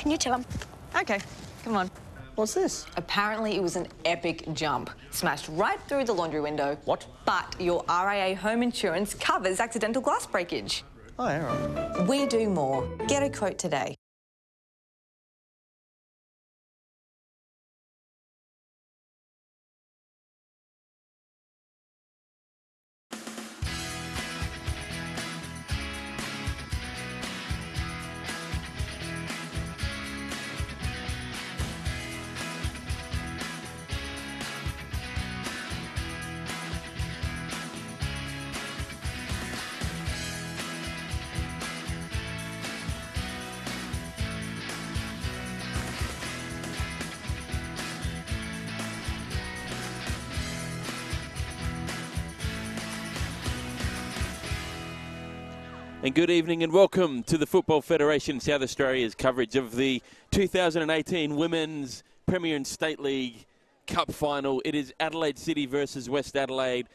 Can you tell him? Okay, come on. What's this? Apparently, it was an epic jump. Smashed right through the laundry window. What? But your RAA home insurance covers accidental glass breakage. Oh, yeah, right. We do more. Get a quote today. And good evening and welcome to the Football Federation South Australia's coverage of the 2018 Women's Premier and State League Cup Final. It is Adelaide City versus West Adelaide.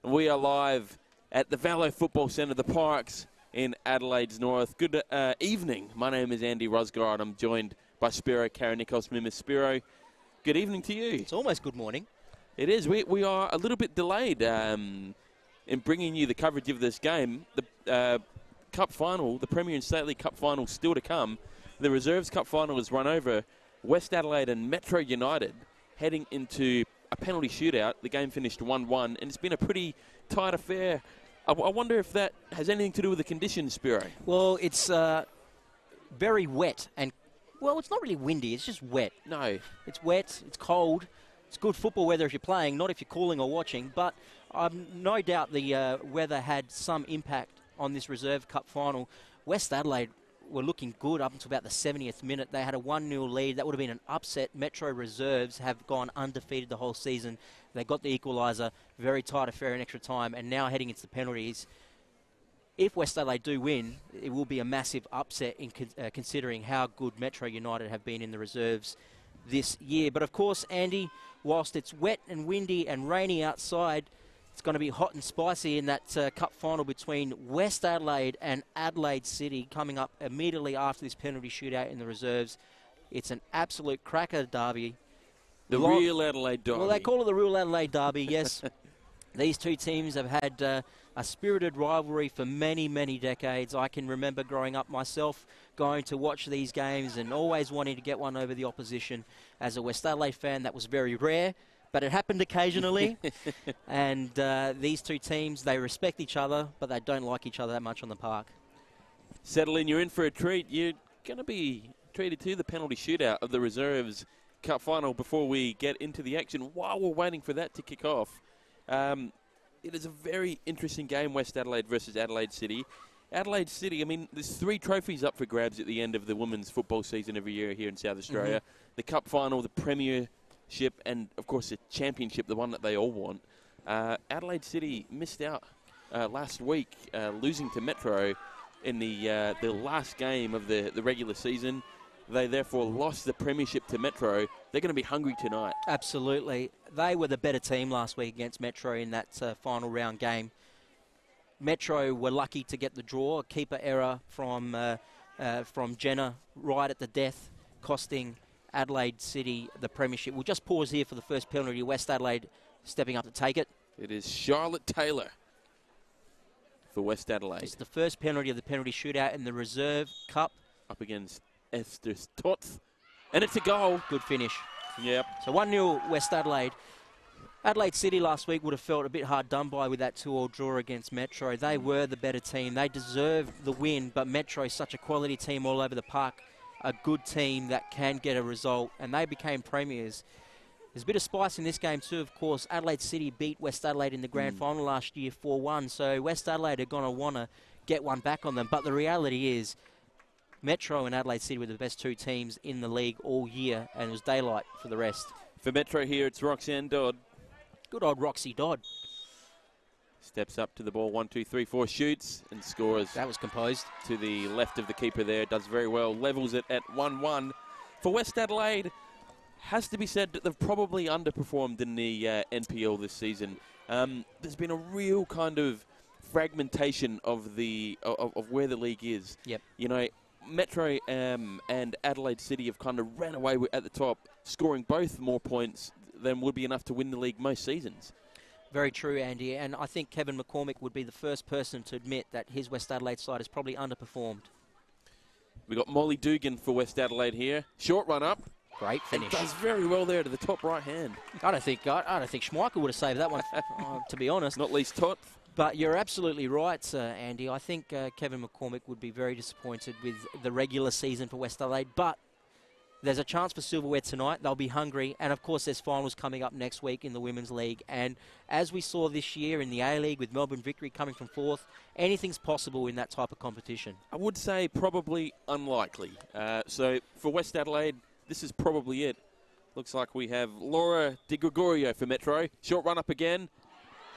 And we are live at the Vallow Football Centre, the Parks in Adelaide's north. Good evening. My name is Andy Rosgard. I'm joined by Spiro Karanikos. Mimis Spiro, good evening to you. It's almost good morning. It is. We are a little bit delayed in bringing you the coverage of this game. The Cup Final, the Premier and State League Cup Final, still to come. The Reserves Cup Final has run over. West Adelaide and Metro United heading into a penalty shootout. The game finished 1-1, and it's been a pretty tight affair. I wonder if that has anything to do with the conditions, Spiro. Well, it's very wet, and, well, it's not really windy, it's just wet. No. It's wet, it's cold, it's good football weather if you're playing, not if you're calling or watching, but no doubt the weather had some impact on this Reserve Cup Final. West Adelaide were looking good up until about the 70th minute. They had a 1-0 lead. That would have been an upset. Metro Reserves have gone undefeated the whole season. They got the equaliser, very tight affair in extra time, and now heading into the penalties. If West Adelaide do win, it will be a massive upset in considering how good Metro United have been in the reserves this year. But of course, Andy, whilst it's wet and windy and rainy outside, it's going to be hot and spicy in that cup final between West Adelaide and Adelaide City coming up immediately after this penalty shootout in the reserves. It's an absolute cracker derby. The real Adelaide derby. Well, they call it the real Adelaide derby, yes. These two teams have had a spirited rivalry for many, many decades. I can remember growing up myself going to watch these games and always wanting to get one over the opposition. As a West Adelaide fan, that was very rare, but it happened occasionally. And these two teams, they respect each other, but they don't like each other that much on the park. Settle in, you're in for a treat. You're going to be treated to the penalty shootout of the Reserves Cup Final before we get into the action. While we're waiting for that to kick off, it is a very interesting game, West Adelaide versus Adelaide City. Adelaide City, I mean, there's 3 trophies up for grabs at the end of the women's football season every year here in South Australia. Mm-hmm. The Cup Final, the Premiership, and, of course, the Championship, the one that they all want. Adelaide City missed out last week, losing to Metro in the last game of the regular season. They therefore lost the Premiership to Metro. They're going to be hungry tonight. Absolutely. They were the better team last week against Metro in that final round game. Metro were lucky to get the draw. A keeper error from Jenna right at the death, costing Adelaide City the Premiership. We'll just pause here for the first penalty. West Adelaide stepping up to take it. It is Charlotte Taylor for West Adelaide. It's the first penalty of the penalty shootout in the Reserve Cup. Up against Esther Stotts. And it's a goal. Good finish. Yep. So 1-0 West Adelaide. Adelaide City last week would have felt a bit hard done by with that 2-2 draw against Metro. They were the better team. They deserved the win, but Metro is such a quality team all over the park. A good team that can get a result, and they became premiers. There's a bit of spice in this game too, of course. Adelaide City beat West Adelaide in the grand final last year 4-1, so West Adelaide are going to want to get one back on them. But the reality is, Metro and Adelaide City were the best 2 teams in the league all year, and it was daylight for the rest. For Metro here, it's Roxanne Dodd. Good old Roxy Dodd. Steps up to the ball, 1, 2, 3, 4, shoots and scores. That was composed. To the left of the keeper there, does very well, levels it at 1-1. For West Adelaide, has to be said that they've probably underperformed in the NPL this season. There's been a real kind of fragmentation of the of where the league is. Yep. You know, Metro and Adelaide City have kind of ran away at the top, scoring both more points than would be enough to win the league most seasons. Very true, Andy. And I think Kevin McCormick would be the first person to admit that his West Adelaide side has probably underperformed. We've got Molly Dugan for West Adelaide here. Short run up. Great finish. And does very well there to the top right hand. I don't think Schmeichel would have saved that one, to be honest. Not least Tot. But you're absolutely right, Andy. I think Kevin McCormick would be very disappointed with the regular season for West Adelaide. But there's a chance for silverware tonight. They'll be hungry. And, of course, there's finals coming up next week in the Women's League. And as we saw this year in the A-League with Melbourne Victory coming from fourth, anything's possible in that type of competition. I would say probably unlikely. So for West Adelaide, this is probably it. Looks like we have Laura Di Gregorio for Metro. Short run up again.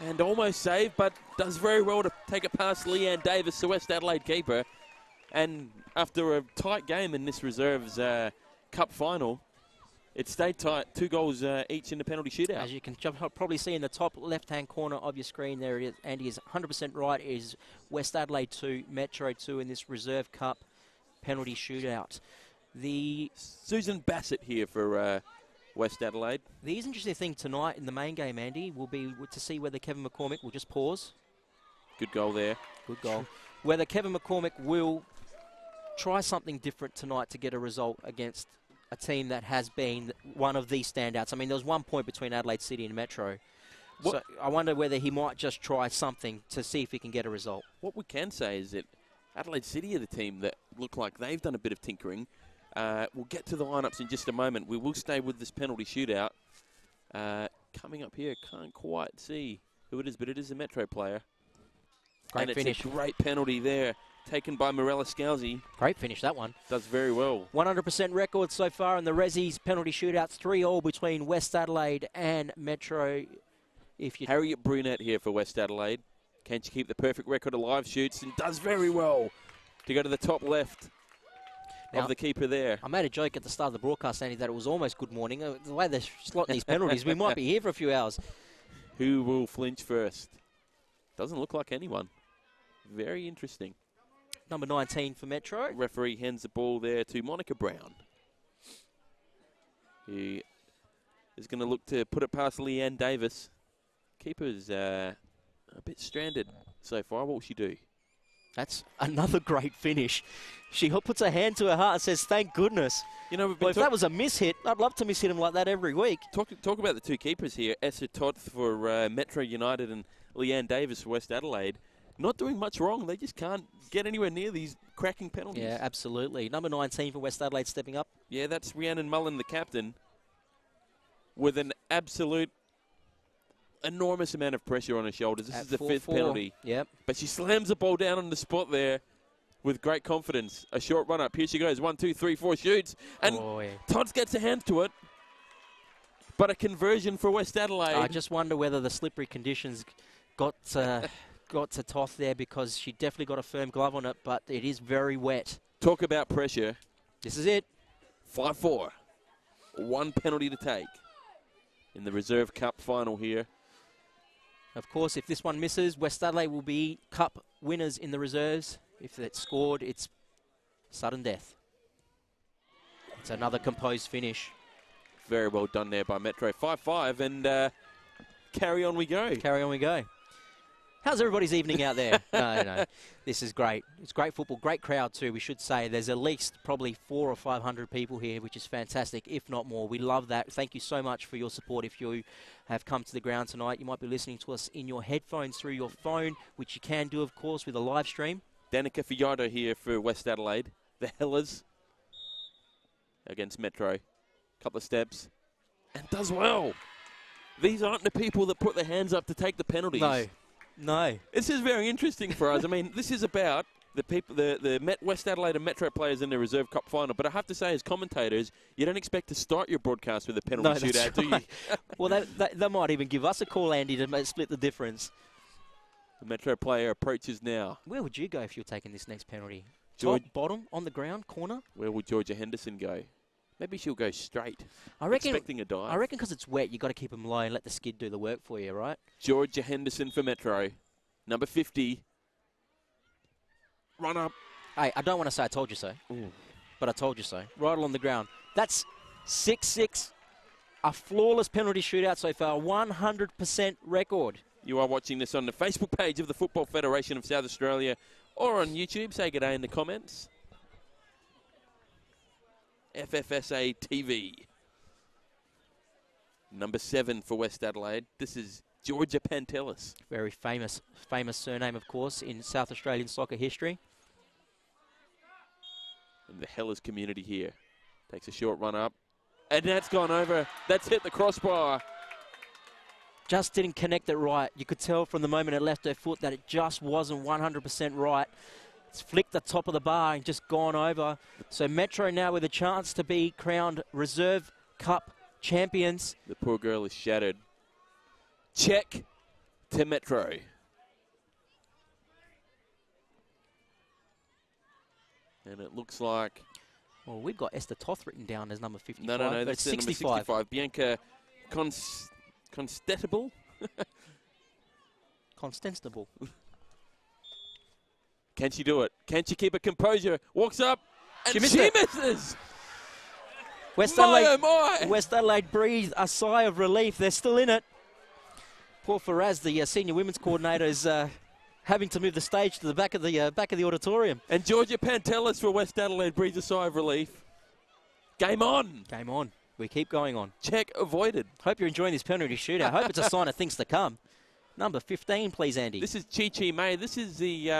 And almost saved, but does very well to take it past Leanne Davis, the West Adelaide keeper. And after a tight game in this reserves cup final, it stayed tight, 2 goals each in the penalty shootout. As you can probably see in the top left-hand corner of your screen there, it is, Andy is 100% right. It is West Adelaide 2, Metro 2 in this reserve cup penalty shootout. Susan Bassett here for West Adelaide. The interesting thing tonight in the main game, Andy, will be to see whether Kevin McCormick will just pause. Good goal there. Good goal. Whether Kevin McCormick will try something different tonight to get a result against a team that has been one of the standouts. I mean, there was 1 point between Adelaide City and Metro. So I wonder whether he might just try something to see if he can get a result. What we can say is that Adelaide City are the team that look like they've done a bit of tinkering. We'll get to the lineups in just a moment. We will stay with this penalty shootout. Coming up here, can't quite see who it is, but it is a Metro player. Great finish. It's a great penalty there, taken by Morella Scalzi. Great finish, that one. Does very well. 100% record so far in the Rezzies penalty shootouts, 3-3 between West Adelaide and Metro. Harriet Brunette here for West Adelaide. Can she keep the perfect record alive? Shoots and does very well to go to the top left of the keeper there. I made a joke at the start of the broadcast, Andy, that it was almost good morning. The way they're slotting these penalties, we might be here for a few hours. Who will flinch first? Doesn't look like anyone. Very interesting. Number 19 for Metro. Referee hands the ball there to Monica Brown. He is going to look to put it past Leanne Davis. Keeper's a bit stranded so far. What will she do? That's another great finish. She puts her hand to her heart and says, thank goodness. You know, if that was a mishit, I'd love to miss hit him like that every week. Talk about the two keepers here. Essa Todd for Metro United and Leanne Davis for West Adelaide. Not doing much wrong. They just can't get anywhere near these cracking penalties. Yeah, absolutely. Number 19 for West Adelaide stepping up. Yeah, that's Rhiannon Mullen, the captain, with an absolute enormous amount of pressure on her shoulders. This is the 5th penalty. Yep. But she slams the ball down on the spot there with great confidence. A short run up. Here she goes. 1, 2, 3, 4 shoots. And Todd gets a hand to it. But a conversion for West Adelaide. I just wonder whether the slippery conditions got to Toth there, because she definitely got a firm glove on it, but it is very wet. Talk about pressure. This is it. 5-4. 1 penalty to take in the Reserve Cup final here. Of course, if this one misses, West Adelaide will be cup winners in the reserves. If it's scored, it's sudden death. It's another composed finish. Very well done there by Metro. 5-5, and carry on we go. Carry on we go. How's everybody's evening out there? No. This is great. It's great football. Great crowd too, we should say. There's at least probably 400 or 500 people here, which is fantastic, if not more. We love that. Thank you so much for your support. If you have come to the ground tonight, you might be listening to us in your headphones through your phone, which you can do, of course, with a live stream. Danica Fiordo here for West Adelaide. The Hellers against Metro. Couple of steps. And does well. These aren't the people that put their hands up to take the penalties. No. This is very interesting for us. I mean, this is about the people, the West Adelaide and Metro players in the Reserve Cup final. But I have to say, as commentators, you don't expect to start your broadcast with a penalty shootout, do you? Well, they might even give us a call, Andy, to split the difference. The Metro player approaches now. Where would you go if you're taking this next penalty? Top, bottom, on the ground, corner? Where would Georgia Henderson go? Maybe she'll go straight. I reckon, expecting a dive. I reckon because it's wet, you've got to keep them low and let the skid do the work for you, right? Georgia Henderson for Metro. Number 50. Run up. Hey, I don't want to say I told you so, but I told you so. Right along the ground. That's 6-6. A flawless penalty shootout so far. 100% record. You are watching this on the Facebook page of the Football Federation of South Australia or on YouTube. Say good day in the comments. FFSA TV. Number 7 for West Adelaide. This is Georgia Pantelis. Very famous surname, of course, in South Australian soccer history. And the Hellers community here. Takes a short run up. And that's gone over. That's hit the crossbar. Just didn't connect it right. You could tell from the moment it left her foot that it just wasn't 100% right. It's flicked the top of the bar and just gone over. So Metro now with a chance to be crowned Reserve Cup champions. The poor girl is shattered. Check to Metro. And it looks like... Well, we've got Esther Toth written down as number 55. No, but that's it's 65. Number 65. Bianca Constantable. Constantable. Can she do it? Can she keep her composure? Walks up, and she misses. West Adelaide breathed a sigh of relief. They're still in it. Poor Faraz, the senior women's coordinator, is having to move the stage to the back of the auditorium. And Georgia Pantelis for West Adelaide breathes a sigh of relief. Game on. Game on. We keep going on. Check avoided. Hope you're enjoying this penalty shootout. Hope it's a sign of things to come. Number 15, please, Andy. This is Chi May. This is the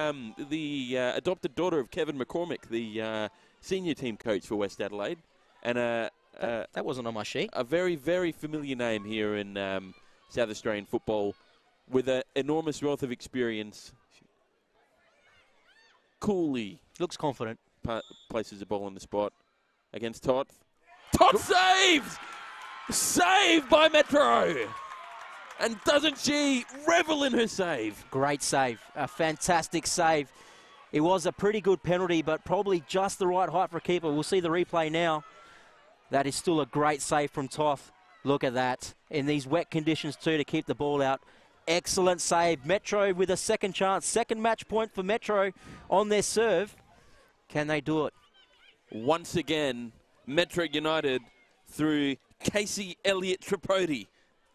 adopted daughter of Kevin McCormick, the senior team coach for West Adelaide. And that wasn't on my sheet. A very, very familiar name here in South Australian football with an enormous wealth of experience. Coolly. Looks confident. Places the ball on the spot against Todd. Todd saves! Saved by Metro! And doesn't she revel in her save? Great save. A fantastic save. It was a pretty good penalty, but probably just the right height for a keeper. We'll see the replay now. That is still a great save from Toth. Look at that. In these wet conditions too, to keep the ball out. Excellent save. Metro with a second chance. Second match point for Metro on their serve. Can they do it? Once again, Metro United through Casey Elliott Tripodi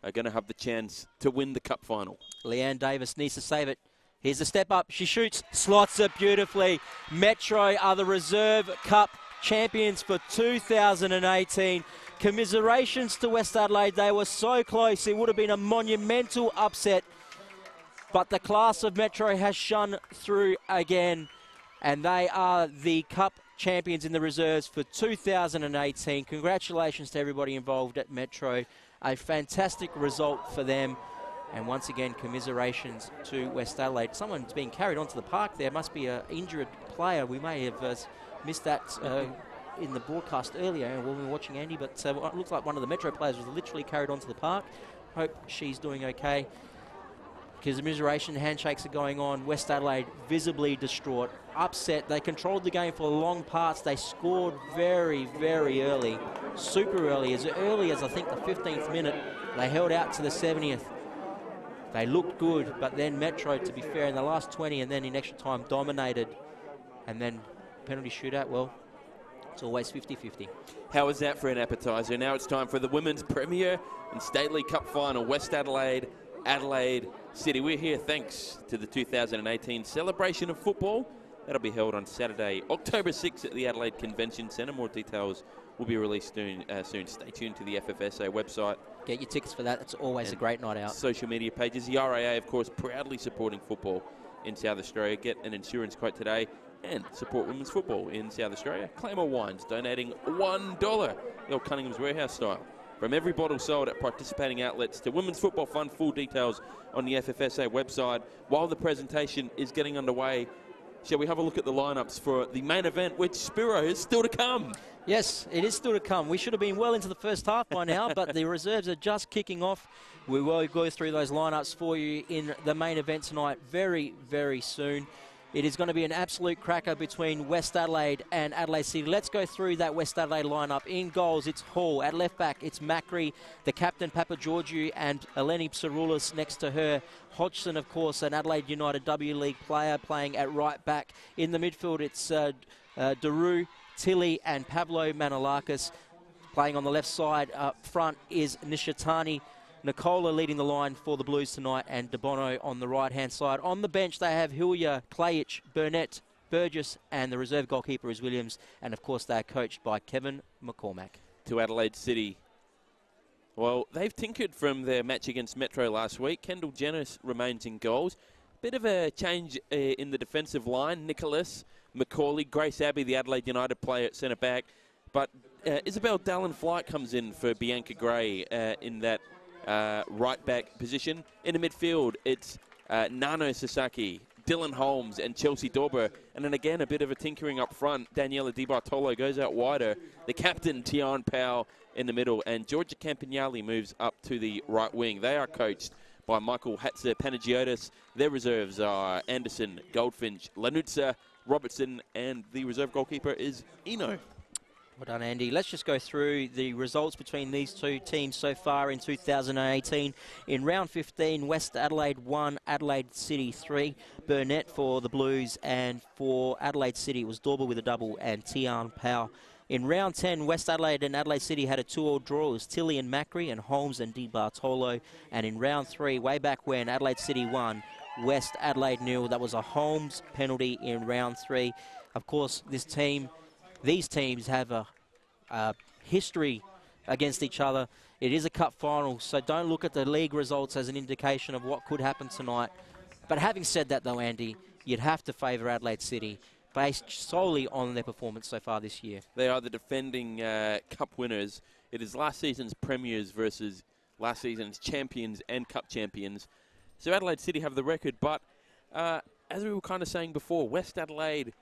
are going to have the chance to win the cup final. Leanne Davis needs to save it. Here's the step up. She shoots, slots it beautifully. Metro are the Reserve Cup champions for 2018. Commiserations to West Adelaide. They were so close. It would have been a monumental upset. But the class of Metro has shone through again. And they are the Cup champions in the reserves for 2018. Congratulations to everybody involved at Metro. A fantastic result for them. And once again, commiserations to West Adelaide. Someone's being carried onto the park there. Must be an injured player. We may have missed that in the broadcast earlier when we were watching Andy. But it looks like one of the Metro players was literally carried onto the park. Hope she's doing okay. Commiseration handshakes are going on. West Adelaide visibly distraught, upset. They controlled the game for long parts. They scored very, very early, super early as I think the 15th minute. They held out to the 70th. They looked good, but then Metro, to be fair, in the last 20 and then in extra time dominated. And then penalty shootout, well, it's always 50-50. How was that for an appetizer? Now it's time for the Women's Premier and State League Cup Final. West Adelaide, Adelaide City. We're here thanks to the 2018 celebration of football. That'll be held on Saturday, October 6th at the Adelaide Convention Centre. More details will be released soon. Stay tuned to the FFSA website. Get your tickets for that. It's always a great night out. Social media pages. The RAA, of course, proudly supporting football in South Australia. Get an insurance quote today and support women's football in South Australia. Claymore Wines donating $1, the old Cunningham's Warehouse style. From every bottle sold at participating outlets to Women's Football Fund, full details on the FFSA website. While the presentation is getting underway, shall we have a look at the lineups for the main event, which, Spiro, is still to come? Yes, it is still to come. We should have been well into the first half by now, but the reserves are just kicking off. We will go through those lineups for you in the main event tonight very, very soon. It is going to be an absolute cracker between West Adelaide and Adelaide City. Let's go through that West Adelaide lineup. In goals, it's Hall. At left back, it's Macri, the captain, Papageorgiou, and Eleni Psaroulis next to her. Hodgson, of course, an Adelaide United W League player, playing at right back. In the midfield, it's Daru, Tilly, and Pavlo Manolakis. Playing on the left side, up front is Nishitani. Nicola leading the line for the Blues tonight, and De Bono on the right-hand side. On the bench, they have Hillier, Klajic, Burnett, Burgess, and the reserve goalkeeper is Williams. And, of course, they're coached by Kevin McCormack. To Adelaide City. Well, they've tinkered from their match against Metro last week. Kendall Jenner remains in goals. Bit of a change in the defensive line. Nicholas, Macaulay, Grace Abbey, the Adelaide United player at centre-back. But Isabel Dallin-Flight comes in for Bianca Gray in that right-back position. In the midfield, it's Nano Sasaki, Dylan Holmes, and Chelsea Dorber. And then again, a bit of a tinkering up front. Daniela Di Bartolo goes out wider. The captain, Tian Powell, in the middle. And Georgia Campagnoli moves up to the right wing. They are coached by Michael Hatzer Panagiotis. Their reserves are Anderson, Goldfinch, Lanutza, Robertson, and the reserve goalkeeper is Eno. Well done, Andy. Let's just go through the results between these two teams so far in 2018. In round 15, West Adelaide 1, Adelaide City 3. Burnett for the Blues, and for Adelaide City it was Dorber with a double and Tian Powell. In round 10, West Adelaide and Adelaide City had a 2-2 draw. It was Tilly and Macri and Holmes and Di Bartolo. And in round 3, way back when, Adelaide City won, West Adelaide 0. That was a Holmes penalty in round 3. Of course, these teams have a history against each other. It is a cup final, so don't look at the league results as an indication of what could happen tonight. But having said that, though, Andy, you'd have to favour Adelaide City based solely on their performance so far this year. They are the defending cup winners. It is last season's premiers versus last season's champions and cup champions. So Adelaide City have the record, but as we were kind of saying before, West Adelaide,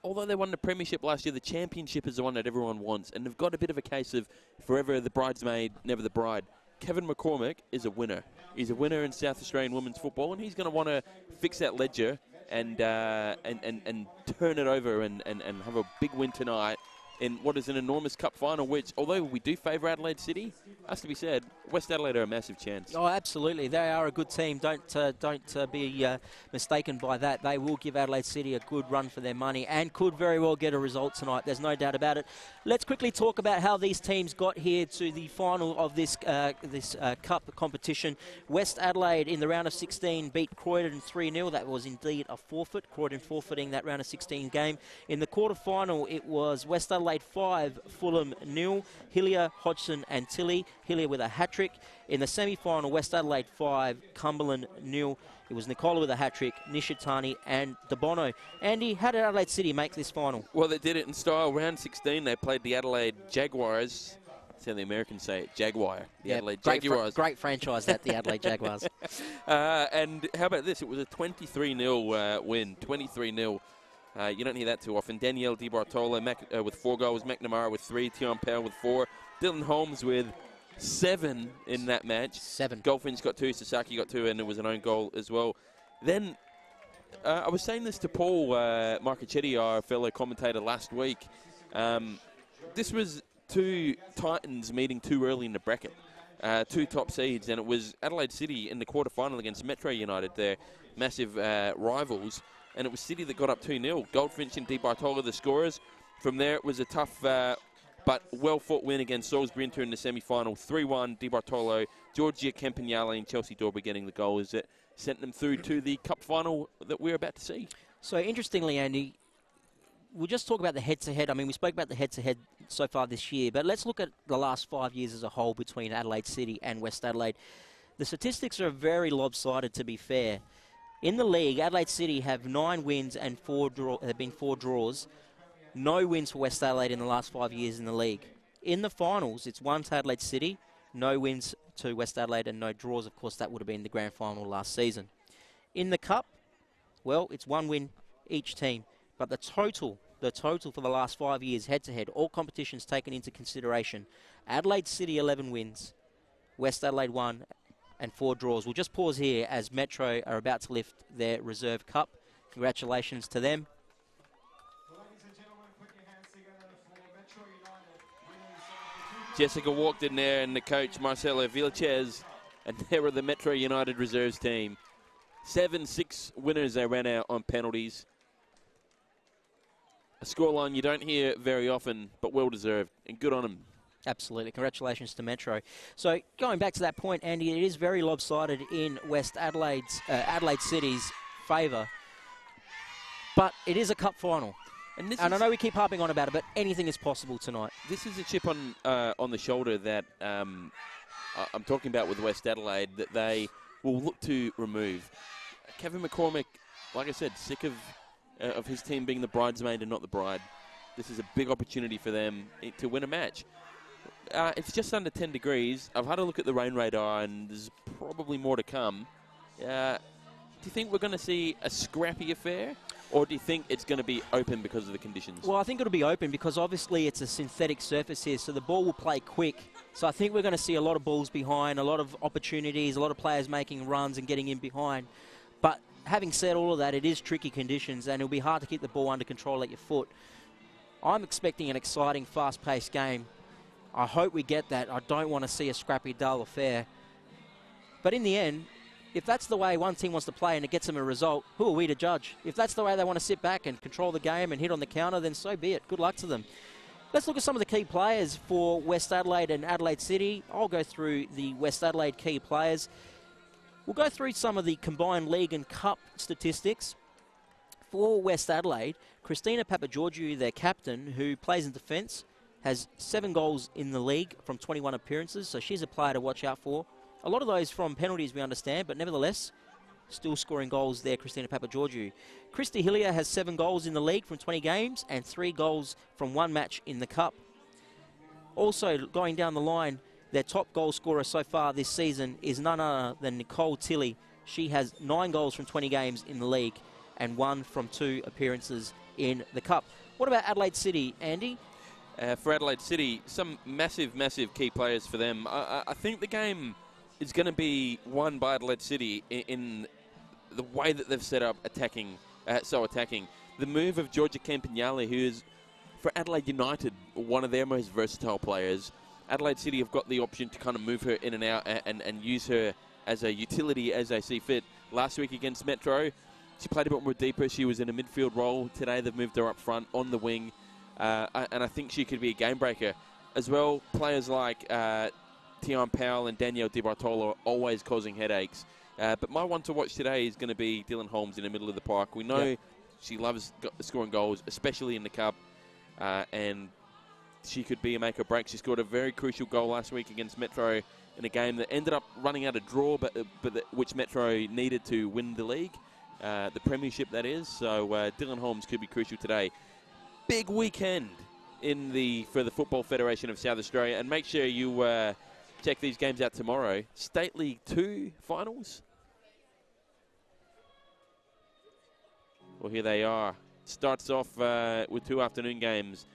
although they won the premiership last year, the championship is the one that everyone wants, and they've got a bit of a case of forever the bridesmaid, never the bride. Kevin McCormack is a winner. He's a winner in South Australian women's football, and he's going to want to fix that ledger and turn it over and have a big win tonight in what is an enormous cup final, which, although we do favour Adelaide City, has to be said, West Adelaide are a massive chance. Oh, absolutely. They are a good team. Don't be mistaken by that. They will give Adelaide City a good run for their money and could very well get a result tonight. There's no doubt about it. Let's quickly talk about how these teams got here to the final of this cup competition. West Adelaide in the round of 16 beat Croydon 3-0. That was indeed a forfeit. Croydon forfeiting that round of 16 game. In the quarter-final, it was West Adelaide 5, Fulham 0. Hillier, Hodgson and Tilly. Hillier with a hat-trick. In the semi-final, West Adelaide 5, Cumberland 0. It was Nicola with a hat-trick, Nishitani and De Bono. Andy, how did Adelaide City make this final? Well, they did it in style. Round 16, they played the Adelaide Jaguars. That's how the Americans say it, Jaguar. The Adelaide Jaguars. Great franchise, that, the Adelaide Jaguars. And how about this? It was a 23-0 win, 23-0. You don't hear that too often. Danielle Di Bartolo with 4 goals, McNamara with 3, Tian Powell with 4, Dylan Holmes with 7 in that match. 7. Goldfinch got 2, Sasaki got 2, and there was an own goal as well. Then, I was saying this to Paul Marcachetti, our fellow commentator, last week. This was 2 Titans meeting too early in the bracket. 2 top seeds, and it was Adelaide City in the quarterfinal against Metro United, their massive rivals. And it was City that got up 2-0. Goldfinch and Di Bartolo the scorers. From there, it was a tough but well-fought win against Salisbury Inter in the semi-final. 3-1, Di Bartolo, Georgia Campagnoli and Chelsea Dorber getting the goals that sent them through to the cup final that we're about to see. So, interestingly, Andy, we'll just talk about the head-to-head. I mean, we spoke about the head-to-head so far this year, but let's look at the last 5 years as a whole between Adelaide City and West Adelaide. The statistics are very lopsided, to be fair. In the league, Adelaide City have 9 wins and 4 draws. No wins for West Adelaide in the last 5 years in the league. In the finals, it's 1 to Adelaide City, no wins to West Adelaide and no draws. Of course, that would have been the grand final last season. In the cup, well, it's 1 win each team. But the total for the last 5 years, head-to-head, all competitions taken into consideration, Adelaide City 11 wins, West Adelaide 1, and 4 draws. We'll just pause here as Metro are about to lift their reserve cup. Congratulations to them. Jessica walked in there and the coach, Marcelo Vilches, and there were the Metro United reserves team. 7-6 winners they ran out on penalties. A scoreline you don't hear very often, but well-deserved, and good on them. Absolutely. Congratulations to Metro. So going back to that point, Andy, it is very lopsided in West Adelaide City's favour, but it is a cup final. And I know we keep harping on about it, but anything is possible tonight. This is a chip on the shoulder that I'm talking about with West Adelaide that they will look to remove. Kevin McCormick, like I said, sick of his team being the bridesmaid and not the bride. This is a big opportunity for them to win a match. It's just under 10 degrees. I've had a look at the rain radar, and there's probably more to come. Do you think we're going to see a scrappy affair, or do you think it's going to be open because of the conditions? Well, I think it'll be open because obviously it's a synthetic surface here, so the ball will play quick. So I think we're going to see a lot of balls behind, a lot of opportunities, a lot of players making runs and getting in behind. But having said all of that, it is tricky conditions, and it'll be hard to keep the ball under control at your foot. I'm expecting an exciting, fast-paced game. I hope we get that. I don't want to see a scrappy, dull affair. But in the end, if that's the way one team wants to play and it gets them a result, who are we to judge? If that's the way they want to sit back and control the game and hit on the counter, then so be it. Good luck to them. Let's look at some of the key players for West Adelaide and Adelaide City. I'll go through the West Adelaide key players. We'll go through some of the combined league and cup statistics. For West Adelaide, Christina Papageorgiou, their captain, who plays in defence, has 7 goals in the league from 21 appearances, so she's a player to watch out for. A lot of those from penalties, we understand, but nevertheless, still scoring goals there, Christina Papageorgiou. Christy Hillier has 7 goals in the league from 20 games and 3 goals from 1 match in the Cup. Also, going down the line, their top goal scorer so far this season is none other than Nicole Tilley. She has 9 goals from 20 games in the league and 1 from 2 appearances in the Cup. What about Adelaide City, Andy? For Adelaide City, some massive, massive key players for them. I think the game is going to be won by Adelaide City in the way that they've set up attacking. The move of Georgia Campagnale, who is, for Adelaide United, one of their most versatile players. Adelaide City have got the option to kind of move her in and out and use her as a utility as they see fit. Last week against Metro, she played a bit more deeper. She was in a midfield role. Today they've moved her up front on the wing. And I think she could be a game breaker. As well, players like Tian Powell and Danielle Di Bartolo are always causing headaches. But my one to watch today is going to be Dylan Holmes in the middle of the park. We know she loves scoring goals, especially in the Cup. And she could be a make or break. She scored a very crucial goal last week against Metro in a game that ended up running out a draw, but which Metro needed to win the league, the premiership that is. So Dylan Holmes could be crucial today. Big weekend for the Football Federation of South Australia, and make sure you check these games out tomorrow. State League 2 finals. Well, here they are. Starts off with 2 afternoon games.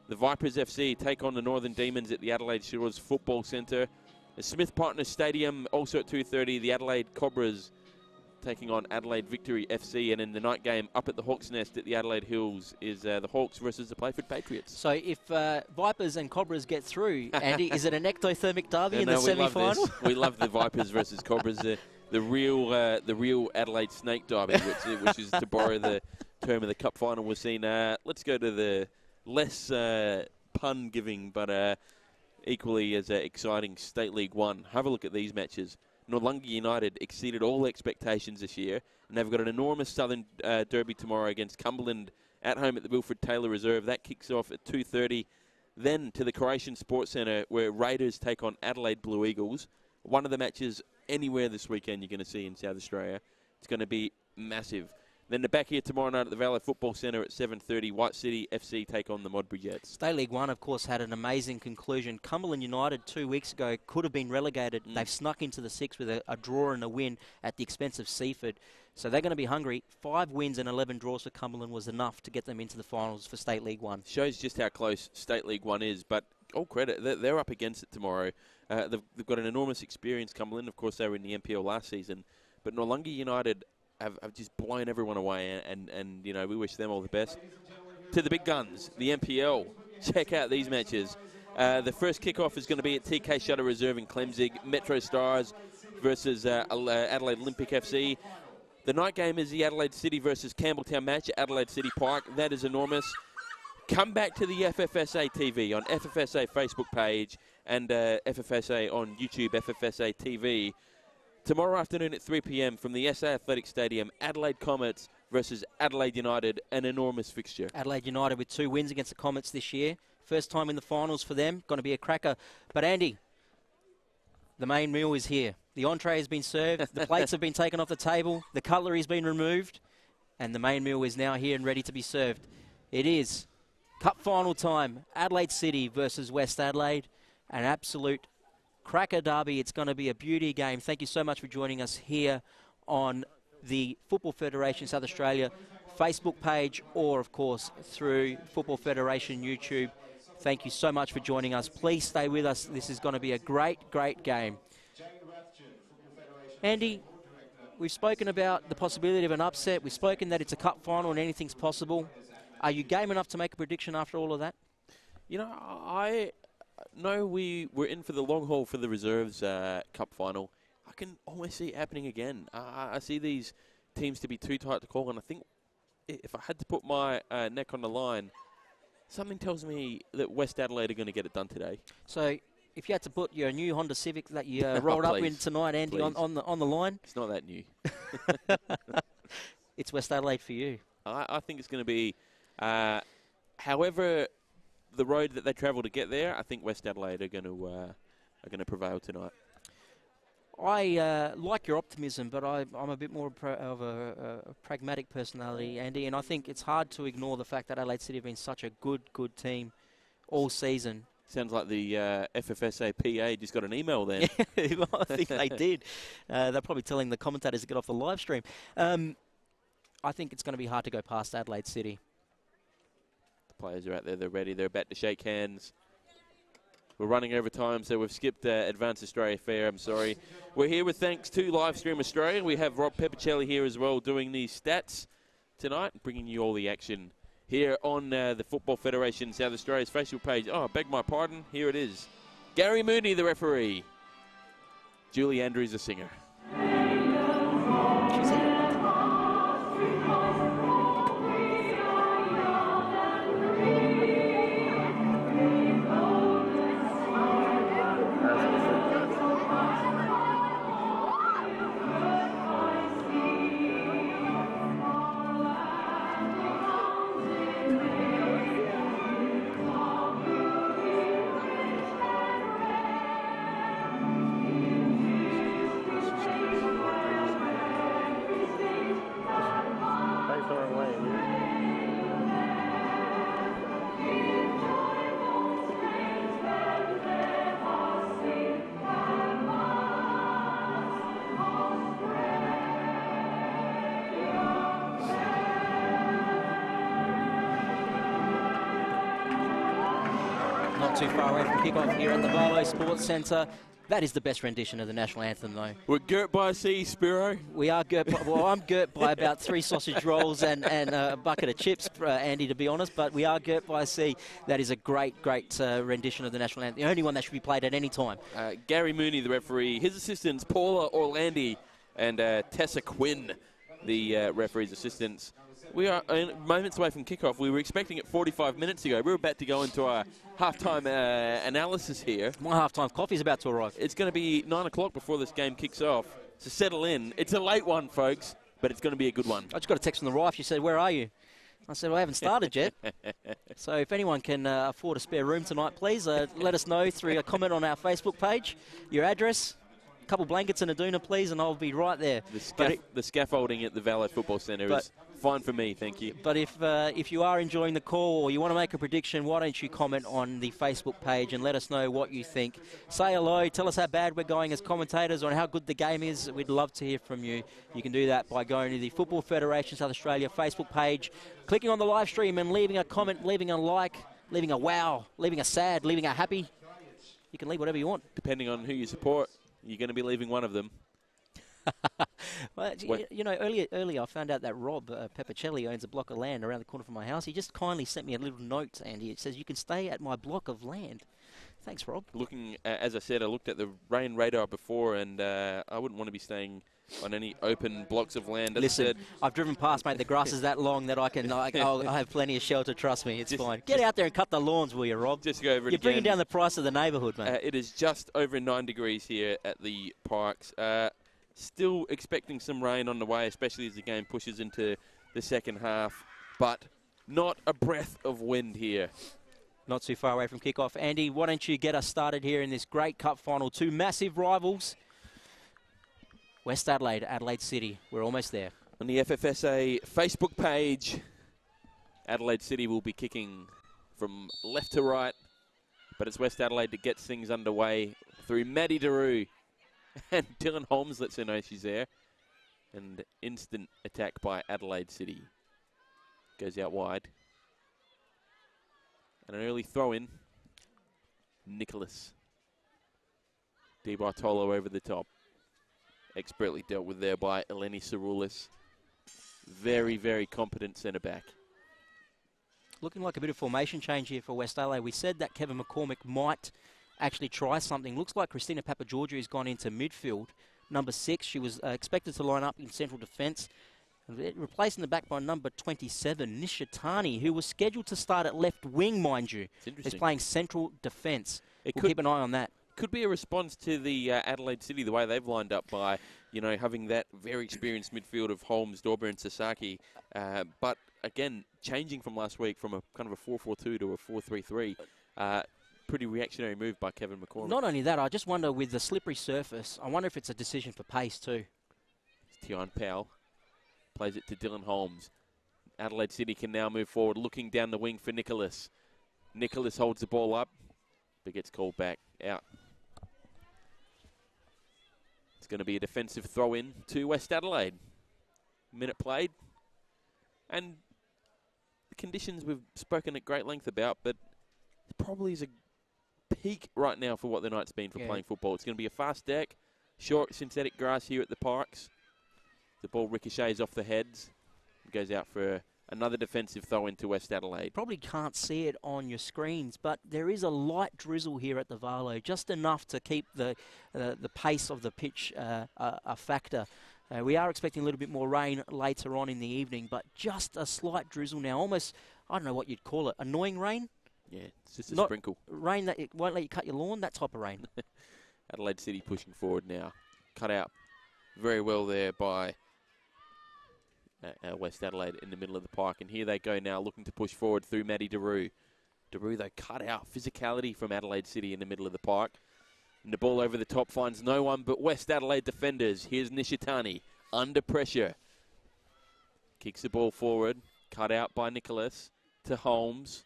The Vipers FC take on the Northern Demons at the Adelaide Shores Football Centre. The Smith Partners Stadium also at 2:30. The Adelaide Cobras taking on Adelaide Victory FC, and in the night game up at the Hawks Nest at the Adelaide Hills is the Hawks versus the Playford Patriots. So if Vipers and Cobras get through, Andy, is it an ectothermic derby in the semi-final? We love the Vipers versus Cobras, the real Adelaide Snake Derby, which is to borrow the term of the Cup final we've seen. Let's go to the less pun-giving but equally as exciting State League 1. Have a look at these matches. Noarlunga United exceeded all expectations this year, and they've got an enormous Southern Derby tomorrow against Cumberland at home at the Wilfred Taylor Reserve. That kicks off at 2:30. Then to the Croatian Sports Centre, where Raiders take on Adelaide Blue Eagles. One of the matches anywhere this weekend you're going to see in South Australia. It's going to be massive. Then they're back here tomorrow night at the Valley Football Centre at 7:30. White City FC take on the Modbury Jets. State League 1, of course, had an amazing conclusion. Cumberland United 2 weeks ago could have been relegated. They've snuck into the 6 with a draw and a win at the expense of Seaford. So they're going to be hungry. 5 wins and 11 draws for Cumberland was enough to get them into the finals for State League 1. Shows just how close State League 1 is. But all credit. They're up against it tomorrow. They've got an enormous experience coming in. Of course, they were in the NPL last season. But Noarlunga United have just blown everyone away, and you know, we wish them all the best. To the big guns, the NPL. Check out these matches. The first kickoff is going to be at TK Shutter Reserve in Clemzig. Metro Stars versus Adelaide Olympic FC. The night game is the Adelaide City versus Campbelltown match at Adelaide City Park. That is enormous. Come back to the FFSA TV on FFSA Facebook page and FFSA on YouTube, FFSA TV. Tomorrow afternoon at 3 p.m. from the SA Athletic Stadium, Adelaide Comets versus Adelaide United, an enormous fixture. Adelaide United with 2 wins against the Comets this year. First time in the finals for them. Going to be a cracker. But Andy, the main meal is here. The entree has been served. The plates have been taken off the table. The cutlery has been removed. And the main meal is now here and ready to be served. It is cup final time. Adelaide City versus West Adelaide. An absolute cracker derby. It's going to be a beauty game. Thank you so much for joining us here on the Football Federation South Australia Facebook page, or of course through Football Federation YouTube. Thank you so much for joining us. Please stay with us. This is going to be a great, great game. Andy, we've spoken about the possibility of an upset. We've spoken that it's a cup final and anything's possible. Are you game enough to make a prediction after all of that? You know, I know we were in for the long haul for the reserves cup final. I can almost see it happening again. I see these teams to be too tight to call, and I think if I had to put my neck on the line, something tells me that West Adelaide are going to get it done today. So if you had to put your new Honda Civic that you rolled up in tonight, Andy, on the line. It's not that new. It's West Adelaide for you. I think it's going to be, however, the road that they travel to get there. I think West Adelaide are going to prevail tonight. I like your optimism, but I'm a bit more of a pragmatic personality, Andy, and I think it's hard to ignore the fact that Adelaide City have been such a good team all season. Sounds like the FFSA PA just got an email then. I think they did. They're probably telling the commentators to get off the live stream. I think it's going to be hard to go past Adelaide City. The players are out there. They're ready. They're about to shake hands. We're running over time, so we've skipped Advanced Australia Fair. I'm sorry. We're here with thanks to Livestream Australia. We have Rob Peppicelli here as well doing the stats tonight, bringing you all the action here on the Football Federation South Australia's Facebook page. Oh, I beg my pardon. Here it is. Gary Mooney, the referee. Julie Andrews, the singer. Too far away from kickoff here at the Barlow Sports Centre. That is the best rendition of the national anthem, though. We're girt by a sea, Spiro. We are girt by, well, I'm girt by about 3 sausage rolls and a bucket of chips, Andy, to be honest, but we are girt by a sea. That is a great rendition of the national anthem, the only one that should be played at any time. Gary Mooney, the referee, his assistants, Paula Orlandi and Tessa Quinn, the referee's assistants. We are moments away from kickoff. We were expecting it 45 minutes ago. We're about to go into our halftime analysis here. My halftime coffee is about to arrive. It's going to be 9 o'clock before this game kicks off. So settle in. It's a late one, folks, but it's going to be a good one. I just got a text from the wife. She said, "Where are you?" I said, "Well, I haven't started yet." So if anyone can afford a spare room tonight, please let us know through a comment on our Facebook page, your address, a couple blankets and a doona, please, and I'll be right there. The scaffolding at the Valet Football Centre is fine for me, thank you. But if you are enjoying the call or you want to make a prediction, why don't you comment on the Facebook page and let us know what you think. Say hello, tell us how bad we're going as commentators or how good the game is. We'd love to hear from you. You can do that by going to the Football Federation South Australia Facebook page, clicking on the live stream and leaving a comment, leaving a like. leaving a wow, leaving a sad, leaving a happy. You can leave whatever you want. Depending on who you support, you're going to be leaving one of them. Well, you know, earlier I found out that Rob Peppicelli owns a block of land around the corner from my house. He just kindly sent me a little note, Andy. It says, you can stay at my block of land. Thanks, Rob. Looking, as I said, I looked at the rain radar before, and I wouldn't want to be staying on any open blocks of land. As Listen, I said, I've driven past, mate. The grass is that long that I'll have plenty of shelter. Trust me, it's fine. Get out there and cut the lawns, will you, Rob? Just go over it You're bringing again. down the price of the neighbourhood, mate. It is just over 9 degrees here at the Parks. Still expecting some rain on the way, especially as the game pushes into the second half, but not a breath of wind here. Not too far away from kickoff. Andy, why don't you get us started here in this great cup final? Two massive rivals. West Adelaide, Adelaide City. We're almost there. On the FFSA Facebook page, Adelaide City will be kicking from left to right, but it's West Adelaide that gets things underway through Maddie Daru. And Dylan Holmes lets her know she's there. And instant attack by Adelaide City. Goes out wide. And an early throw in. Nicholas. Di Bartolo over the top. Expertly dealt with there by Eleni Saroulis. Very, very competent centre back. Looking like a bit of formation change here for West Adelaide. We said that Kevin McCormick might actually try something. Looks like Christina Papageorgiou has gone into midfield. Number 6, she was expected to line up in central defence. Replacing the back by number 27, Nishitani, who was scheduled to start at left wing, mind you. Is playing central defence. We'll keep an eye on that. Could be a response to the Adelaide City, the way they've lined up by, you know, having that very experienced midfield of Holmes, Dorber and Sasaki. But, again, changing from last week from a kind of a 4-4-2 to a 4-3-3. Pretty reactionary move by Kevin McCormick. Not only that, I just wonder with the slippery surface, I wonder if it's a decision for pace too. Tion Powell plays it to Dylan Holmes. Adelaide City can now move forward, looking down the wing for Nicholas. Nicholas holds the ball up, but gets called back out. It's going to be a defensive throw-in to West Adelaide. Minute played. And the conditions we've spoken at great length about, but it probably is a peak right now for what the night's been for playing football. It's going to be a fast deck, short synthetic grass here at the Parks. The ball ricochets off the heads. It goes out for another defensive throw into West Adelaide. Probably can't see it on your screens, but there is a light drizzle here at the Valo, just enough to keep the pace of the pitch a factor. We are expecting a little bit more rain later on in the evening, but just a slight drizzle now. Almost, I don't know what you'd call it, annoying rain? Yeah, it's just a sprinkle. Rain that it won't let you cut your lawn, that type of rain. Adelaide City pushing forward now. Cut out very well there by West Adelaide in the middle of the park. And here they go now, looking to push forward through Maddie Daru. Daru, though, cut out. Physicality from Adelaide City in the middle of the park. And the ball over the top finds no one but West Adelaide defenders. Here's Nishitani, under pressure. Kicks the ball forward. Cut out by Nicholas to Holmes.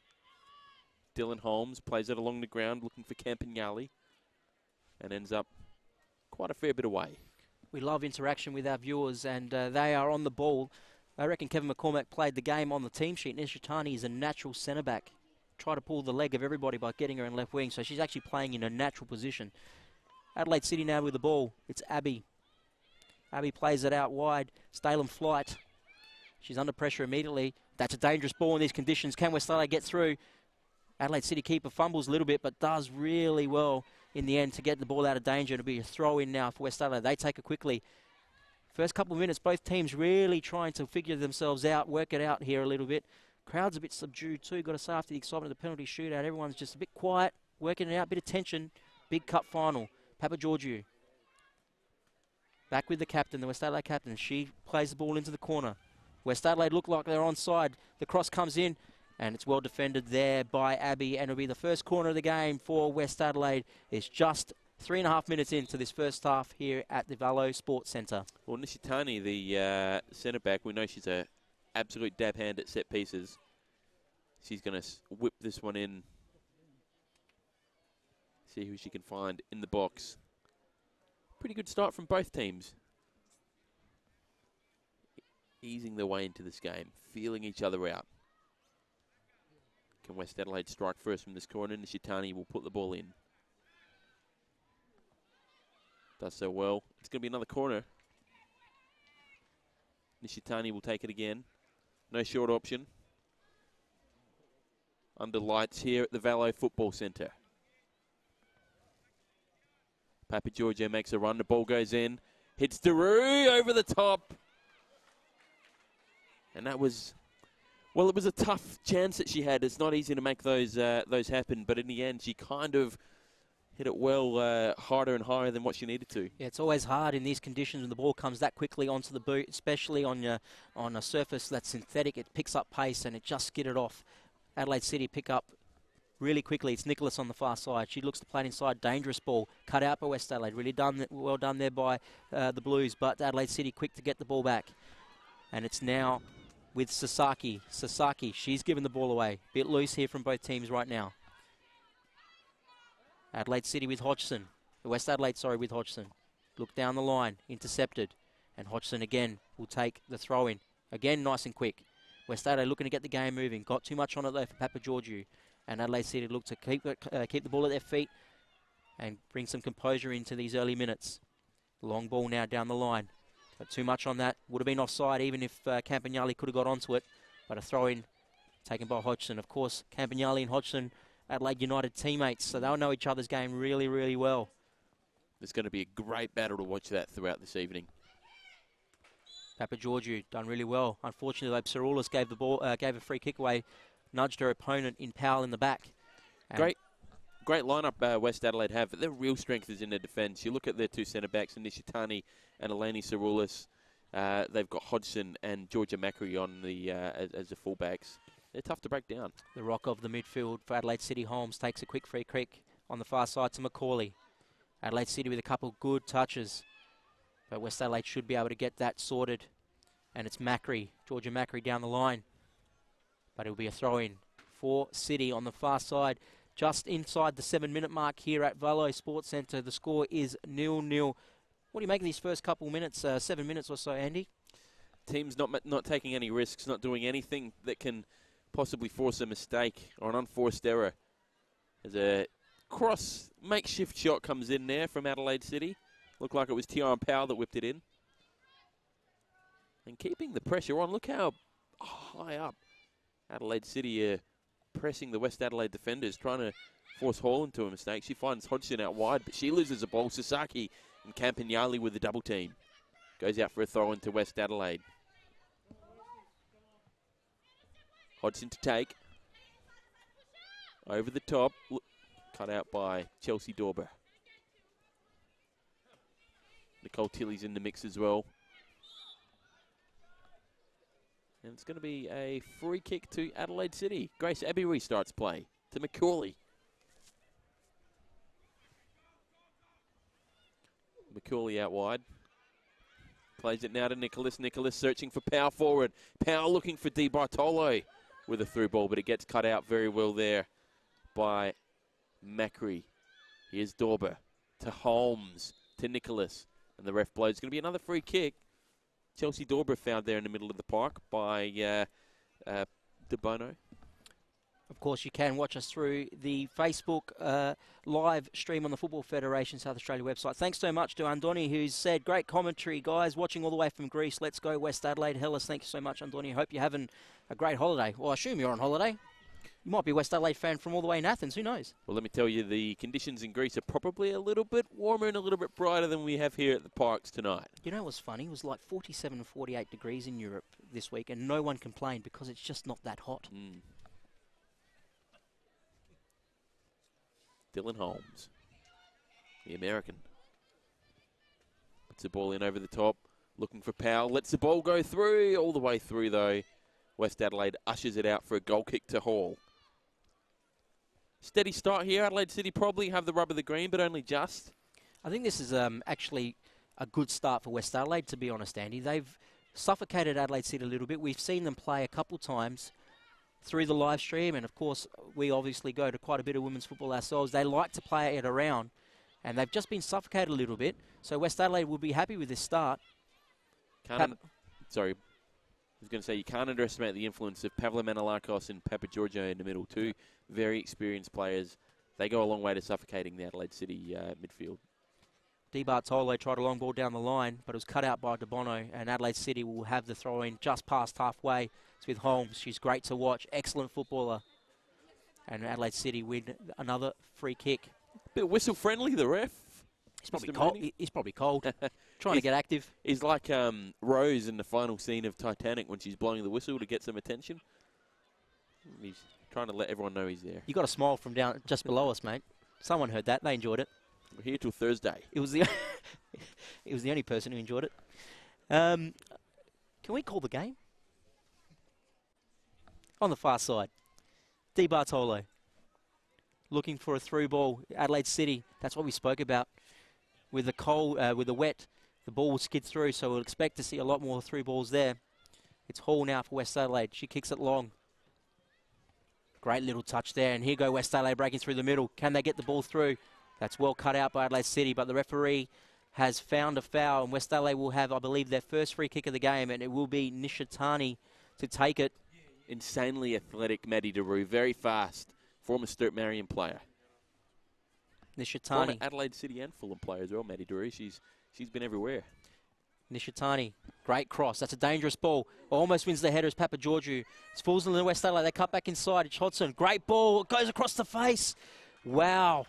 Dylan Holmes plays it along the ground, looking for Campagnoli, and ends up quite a fair bit away. We love interaction with our viewers, and they are on the ball. I reckon Kevin McCormack played the game on the team sheet. Nishitani is a natural centre-back. Try to pull the leg of everybody by getting her in left wing, so she's actually playing in a natural position. Adelaide City now with the ball. It's Abby. Abby plays it out wide. Stalem Flight. She's under pressure immediately. That's a dangerous ball in these conditions. Can West Adelaide get through? Adelaide City keeper fumbles a little bit, but does really well in the end to get the ball out of danger. It'll be a throw-in now for West Adelaide. They take it quickly. First couple of minutes, both teams really trying to figure themselves out, work it out here a little bit. Crowd's a bit subdued too, got to say, after the excitement of the penalty shootout. Everyone's just a bit quiet, working it out, bit of tension. Big cup final. Papageorgiou. Back with the captain, the West Adelaide captain. She plays the ball into the corner. West Adelaide look like they're onside. The cross comes in. And it's well defended there by Abby, and it'll be the first corner of the game for West Adelaide. It's just 3.5 minutes into this first half here at the Valo Sports Centre. Well, Nishitani, the centre-back, we know she's an absolute dab hand at set pieces. She's going to whip this one in. See who she can find in the box. Pretty good start from both teams. Easing their way into this game, feeling each other out. Can West Adelaide strike first from this corner? Nishitani will put the ball in. Does so well. It's going to be another corner. Nishitani will take it again. No short option. Under lights here at the Vallo Football Centre. Papa Giorgio makes a run. The ball goes in. Hits Daru over the top. And that was, well, it was a tough chance that she had. It's not easy to make those happen. But in the end, she kind of hit it well harder and higher than what she needed to. Yeah, it's always hard in these conditions when the ball comes that quickly onto the boot, especially on a surface that's synthetic. It picks up pace and it just skidded off. Adelaide City pick up really quickly. It's Nicholas on the far side. She looks to play it inside. Dangerous ball. Cut out by West Adelaide. Really well done there by the Blues. But Adelaide City quick to get the ball back. And it's now with Sasaki. Sasaki, she's given the ball away. Bit loose here from both teams right now. Adelaide City with Hodgson. West Adelaide, sorry, with Hodgson. Look down the line. Intercepted. And Hodgson again will take the throw in. Again, nice and quick. West Adelaide looking to get the game moving. Got too much on it, though, for Papa Georgiou. And Adelaide City look to keep the ball at their feet and bring some composure into these early minutes. Long ball now down the line. Got too much on that. Would have been offside even if Campagnoli could have got onto it. But a throw-in taken by Hodgson. Of course, Campagnoli and Hodgson, Adelaide United teammates, so they'll know each other's game really, really well. There's going to be a great battle to watch that throughout this evening. Papa Georgiou done really well. Unfortunately, though, Psaroulis gave a free kick away, nudged her opponent in Powell in the back. Great lineup West Adelaide have. Their real strength is in their defence. You look at their two centre-backs, Nishitani and Eleni Psaroulis. They've got Hodgson and Georgia Macri on the as the fullbacks. They're tough to break down. The rock of the midfield for Adelaide City. Holmes takes a quick free kick on the far side to Macaulay. Adelaide City with a couple good touches. But West Adelaide should be able to get that sorted. And it's Macri, Georgia Macri down the line. But it'll be a throw-in for City on the far side. Just inside the 7-minute mark here at Vallo Sports Centre. The score is 0-0. What do you make of these first couple minutes, 7 minutes or so, Andy? Teams not taking any risks, not doing anything that can possibly force a mistake or an unforced error. As a makeshift shot comes in there from Adelaide City. Looked like it was Tyrone Powell that whipped it in. And keeping the pressure on. Look how high up Adelaide City are pressing the West Adelaide defenders, trying to force Hall into a mistake. She finds Hodgson out wide, but she loses the ball. Sasaki and Campagnoli with the double team. Goes out for a throw into West Adelaide. Hodgson to take. Over the top. Cut out by Chelsea Dorber. Nicole Tilley's in the mix as well. And it's going to be a free kick to Adelaide City. Grace Abbey restarts play to Macaulay. Macaulay out wide. Plays it now to Nicholas. Nicholas searching for Powell forward. Powell looking for Di Bartolo with a through ball, but it gets cut out very well there by Macri. Here's Dorber to Holmes to Nicholas. And the ref blows. It's going to be another free kick. Chelsea Dorber found there in the middle of the park by De Bono. Of course, you can watch us through the Facebook live stream on the Football Federation South Australia website. Thanks so much to Andoni, who's said, great commentary, guys, watching all the way from Greece. Let's go West Adelaide. Hellas, thank you so much, Andoni. Hope you're having a great holiday. Well, I assume you're on holiday. You might be a West Adelaide fan from all the way in Athens. Who knows? Well, let me tell you, the conditions in Greece are probably a little bit warmer and a little bit brighter than we have here at the parks tonight. You know what's funny? It was like 47 and 48 degrees in Europe this week, and no one complained because it's just not that hot. Dylan Holmes, the American. Puts the ball in over the top, looking for Powell. Lets the ball go through, all the way through though. West Adelaide ushers it out for a goal kick to Hall. Steady start here. Adelaide City probably have the rub of the green, but only just. I think this is actually a good start for West Adelaide, to be honest, Andy. They've suffocated Adelaide City a little bit. We've seen them play a couple times through the live stream, and of course we obviously go to quite a bit of women's football ourselves. They like to play it around, and they've just been suffocated a little bit. So West Adelaide will be happy with this start. Sorry. was going to say, you can't underestimate the influence of Pavlo Manolakos and Papa Giorgio in the middle. Two very experienced players. They go a long way to suffocating the Adelaide City midfield. Di Bartolo tried a long ball down the line, but it was cut out by De Bono, and Adelaide City will have the throw-in just past halfway. It's with Holmes. She's great to watch. Excellent footballer. And Adelaide City win another free kick. Bit whistle-friendly, the ref. He's probably Mr. cold. Mooney. He's probably cold. Trying to get active. He's like Rose in the final scene of Titanic when she's blowing the whistle to get some attention. He's trying to let everyone know he's there. You got a smile from down just below us, mate. Someone heard that. They enjoyed it. We're here till Thursday. It was the it was the only person who enjoyed it. Can we call the game? On the far side, Di Bartolo looking for a through ball. Adelaide City. That's what we spoke about. With the cold, with the wet, the ball will skid through. So we'll expect to see a lot more through balls there. It's Hall now for West Adelaide. She kicks it long. Great little touch there, and here go West Adelaide breaking through the middle. Can they get the ball through? That's well cut out by Adelaide City, but the referee has found a foul, and West Adelaide will have, I believe, their first free kick of the game, and it will be Nishitani to take it. Insanely athletic Maddie Daru, very fast, former Sturt Marion player. Nishitani. Former Adelaide City and Fulham player as well, Maddie Daru. She's been everywhere. Nishitani, great cross. That's a dangerous ball. Almost wins the header as Papa Georgiou. It's falls in the West Adelaide. They cut back inside. It's Hodgson. Great ball. It goes across the face. Wow.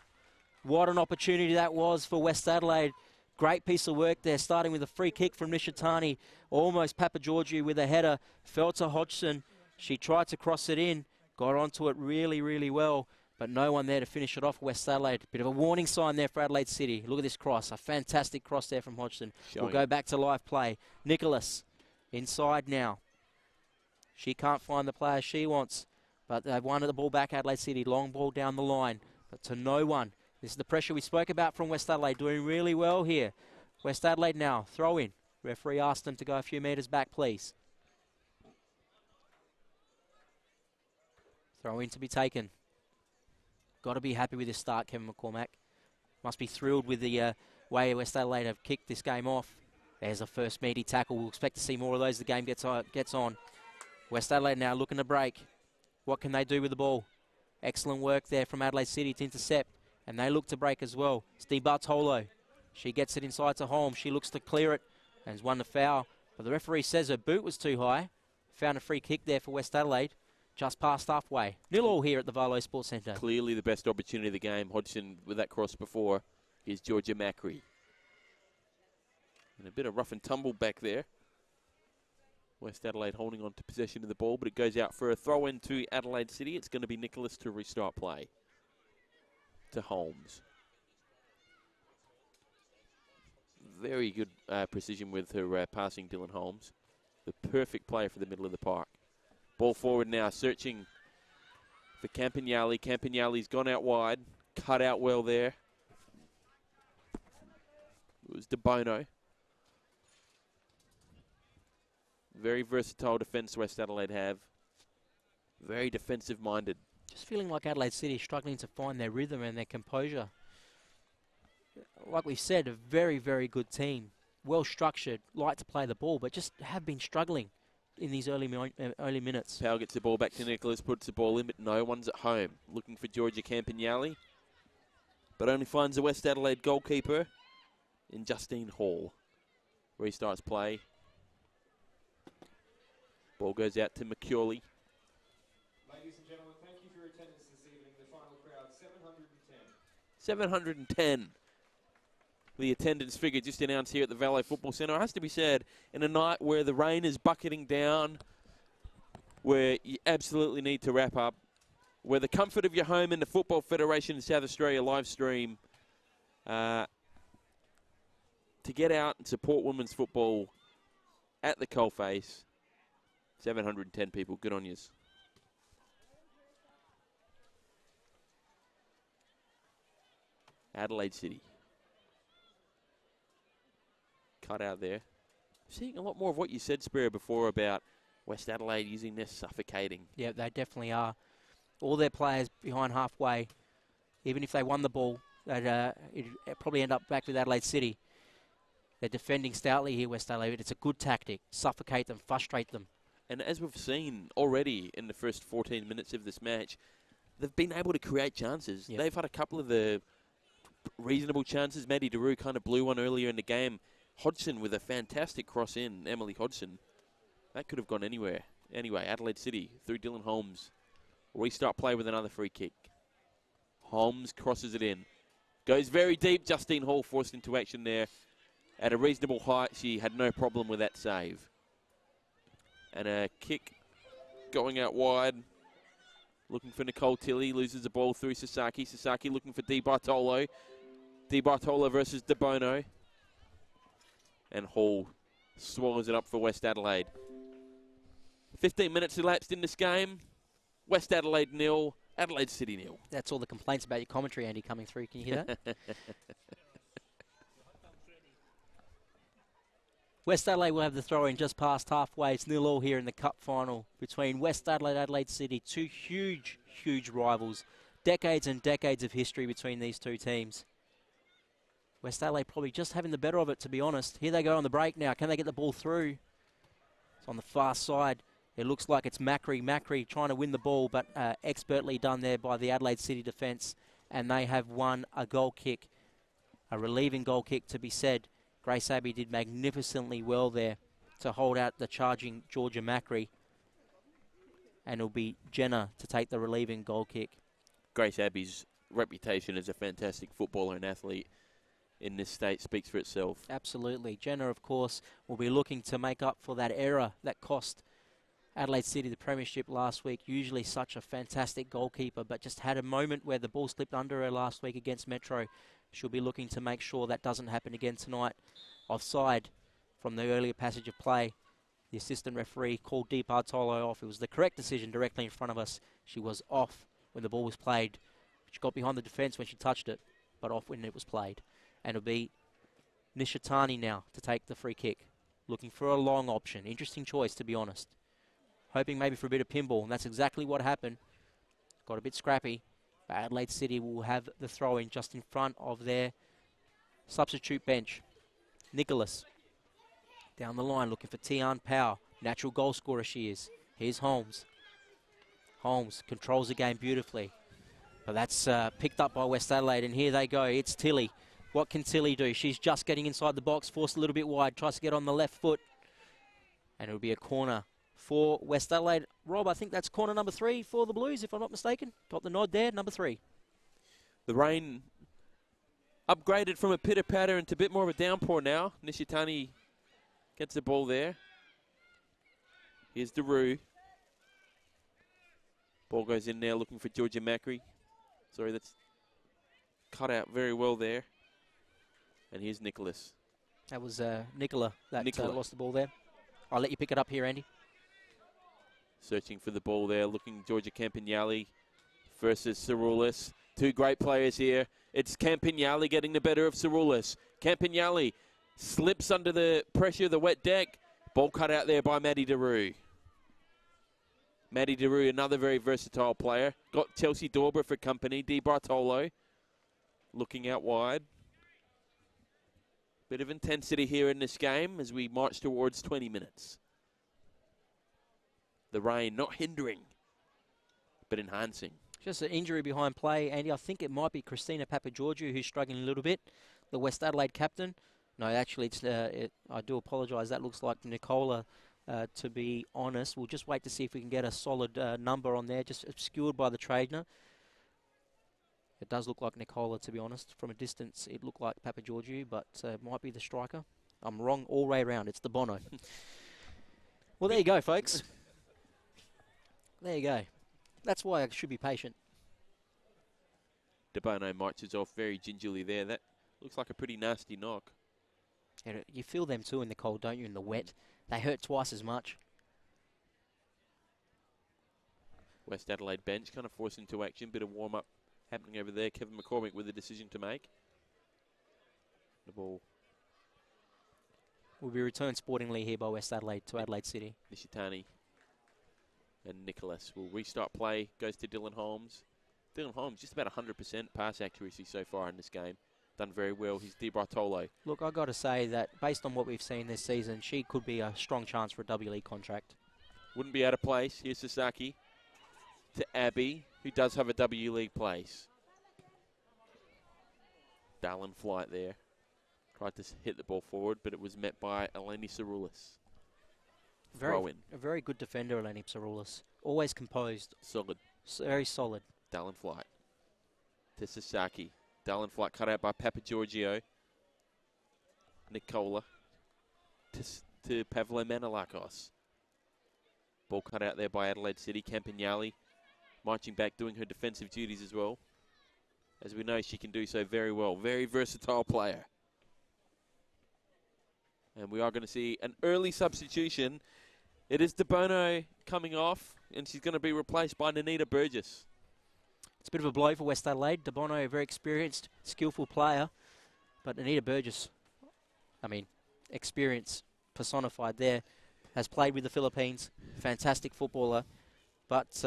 What an opportunity that was for West Adelaide. Great piece of work there, starting with a free kick from Nishitani. Almost Papa Georgiou with a header. Fell to Hodgson. She tried to cross it in. Got onto it really, really well. But no one there to finish it off, West Adelaide. Bit of a warning sign there for Adelaide City. Look at this cross. A fantastic cross there from Hodgson. We'll go back to live play. Nicholas inside now. She can't find the player she wants. But they've won the ball back, Adelaide City. Long ball down the line. But to no one. This is the pressure we spoke about from West Adelaide. Doing really well here. West Adelaide now. Throw in. Referee asked them to go a few metres back, please. Throw in to be taken. Got to be happy with this start, Kevin McCormack. Must be thrilled with the way West Adelaide have kicked this game off. There's a first meaty tackle. We'll expect to see more of those as the game gets on. West Adelaide now looking to break. What can they do with the ball? Excellent work there from Adelaide City to intercept. And they look to break as well. Steve Bartolo. She gets it inside to Holmes. She looks to clear it and has won the foul. But the referee says her boot was too high. Found a free kick there for West Adelaide. Just past halfway. 0-0 here at the Varlo Sports Centre. Clearly the best opportunity of the game. Hodgson with that cross before. Here's Georgia Macri. And a bit of rough and tumble back there. West Adelaide holding on to possession of the ball, but it goes out for a throw-in to Adelaide City. It's going to be Nicholas to restart play. To Holmes. Very good precision with her passing, Dylan Holmes. The perfect player for the middle of the park. Ball forward now, searching for Campagnoli. Campagnoli's gone out wide, cut out well there. It was De Bono. Very versatile defence West Adelaide have. Very defensive-minded. Just feeling like Adelaide City is struggling to find their rhythm and their composure. Like we've said, a very, very good team. Well structured, like to play the ball, but just have been struggling in these early minutes. Powell gets the ball back to Nicholas, puts the ball in, but no one's at home. Looking for Georgia Campagnoli, but only finds the West Adelaide goalkeeper in Justine Hall. Restarts play. Ball goes out to McCurley. Ladies and gentlemen, thank you for your attendance this evening. The final crowd, 710. 710. The attendance figure just announced here at the Valet Football Centre. It has to be said, in a night where the rain is bucketing down, where you absolutely need to wrap up, where the comfort of your home and the Football Federation in South Australia live stream, to get out and support women's football at the coalface. 710 people, good on yous. Adelaide City. Cut out there. Seeing a lot more of what you said, Spiro, before about West Adelaide using this suffocating. Yeah, they definitely are. All their players behind halfway, even if they won the ball, it'd probably end up back with Adelaide City. They're defending stoutly here, West Adelaide. It's a good tactic. Suffocate them, frustrate them. And as we've seen already in the first 14 minutes of this match, they've been able to create chances. Yep. They've had a couple of the reasonable chances. Maddie DeRue kind of blew one earlier in the game. Hodgson with a fantastic cross in, Emily Hodgson. That could have gone anywhere. Anyway, Adelaide City through Dylan Holmes. Restart play with another free kick. Holmes crosses it in. Goes very deep. Justine Hall forced into action there. At a reasonable height, she had no problem with that save. And a kick going out wide. Looking for Nicole Tilley. Loses the ball through Sasaki. Sasaki looking for Di Bartolo. Di Bartolo versus De Bono. And Hall swallows it up for West Adelaide. 15 minutes elapsed in this game. West Adelaide 0, Adelaide City 0. That's all the complaints about your commentary, Andy, coming through. Can you hear that? West Adelaide will have the throw in just past halfway. It's 0-0 here in the cup final between West Adelaide and Adelaide City. Two huge, huge rivals. Decades and decades of history between these two teams. West Adelaide probably just having the better of it, to be honest. Here they go on the break now. Can they get the ball through? It's on the far side. It looks like it's Macri. Macri trying to win the ball, but expertly done there by the Adelaide City defence. And they have won a goal kick, a relieving goal kick to be said. Grace Abbey did magnificently well there to hold out the charging Georgia Macri. And it'll be Jenna to take the relieving goal kick. Grace Abbey's reputation as a fantastic footballer and athlete in this state speaks for itself. Absolutely. Jenna, of course, will be looking to make up for that error that cost Adelaide City the premiership last week. Usually such a fantastic goalkeeper, but just had a moment where the ball slipped under her last week against Metro. She'll be looking to make sure that doesn't happen again tonight. Offside from the earlier passage of play. The assistant referee called Di Bartolo off. It was the correct decision directly in front of us. She was off when the ball was played. She got behind the defence when she touched it, but off when it was played. And it'll be Nishitani now to take the free kick. Looking for a long option. Interesting choice, to be honest. Hoping maybe for a bit of pinball, and that's exactly what happened. Got a bit scrappy. But Adelaide City will have the throw-in just in front of their substitute bench. Nicholas down the line looking for Tian Powell. Natural goal scorer she is. Here's Holmes. Holmes controls the game beautifully. But that's picked up by West Adelaide, and here they go. It's Tilley. What can Tilley do? She's just getting inside the box, forced a little bit wide, tries to get on the left foot. And it'll be a corner for West Adelaide. Rob, I think that's corner number 3 for the Blues, if I'm not mistaken. Got the nod there, number 3. The rain upgraded from a pitter-patter into a bit more of a downpour now. Nishitani gets the ball there. Here's DeRue. Ball goes in there looking for Georgia Macri. Sorry, that's cut out very well there. And here's Nicholas. That was Nicola that Nicola. lost the ball there. I'll let you pick it up here, Andy. Searching for the ball there, looking Georgia Campagnali versus Cirulis. Two great players here. It's Campagnali getting the better of Cirulis. Campagnali slips under the pressure of the wet deck. Ball cut out there by Maddie DeRue. Maddie DeRue, another very versatile player. Got Chelsea Dorber for company. Di Bartolo looking out wide. Bit of intensity here in this game as we march towards 20 minutes. The rain not hindering, but enhancing. Just an injury behind play, Andy. I think it might be Christina Papageorgiou who's struggling a little bit, the West Adelaide captain. No, actually, it's I do apologise. That looks like Nicola, to be honest. We'll just wait to see if we can get a solid number on there, just obscured by the trainer. It does look like Nicola, to be honest. From a distance, it looked like Papageorgiou, but it might be the striker. I'm wrong all the way around. It's the Bono. Well, there you go, folks. There you go. That's why I should be patient. De Bono marches off very gingerly there. That looks like a pretty nasty knock. Yeah, you feel them too in the cold, don't you, in the wet? They hurt twice as much. West Adelaide bench kind of forced into action. Bit of warm-up happening over there. Kevin McCormick with a decision to make. The ball. Will be returned sportingly here by West Adelaide to Adelaide City. Nishitani and Nicholas will restart play. Goes to Dylan Holmes. Dylan Holmes, just about 100% pass accuracy so far in this game. Done very well. He's Di Bartolo. Look, I've got to say that based on what we've seen this season, she could be a strong chance for a W League contract. Wouldn't be out of place. Here's Sasaki to Abby, who does have a W League place. Dallin flight there. Tried to hit the ball forward, but it was met by Eleni Saroulis. A very good defender, Eleni Saroulis. Always composed. Solid. Very solid. Dallin flight to Sasaki. Dallin flight cut out by Papa Giorgio. Nicola to Pavlo Manolakos. Ball cut out there by Adelaide City. Campagnoli marching back, doing her defensive duties as well. As we know, she can do so very well. Very versatile player. And we are going to see an early substitution. It is De Bono coming off, and she's going to be replaced by Nanita Burgess. It's a bit of a blow for West Adelaide. De Bono, a very experienced, skillful player. But Nanita Burgess, experience personified there, has played with the Philippines. Fantastic footballer. But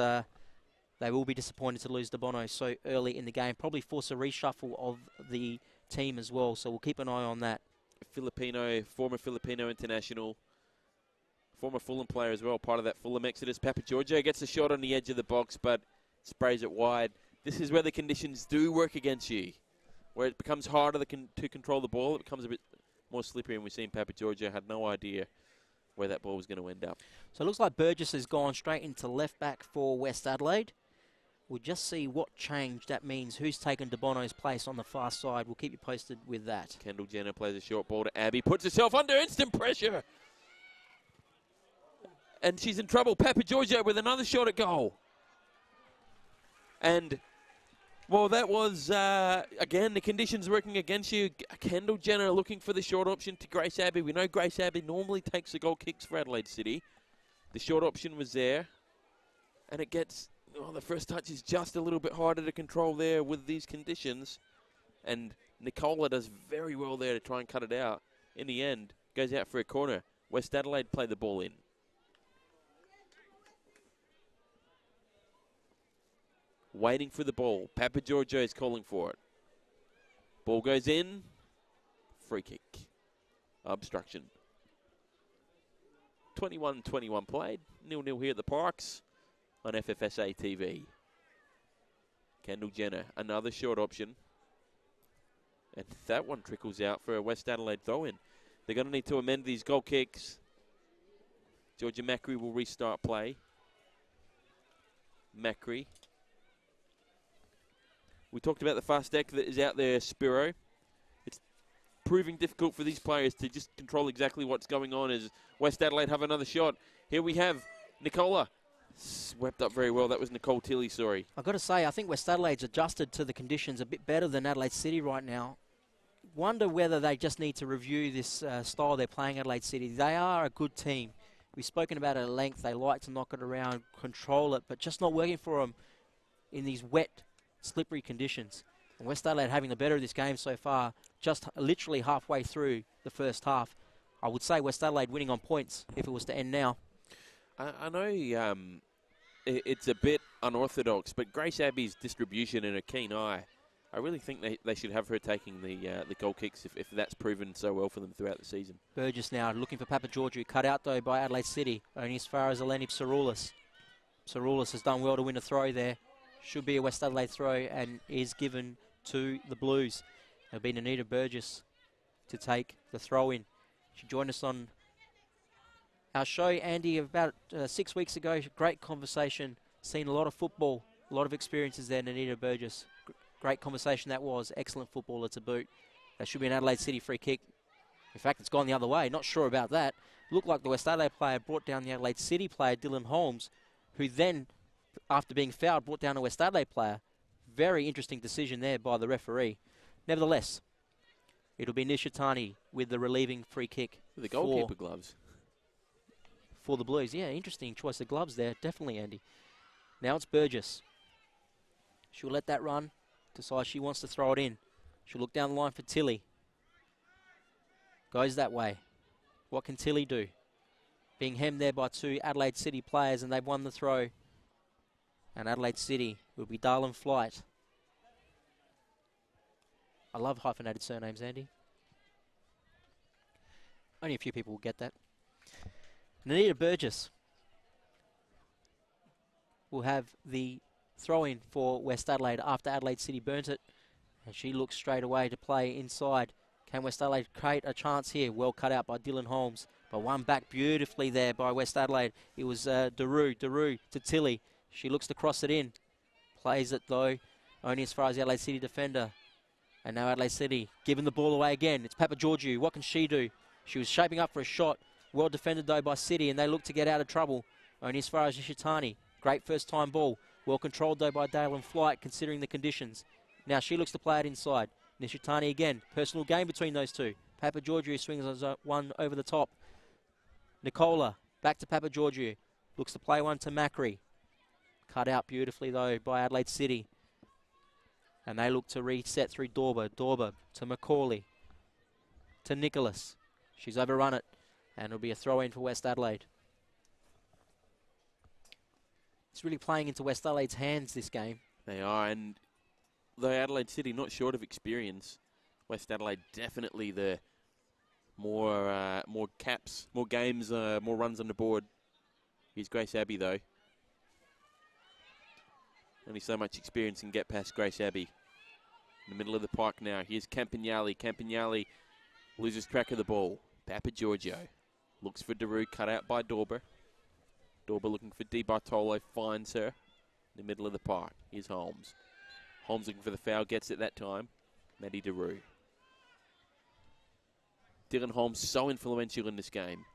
they will be disappointed to lose De Bono so early in the game. Probably force a reshuffle of the team as well. So we'll keep an eye on that. Former Filipino international, former Fulham player as well, part of that Fulham exodus. Papa Giorgio gets a shot on the edge of the box, but sprays it wide. This is where the conditions do work against you, where it becomes harder to control the ball. It becomes a bit more slippery, and we've seen Papa Giorgio had no idea where that ball was going to end up. So it looks like Burgess has gone straight into left back for West Adelaide. We'll just see what change that means. Who's taken De Bono's place on the far side? We'll keep you posted with that. Kendall Jenner plays a short ball to Abby, puts herself under instant pressure. And she's in trouble. Papa Giorgio with another shot at goal. And, well, that was, again, the conditions working against you. Kendall Jenner looking for the short option to Grace Abbey. We know Grace Abbey normally takes the goal kicks for Adelaide City. The short option was there. And it gets... Oh, the first touch is just a little bit harder to control there with these conditions. And Nicola does very well there to try and cut it out. In the end, goes out for a corner. West Adelaide play the ball in. Waiting for the ball. Papa Giorgio is calling for it. Ball goes in. Free kick. Obstruction. 21-21 played. 0-0 here at the Parks. On FFSA TV. Kendall Jenner, another short option. And that one trickles out for a West Adelaide throw-in. They're going to need to amend these goal kicks. Georgia Macri will restart play. Macri. We talked about the fast deck that is out there, Spiro. It's proving difficult for these players to just control exactly what's going on as West Adelaide have another shot. Here we have Nicola. Swept up very well. That was Nicole Tilley, sorry. I've got to say, I think West Adelaide's adjusted to the conditions a bit better than Adelaide City right now. Wonder whether they just need to review this style they're playing Adelaide City. They are a good team. We've spoken about it at length. They like to knock it around, control it, but just not working for them in these wet, slippery conditions. And West Adelaide having the better of this game so far, just literally halfway through the first half. I would say West Adelaide winning on points if it was to end now. I know it's a bit unorthodox, but Grace Abbey's distribution and her keen eye, I really think they should have her taking the goal kicks if that's proven so well for them throughout the season. Burgess now looking for Papa Giorgio, cut out though by Adelaide City, only as far as Eleni Saroulis. Saroulis has done well to win a throw there. Should be a West Adelaide throw and is given to the Blues. It'll be Nanita Burgess to take the throw in. She joined us on our show, Andy, about 6 weeks ago. Great conversation. Seen a lot of football, a lot of experiences there, Nanita Burgess. Great conversation that was. Excellent footballer to boot. That should be an Adelaide City free kick. In fact, it's gone the other way. Not sure about that. Looked like the West Adelaide player brought down the Adelaide City player, Dylan Holmes, who then, after being fouled, brought down a West Adelaide player. Very interesting decision there by the referee. Nevertheless, it'll be Nishitani with the relieving free kick. With the goalkeeper gloves. For the Blues. Yeah, interesting choice of gloves there. Definitely, Andy. Now it's Burgess. She'll let that run. Decides she wants to throw it in. She'll look down the line for Tilley. Goes that way. What can Tilley do? Being hemmed there by two Adelaide City players, and they've won the throw. And Adelaide City will be Darlin Flight. I love hyphenated surnames, Andy. Only a few people will get that. Nanita Burgess. will have the throw-in for West Adelaide after Adelaide City burnt it. And she looks straight away to play inside. Can West Adelaide create a chance here? Well cut out by Dylan Holmes. But one back beautifully there by West Adelaide. It was Daru to Tilly. She looks to cross it in. Plays it though, only as far as the Adelaide City defender. And now Adelaide City giving the ball away again. It's Papa Georgiou. What can she do? She was shaping up for a shot. Well defended though by City, and they look to get out of trouble. Only as far as Nishitani. Great first time ball. Well controlled though by Dale and Flight considering the conditions. Now she looks to play it inside. Nishitani again. Personal game between those two. Papa Georgiou swings one over the top. Nicola back to Papa Georgiou. Looks to play one to Macri. Cut out beautifully though by Adelaide City. And they look to reset through Dorber. Dorber to Macaulay. To Nicholas. She's overrun it. And it'll be a throw in for West Adelaide. It's really playing into West Adelaide's hands, this game. They are, and though Adelaide City not short of experience, West Adelaide definitely the more caps, more games, more runs on the board. Here's Grace Abbey though. Only so much experience can get past Grace Abbey. In the middle of the park now. Here's Campagnoli. Campagnoli loses track of the ball. Papa Giorgio looks for Daru, cut out by Dorber. Dorber looking for Di Bartolo, finds her in the middle of the park. Here's Holmes. Holmes looking for the foul, gets it that time. Maddie Daru. Dylan Holmes so influential in this game,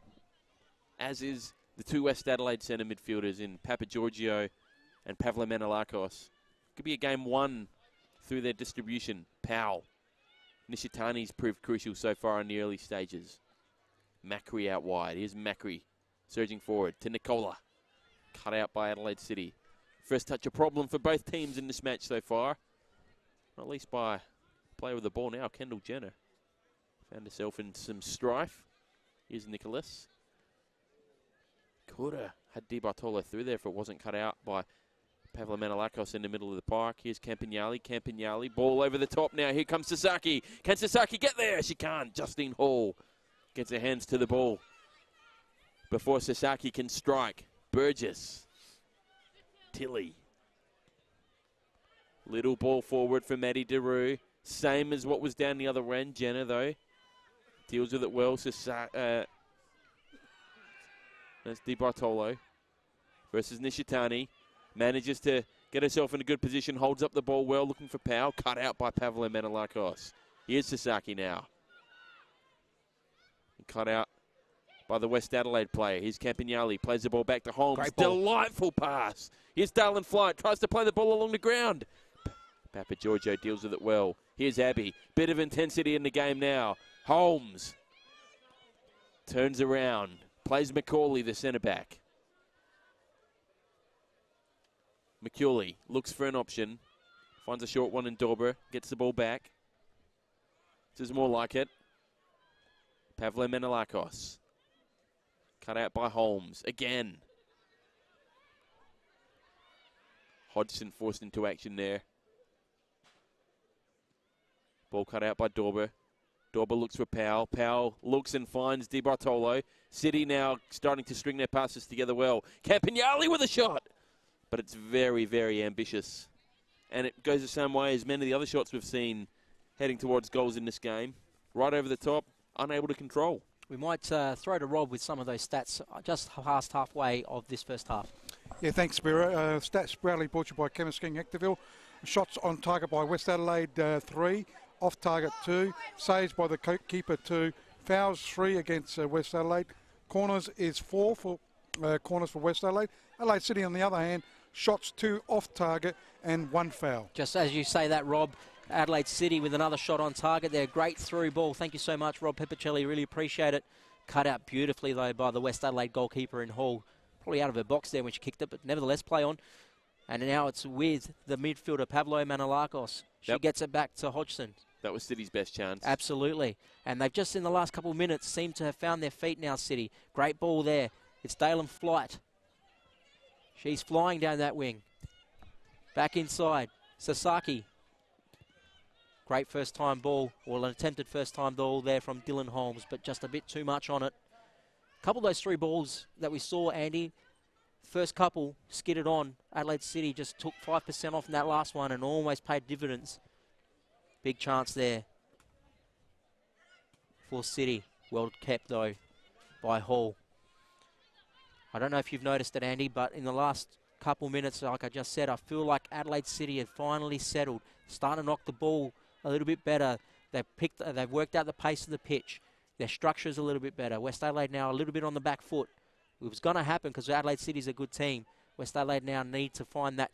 as is the two West Adelaide centre midfielders in Papa Giorgio and Pavlo Manolakos. Could be a game won through their distribution. Powell. Nishitani's proved crucial so far in the early stages. Macri out wide. Here's Macri surging forward to Nicola. Cut out by Adelaide City. First touch a problem for both teams in this match so far. At least by player with the ball now, Kendall Jenner. Found herself in some strife. Here's Nicholas. Could have had Di Bartolo through there if it wasn't cut out by Pavlo Manolakos in the middle of the park. Here's Campagnoli. Campagnoli. Ball over the top now. Here comes Sasaki. Can Sasaki get there? She can't. Justine Hall gets her hands to the ball before Sasaki can strike. Burgess. Tilly. Little ball forward for Maddie Daru. Same as what was down the other end. Jenna, though, deals with it well. That's Di Bartolo versus Nishitani. Manages to get herself in a good position. Holds up the ball well, looking for Powell. Cut out by Pavlo Manolakos. Here's Sasaki now. Cut out by the West Adelaide player. Here's Campagnoli. Plays the ball back to Holmes. Delightful pass. Here's Dale and Flight. Tries to play the ball along the ground. Papa Giorgio deals with it well. Here's Abbey. Bit of intensity in the game now. Holmes turns around. Plays Macaulay, the centre-back. McCauley looks for an option. Finds a short one in Dorber. Gets the ball back. This is more like it. Pavlo Manolakos. Cut out by Holmes. Again. Hodgson forced into action there. Ball cut out by Dorber. Dorber looks for Powell. Powell looks and finds Di Bartolo. City now starting to string their passes together well. Campagnoli with a shot. But it's very, very ambitious. And it goes the same way as many of the other shots we've seen heading towards goals in this game. Right over the top, unable to control. We might throw to Rob with some of those stats just past halfway of this first half. Yeah, thanks, Spiro. Stats proudly brought to you by Chemist King Activille. Shots on target by West Adelaide, 3. Off target, 2. Saves by the keeper, 2. Fouls, 3 against West Adelaide. Corners is 4 for corners for West Adelaide. Adelaide City, on the other hand, shots 2 off target and 1 foul. Just as you say that, Rob, Adelaide City with another shot on target there. Great through ball. Thank you so much, Rob Peppicelli. Really appreciate it. Cut out beautifully, though, by the West Adelaide goalkeeper in Hall. Probably out of her box there when she kicked it, but nevertheless, play on. And now it's with the midfielder, Pavlo Manolakos. She gets it back to Hodgson. That was City's best chance. Absolutely. And they've just, in the last couple of minutes, seemed to have found their feet now, City. Great ball there. It's Dalen Flight. She's flying down that wing. Back inside. Sasaki. Great first-time ball, or an attempted first-time ball there from Dylan Holmes, but just a bit too much on it. A couple of those 3 balls that we saw, Andy, first couple skidded on. Adelaide City just took 5% off in that last one and almost paid dividends. Big chance there for City. Well kept, though, by Hall. I don't know if you've noticed it, Andy, but in the last couple minutes, like I just said, I feel like Adelaide City have finally settled, starting to knock the ball a little bit better. They've worked out the pace of the pitch. Their structure is a little bit better. West Adelaide now a little bit on the back foot. It was going to happen because Adelaide City's a good team. West Adelaide now need to find that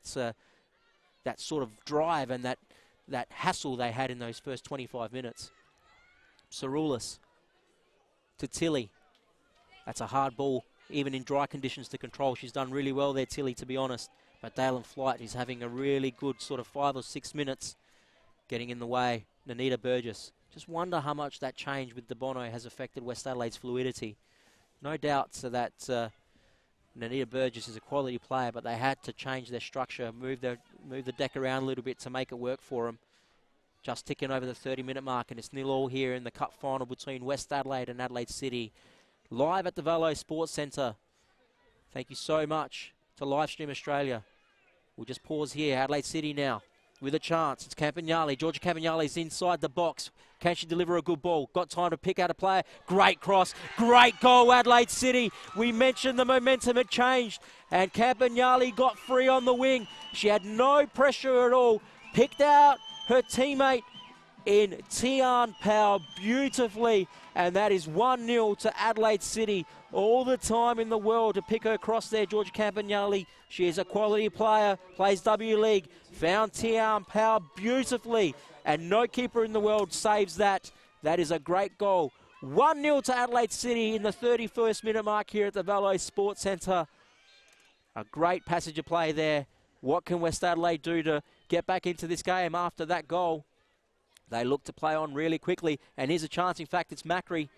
sort of drive and that hassle they had in those first 25 minutes. Cerulis to Tilly. That's a hard ball, even in dry conditions, to control. She's done really well there, Tilly, to be honest. But Dalen Flight is having a really good sort of 5 or 6 minutes getting in the way. Nanita Burgess. Just wonder how much that change with De Bono has affected West Adelaide's fluidity. No doubt that Nanita Burgess is a quality player, but they had to change their structure, move the deck around a little bit to make it work for them. Just ticking over the 30-minute mark, and it's 0-0 here in the cup final between West Adelaide and Adelaide City. Live at the Velo Sports Centre. Thank you so much to Livestream Australia. We'll just pause here. Adelaide City now with a chance. It's Campagnoli. Georgia Campagnoli's inside the box. Can she deliver a good ball? Got time to pick out a player. Great cross. Great goal, Adelaide City. We mentioned the momentum had changed, and Campagnoli got free on the wing. She had no pressure at all. Picked out her teammate in Tian Powell beautifully, and that is 1-0 to Adelaide City. All the time in the world to pick her cross there, Georgia Campagnoli. She is a quality player, plays W League, found Tian Powell beautifully, and no keeper in the world saves that. That is a great goal. 1-0 to Adelaide City in the 31st minute mark here at the Velo Sports Centre. A great passage of play there. What can West Adelaide do to get back into this game after that goal? They look to play on really quickly, and here's a chance. In fact, it's Macri.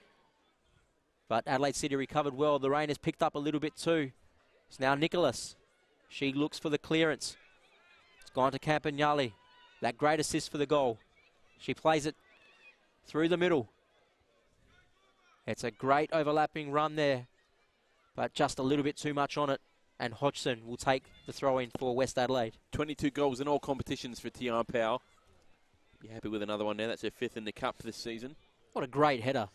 But Adelaide City recovered well. The rain has picked up a little bit too. It's now Nicholas. She looks for the clearance. It's gone to Campagnoli. That great assist for the goal. She plays it through the middle. It's a great overlapping run there, but just a little bit too much on it. And Hodgson will take the throw-in for West Adelaide. 22 goals in all competitions for Tian Powell. Be happy with another one now. That's her 5th in the cup this season. What a great header.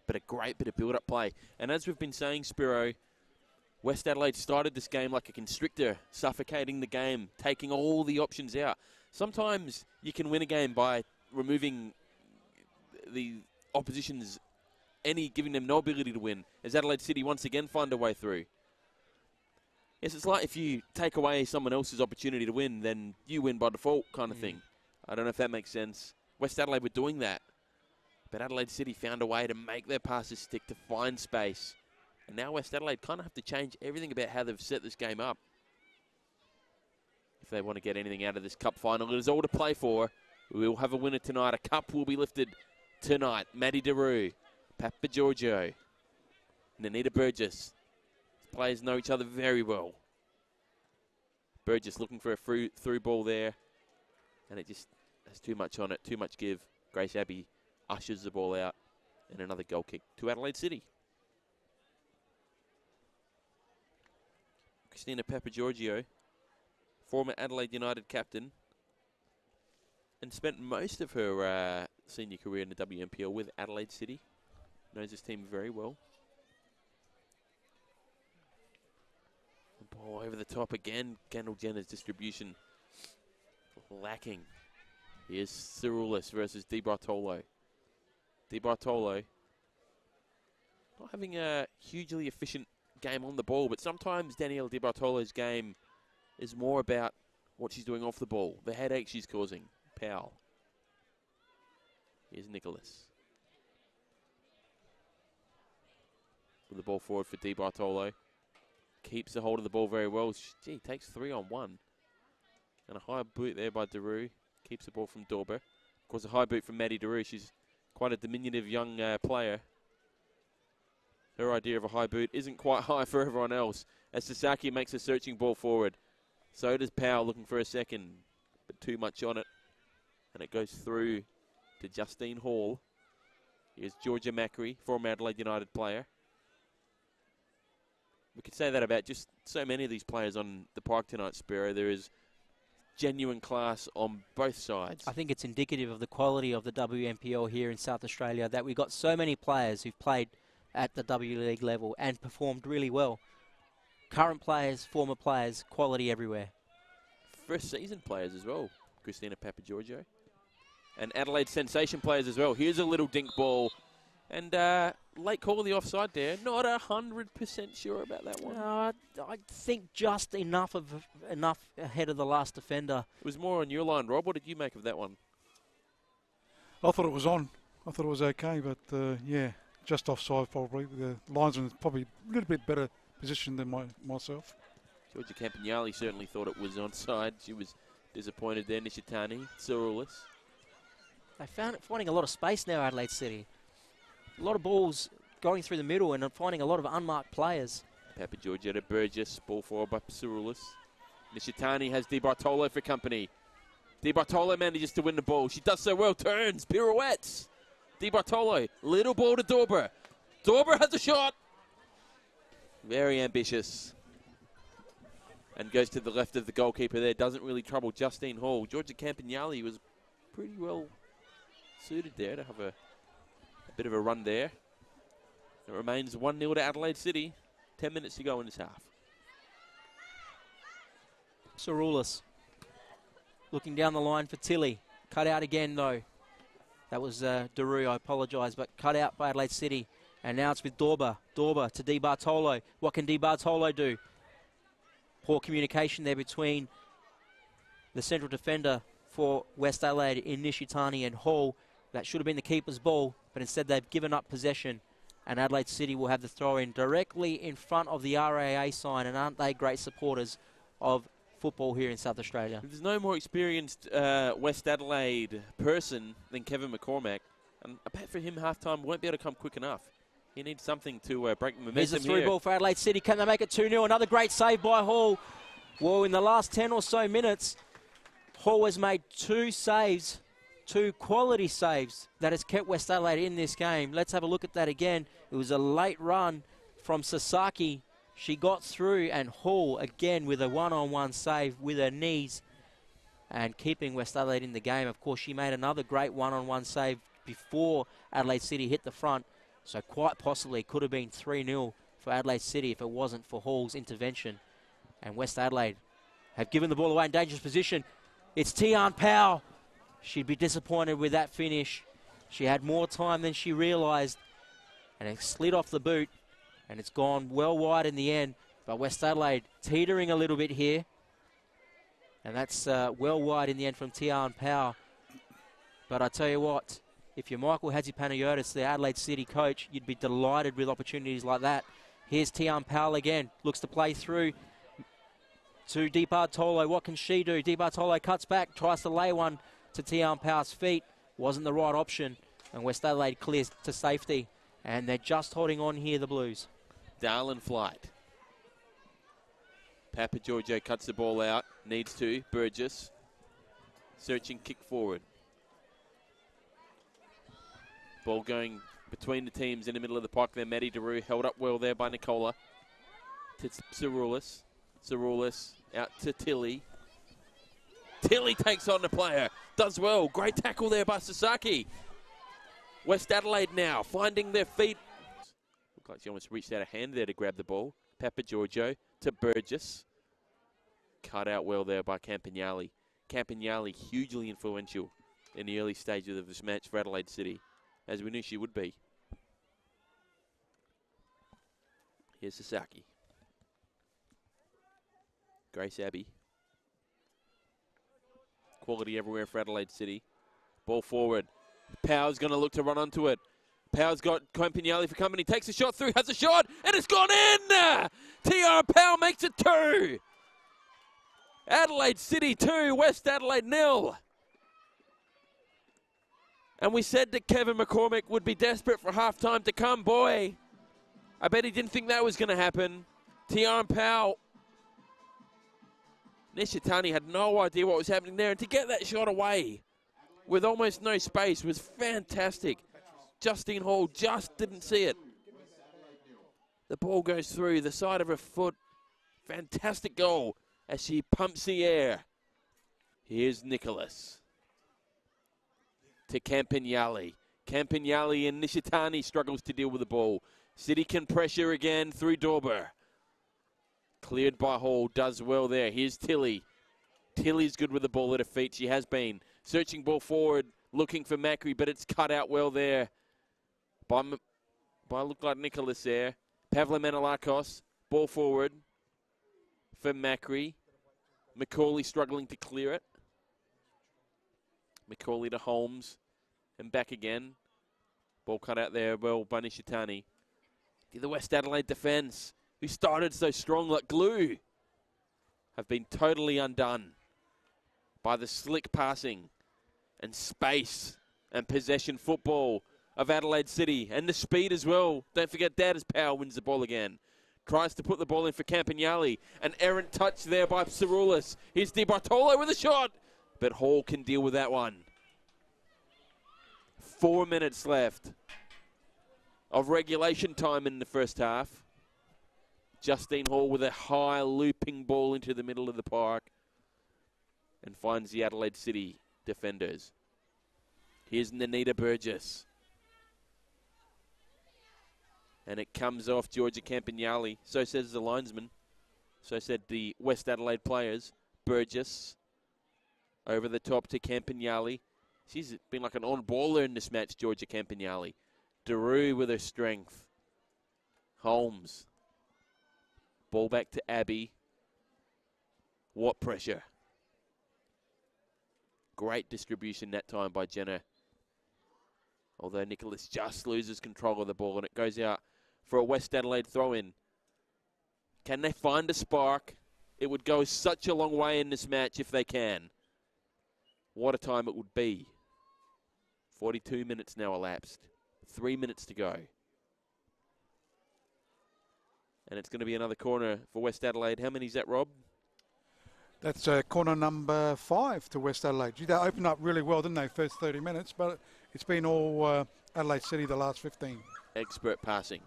But a great bit of build-up play. And as we've been saying, Spiro, West Adelaide started this game like a constrictor, suffocating the game, taking all the options out. Sometimes you can win a game by removing the opposition's giving them no ability to win, as Adelaide City once again find a way through. Yes, it's like if you take away someone else's opportunity to win, then you win by default kind of thing. I don't know if that makes sense. West Adelaide were doing that. But Adelaide City found a way to make their passes stick, to find space. And now West Adelaide kind of have to change everything about how they've set this game up if they want to get anything out of this cup final. It is all to play for. We will have a winner tonight. A cup will be lifted tonight. Maddie Daru, Papa Giorgio, Nanita Burgess. Players know each other very well. Burgess looking for a through ball there. And it just has too much on it, too much give. Grace Abbey ushers the ball out, and another goal kick to Adelaide City. Christina Papagiorgio, former Adelaide United captain, and spent most of her senior career in the WMPL with Adelaide City. Knows this team very well. The ball over the top again. Kendall Jenner's distribution lacking. Here's Cerulis versus Di Bartolo. Di Bartolo not having a hugely efficient game on the ball, but sometimes Danielle Di Bartolo's game is more about what she's doing off the ball, the headache she's causing. Powell. Here's Nicholas. With the ball forward for Di Bartolo. Keeps the hold of the ball very well. Gee, takes 3-on-1. And a high boot there by Daru. Keeps the ball from Dorber. Of course, a high boot from Maddie Daru. She's quite a diminutive young player. Her idea of a high boot isn't quite high for everyone else. As Sasaki makes a searching ball forward. So does Powell, looking for a second. But too much on it. And it goes through to Justine Hall. Here's Georgia Macri, former Adelaide United player. we could say that about just so many of these players on the park tonight, Spiro. There is genuine class on both sides. I think it's indicative of the quality of the WNPL here in South Australia that we've got so many players who've played at the W League level and performed really well. Current players, former players, quality everywhere. First season players as well, Christina Papagiorgio. And Adelaide sensation players as well. Here's a little dink ball. And late call of the offside there. Not 100% sure about that one. I think just enough ahead of the last defender. It was more on your line, Rob. What did you make of that one? I thought it was on. I thought it was okay, but yeah, just offside probably. The linesman is probably a little bit better positioned than myself. Georgia Campagnoli certainly thought it was onside. She was disappointed there. Nishitani, Cyrilis. They finding a lot of space now, Adelaide City. A lot of balls going through the middle and finding a lot of unmarked players. Papagiorgio to Burgess, ball forward by Cyrilis. Nishitani has Di Bartolo for company. Di Bartolo manages to win the ball. She does so well, turns, pirouettes. Di Bartolo, little ball to Dorber. Dorber has a shot. Very ambitious. And goes to the left of the goalkeeper there. Doesn't really trouble Justine Hall. Georgia Campagnoli was pretty well suited there to have a bit of a run there. It remains 1-0 to Adelaide City. 10 minutes to go in this half. Cyrilis looking down the line for Tilly. Cut out again, though. That was Daru, I apologise, but cut out by Adelaide City. And now it's with Dorber. Dorber to Di Bartolo. What can Di Bartolo do? Poor communication there between the central defender for West Adelaide in Nishitani and Hall. That should have been the keeper's ball, but instead they've given up possession. And Adelaide City will have the throw-in directly in front of the RAA sign. And aren't they great supporters of football here in South Australia? There's no more experienced West Adelaide person than Kevin McCormack. And I bet for him, half-time won't be able to come quick enough. He needs something to break the momentum. Here's a through ball for Adelaide City. Can they make it 2-0? Another great save by Hall. Well, in the last 10 or so minutes, Hall has made 2 saves, 2 quality saves that has kept West Adelaide in this game. Let's have a look at that again. It was a late run from Sasaki. She got through, and Hall again with a one-on-one save with her knees and keeping West Adelaide in the game. Of course, she made another great one-on-one save before Adelaide City hit the front. So quite possibly could have been 3-0 for Adelaide City if it wasn't for Hall's intervention. And West Adelaide have given the ball away in dangerous position. It's Tian Powell. She'd be disappointed with that finish. She had more time than she realised. And it slid off the boot. And it's gone well wide in the end. But West Adelaide teetering a little bit here. And that's well wide in the end from Tian Powell. But I tell you what, if you're Michael Hadjipanagiotis, the Adelaide City coach, you'd be delighted with opportunities like that. Here's Tian Powell again. Looks to play through to Di Bartolo. What can she do? Di Bartolo cuts back, tries to lay one to Tian Powell's feet. Wasn't the right option. And West Adelaide clears to safety. And they're just holding on here, the Blues. Darlin flight. Papagiorgio cuts the ball out. Needs to. Burgess. Searching kick forward. Ball going between the teams in the middle of the park there. Maddie Daru held up well there by Nicola. To Cyrilis. Cyrilis out to Tilly. Tilly takes on the player. Does well. Great tackle there by Sasaki. West Adelaide now finding their feet. Looked like she almost reached out a hand there to grab the ball. Papagiorgio to Burgess. Cut out well there by Campagnoli. Campagnoli hugely influential in the early stages of this match for Adelaide City, as we knew she would be. Here's Sasaki. Grace Abbey. Quality everywhere for Adelaide City. Ball forward. Power's going to look to run onto it. Power's got Campagnoli for company. Takes a shot through, has a shot, and it's gone in! Tiara Power makes it 2. Adelaide City 2, West Adelaide 0. And we said that Kevin McCormack would be desperate for halftime to come. Boy, I bet he didn't think that was going to happen. Tiaran Powell. Nishitani had no idea what was happening there. And to get that shot away with almost no space was fantastic. Justine Hall just didn't see it. The ball goes through the side of her foot. Fantastic goal as she pumps the air. Here's Nicholas to Campagnoli. Campagnoli and Nishitani struggles to deal with the ball. City can pressure again through Dorber. Cleared by Hall, does well there. Here's Tilly. Tilly's good with the ball at her feet. She has been. Searching ball forward, looking for Macri, but it's cut out well there by look like Nicholas there. Pavla Manolakos, ball forward for Macri. McCauley struggling to clear it. McCauley to Holmes and back again. Ball cut out there well by Nishitani. The West Adelaide defence, who started so strong like glue, have been totally undone by the slick passing and space and possession football of Adelaide City, and the speed as well. Don't forget that as Power wins the ball again. Tries to put the ball in for Campagnoli. An errant touch there by Psaroulis. Here's Di Bartolo with a shot, but Hall can deal with that one. 4 minutes left of regulation time in the first half. Justine Hall with a high looping ball into the middle of the park and finds the Adelaide City defenders. Here's Nanita Burgess. And it comes off Georgia Campagnoli. So says the linesman. So said the West Adelaide players. Burgess over the top to Campagnoli. She's been like an on-baller in this match, Georgia Campagnoli. Daru with her strength. Holmes. Ball back to Abby. What pressure. Great distribution that time by Jenner. Although Nicholas just loses control of the ball and it goes out for a West Adelaide throw-in. Can they find a spark? It would go such a long way in this match if they can. What a time it would be. 42 minutes now elapsed. 3 minutes to go. And it's going to be another corner for West Adelaide. How many is that, Rob? That's corner number 5 to West Adelaide. Gee, they opened up really well, didn't they, first 30 minutes? But it's been all Adelaide City the last 15. Expert passing.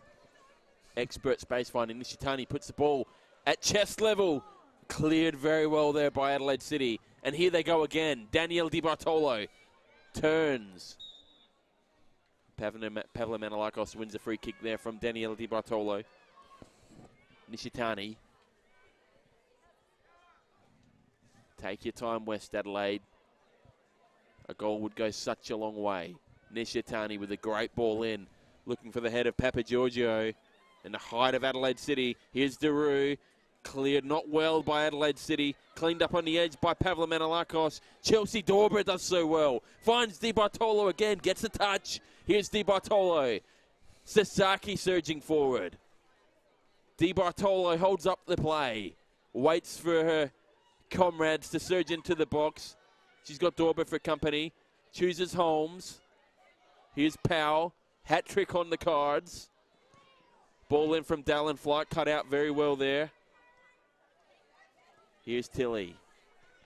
Expert space finding. Nishitani puts the ball at chest level. Cleared very well there by Adelaide City. And here they go again. Danielle Di Bartolo turns. Pavla Manolakos wins a free kick there from Danielle Di Bartolo. Nishitani. Take your time, West Adelaide. A goal would go such a long way. Nishitani with a great ball in. Looking for the head of Papa Giorgio. And the height of Adelaide City. Here's Daru. Cleared not well by Adelaide City. Cleaned up on the edge by Pavla Manolakos. Chelsea Dorber does so well. Finds Di Bartolo again. Gets a touch. Here's Di Bartolo. Sasaki surging forward. Di Bartolo holds up the play. Waits for her comrades to surge into the box. She's got Dorber for company. Chooses Holmes. Here's Powell. Hat trick on the cards. Ball in from Dallin Flight. Cut out very well there. Here's Tilly.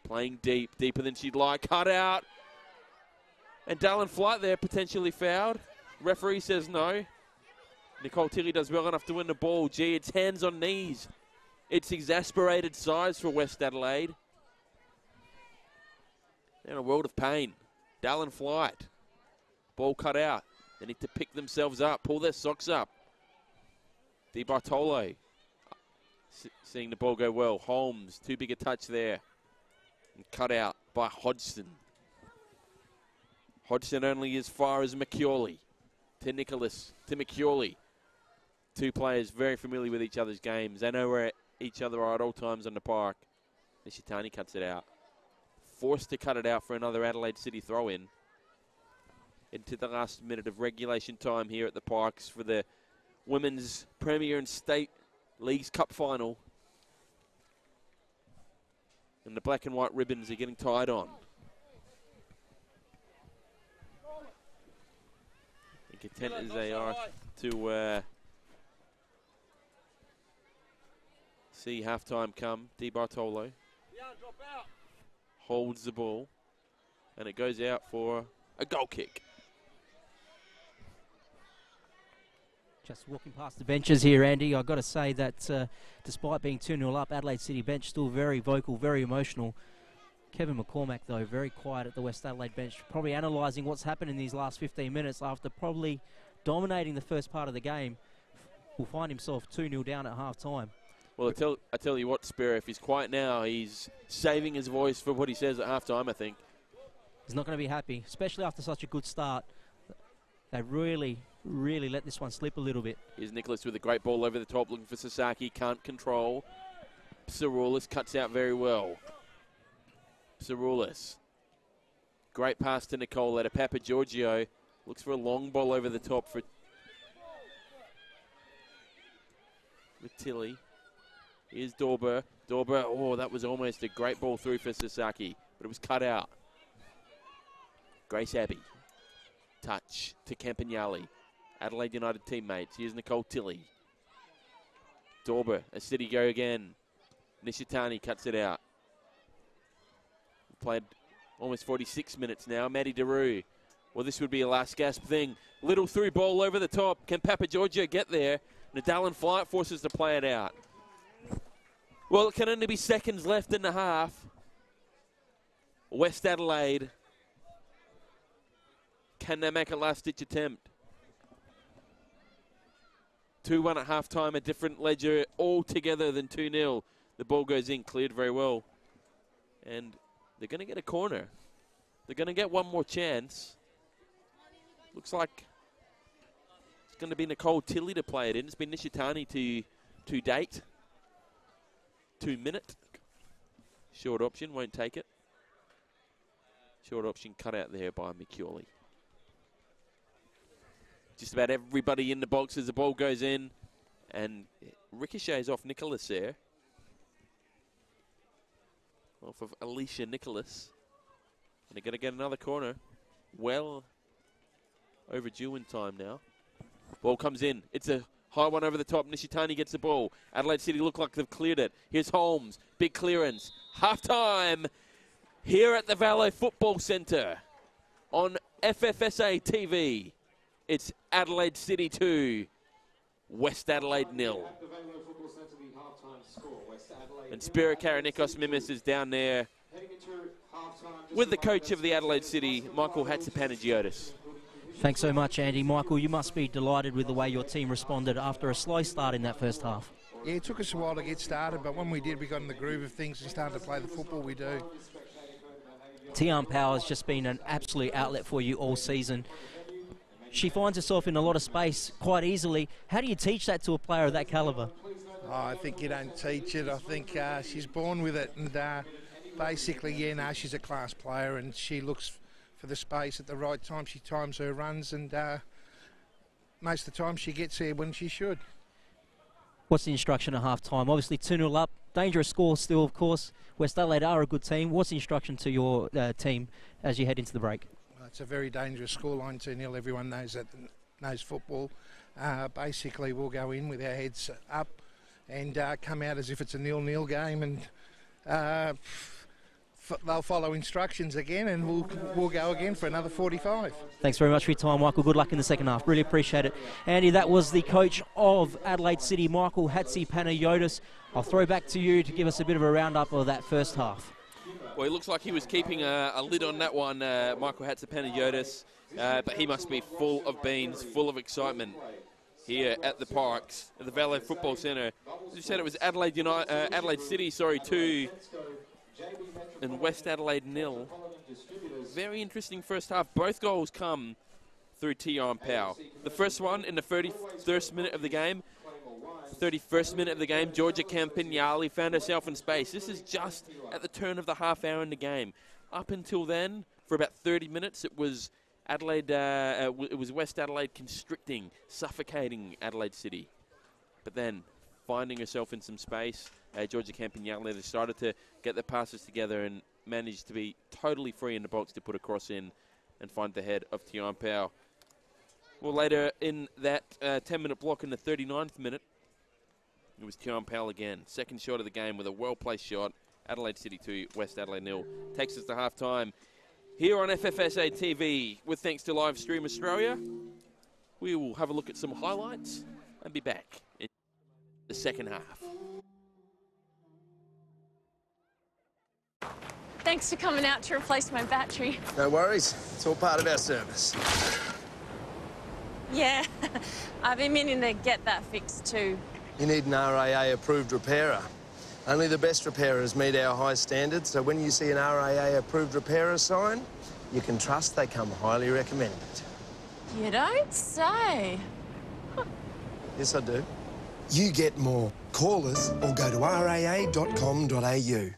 Playing deep. Deeper than she'd like. Cut out. And Dallin Flight there potentially fouled. Referee says no. Nicole Tilly does well enough to win the ball. Gee, it's hands on knees. It's exasperated size for West Adelaide. They're in a world of pain. Dallin Flight. Ball cut out. They need to pick themselves up, pull their socks up. Di Bartolo. Seeing the ball go well. Holmes, too big a touch there. And cut out by Hodgson. Hodgson only as far as McCauley. To Nicholas, to McCauley. Two players very familiar with each other's games. They know where each other are at all times on the park. Nishitani cuts it out. Forced to cut it out for another Adelaide City throw-in. Into the last minute of regulation time here at the Parks for the Women's Premier and State Leagues Cup Final. And the black and white ribbons are getting tied on. And content as they are to see halftime come. Di Bartolo holds the ball. And it goes out for a goal kick. Just walking past the benches here, Andy, I've got to say that despite being 2-0 up, Adelaide City bench still very vocal, very emotional. Kevin McCormack, though, very quiet at the West Adelaide bench, probably analysing what's happened in these last 15 minutes after probably dominating the first part of the game. Will find himself 2-0 down at half-time. Well, I tell you what, Spiro, if he's quiet now, he's saving his voice for what he says at half-time, I think. He's not going to be happy, especially after such a good start. They really let this one slip a little bit. Here's Nicholas with a great ball over the top, looking for Sasaki, can't control. Saroulis cuts out very well. Saroulis. Great pass to Nicola to Papa Giorgio. Looks for a long ball over the top for with Tilly. Here's Dorber. Dorber, oh, that was almost a great ball through for Sasaki, but it was cut out. Grace Abbey. Touch to Campagnoli. Adelaide United teammates. Here's Nicole Tilly. Dorber, a steady go again. Nishitani cuts it out. Played almost 46 minutes now. Maddie Daru. Well, this would be a last gasp thing. Little through ball over the top. Can Papa Giorgio get there? Nadal and Flight forces to play it out. Well, it can only be seconds left in the half. West Adelaide. Can they make a last-ditch attempt? 2-1 at half-time, a different ledger altogether than 2-0. The ball goes in, cleared very well. And they're going to get a corner. They're going to get one more chance. Looks like it's going to be Nicole Tilly to play it in. It's been Nishitani to date. 2 minute. Short option, won't take it. Short option cut out there by McCurley. Just about everybody in the box as the ball goes in. And ricochets off Nicholas there. Off of Alicia Nicholas. And they're going to get another corner. Well overdue in time now. Ball comes in. It's a high one over the top. Nishitani gets the ball. Adelaide City look like they've cleared it. Here's Holmes. Big clearance. Half-time here at the Vallo Football Centre on FFSA TV. It's Adelaide City 2, West Adelaide 0. And Spiro Karanikos Mimis is down there with the coach of the Adelaide City, Michael Hatzipanagiotis. Thanks so much, Andy. Michael, you must be delighted with the way your team responded after a slow start in that first half. Yeah, it took us a while to get started, but when we did, we got in the groove of things and started to play the football we do. Tian Power has just been an absolute outlet for you all season. She finds herself in a lot of space quite easily. How do you teach that to a player of that calibre? Oh, I think you don't teach it. I think she's born with it. And basically, she's a class player and she looks for the space at the right time. She times her runs and most of the time she gets there when she should. What's the instruction at half-time? Obviously 2-0 up. Dangerous score still, of course. West Adelaide are a good team. What's the instruction to your team as you head into the break? It's a very dangerous scoreline, 2-0. Everyone knows that, knows football. Basically, we'll go in with our heads up and come out as if it's a 0-0 game, and they'll follow instructions again, and we'll go again for another 45. Thanks very much for your time, Michael. Good luck in the second half. Really appreciate it. Andy, that was the coach of Adelaide City, Michael Hatzipanagiotis. I'll throw back to you to give us a bit of a roundup of that first half. Well, it looks like he was keeping a lid on that one, Michael Hatzipanagiotis, but he must be full of beans, full of excitement here at the Parks, at the Vallo Football Centre. As you said, it was Adelaide City 2 and West Adelaide 0. Very interesting first half. Both goals come through Tian Powell. The first one in the 31st minute of the game. 31st minute of the game, Georgia Campagnoli found herself in space. This is just at the turn of the half hour in the game. Up until then, for about 30 minutes, it was Adelaide. It was West Adelaide constricting, suffocating Adelaide City. But then, finding herself in some space, Georgia Campagnoli decided to get the passes together and managed to be totally free in the box to put a cross in and find the head of Tian Powell. Well, later in that 10-minute block in the 39th minute, it was Tian Powell again. Second shot of the game with a well-placed shot. Adelaide City 2, West Adelaide 0. Takes us to half-time here on FFSA TV with thanks to Live Stream Australia. We will have a look at some highlights and be back in the second half. Thanks for coming out to replace my battery. No worries. It's all part of our service. Yeah, I've been meaning to get that fixed too. You need an RAA-approved repairer. Only the best repairers meet our high standards, so when you see an RAA-approved repairer sign, you can trust they come highly recommended. You don't say. Yes, I do. You get more. Call us or go to raa.com.au.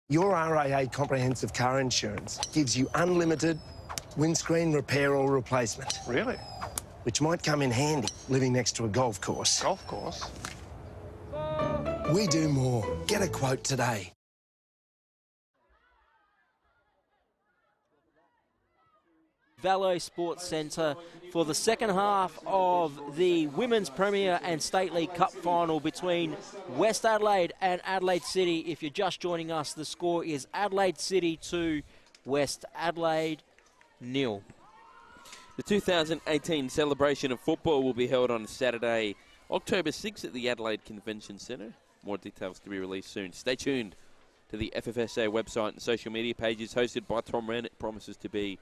Your RAA comprehensive car insurance gives you unlimited windscreen repair or replacement. Really? Which might come in handy living next to a golf course. Golf course? We do more. Get a quote today. Valo Sports Centre for the second half of the Women's Premier and State League Cup final between West Adelaide and Adelaide City. If you're just joining us, the score is Adelaide City 2, West Adelaide 0. The 2018 celebration of football will be held on Saturday, October 6th at the Adelaide Convention Centre. More details to be released soon. Stay tuned to the FFSA website and social media pages hosted by Tom Wren. It promises to be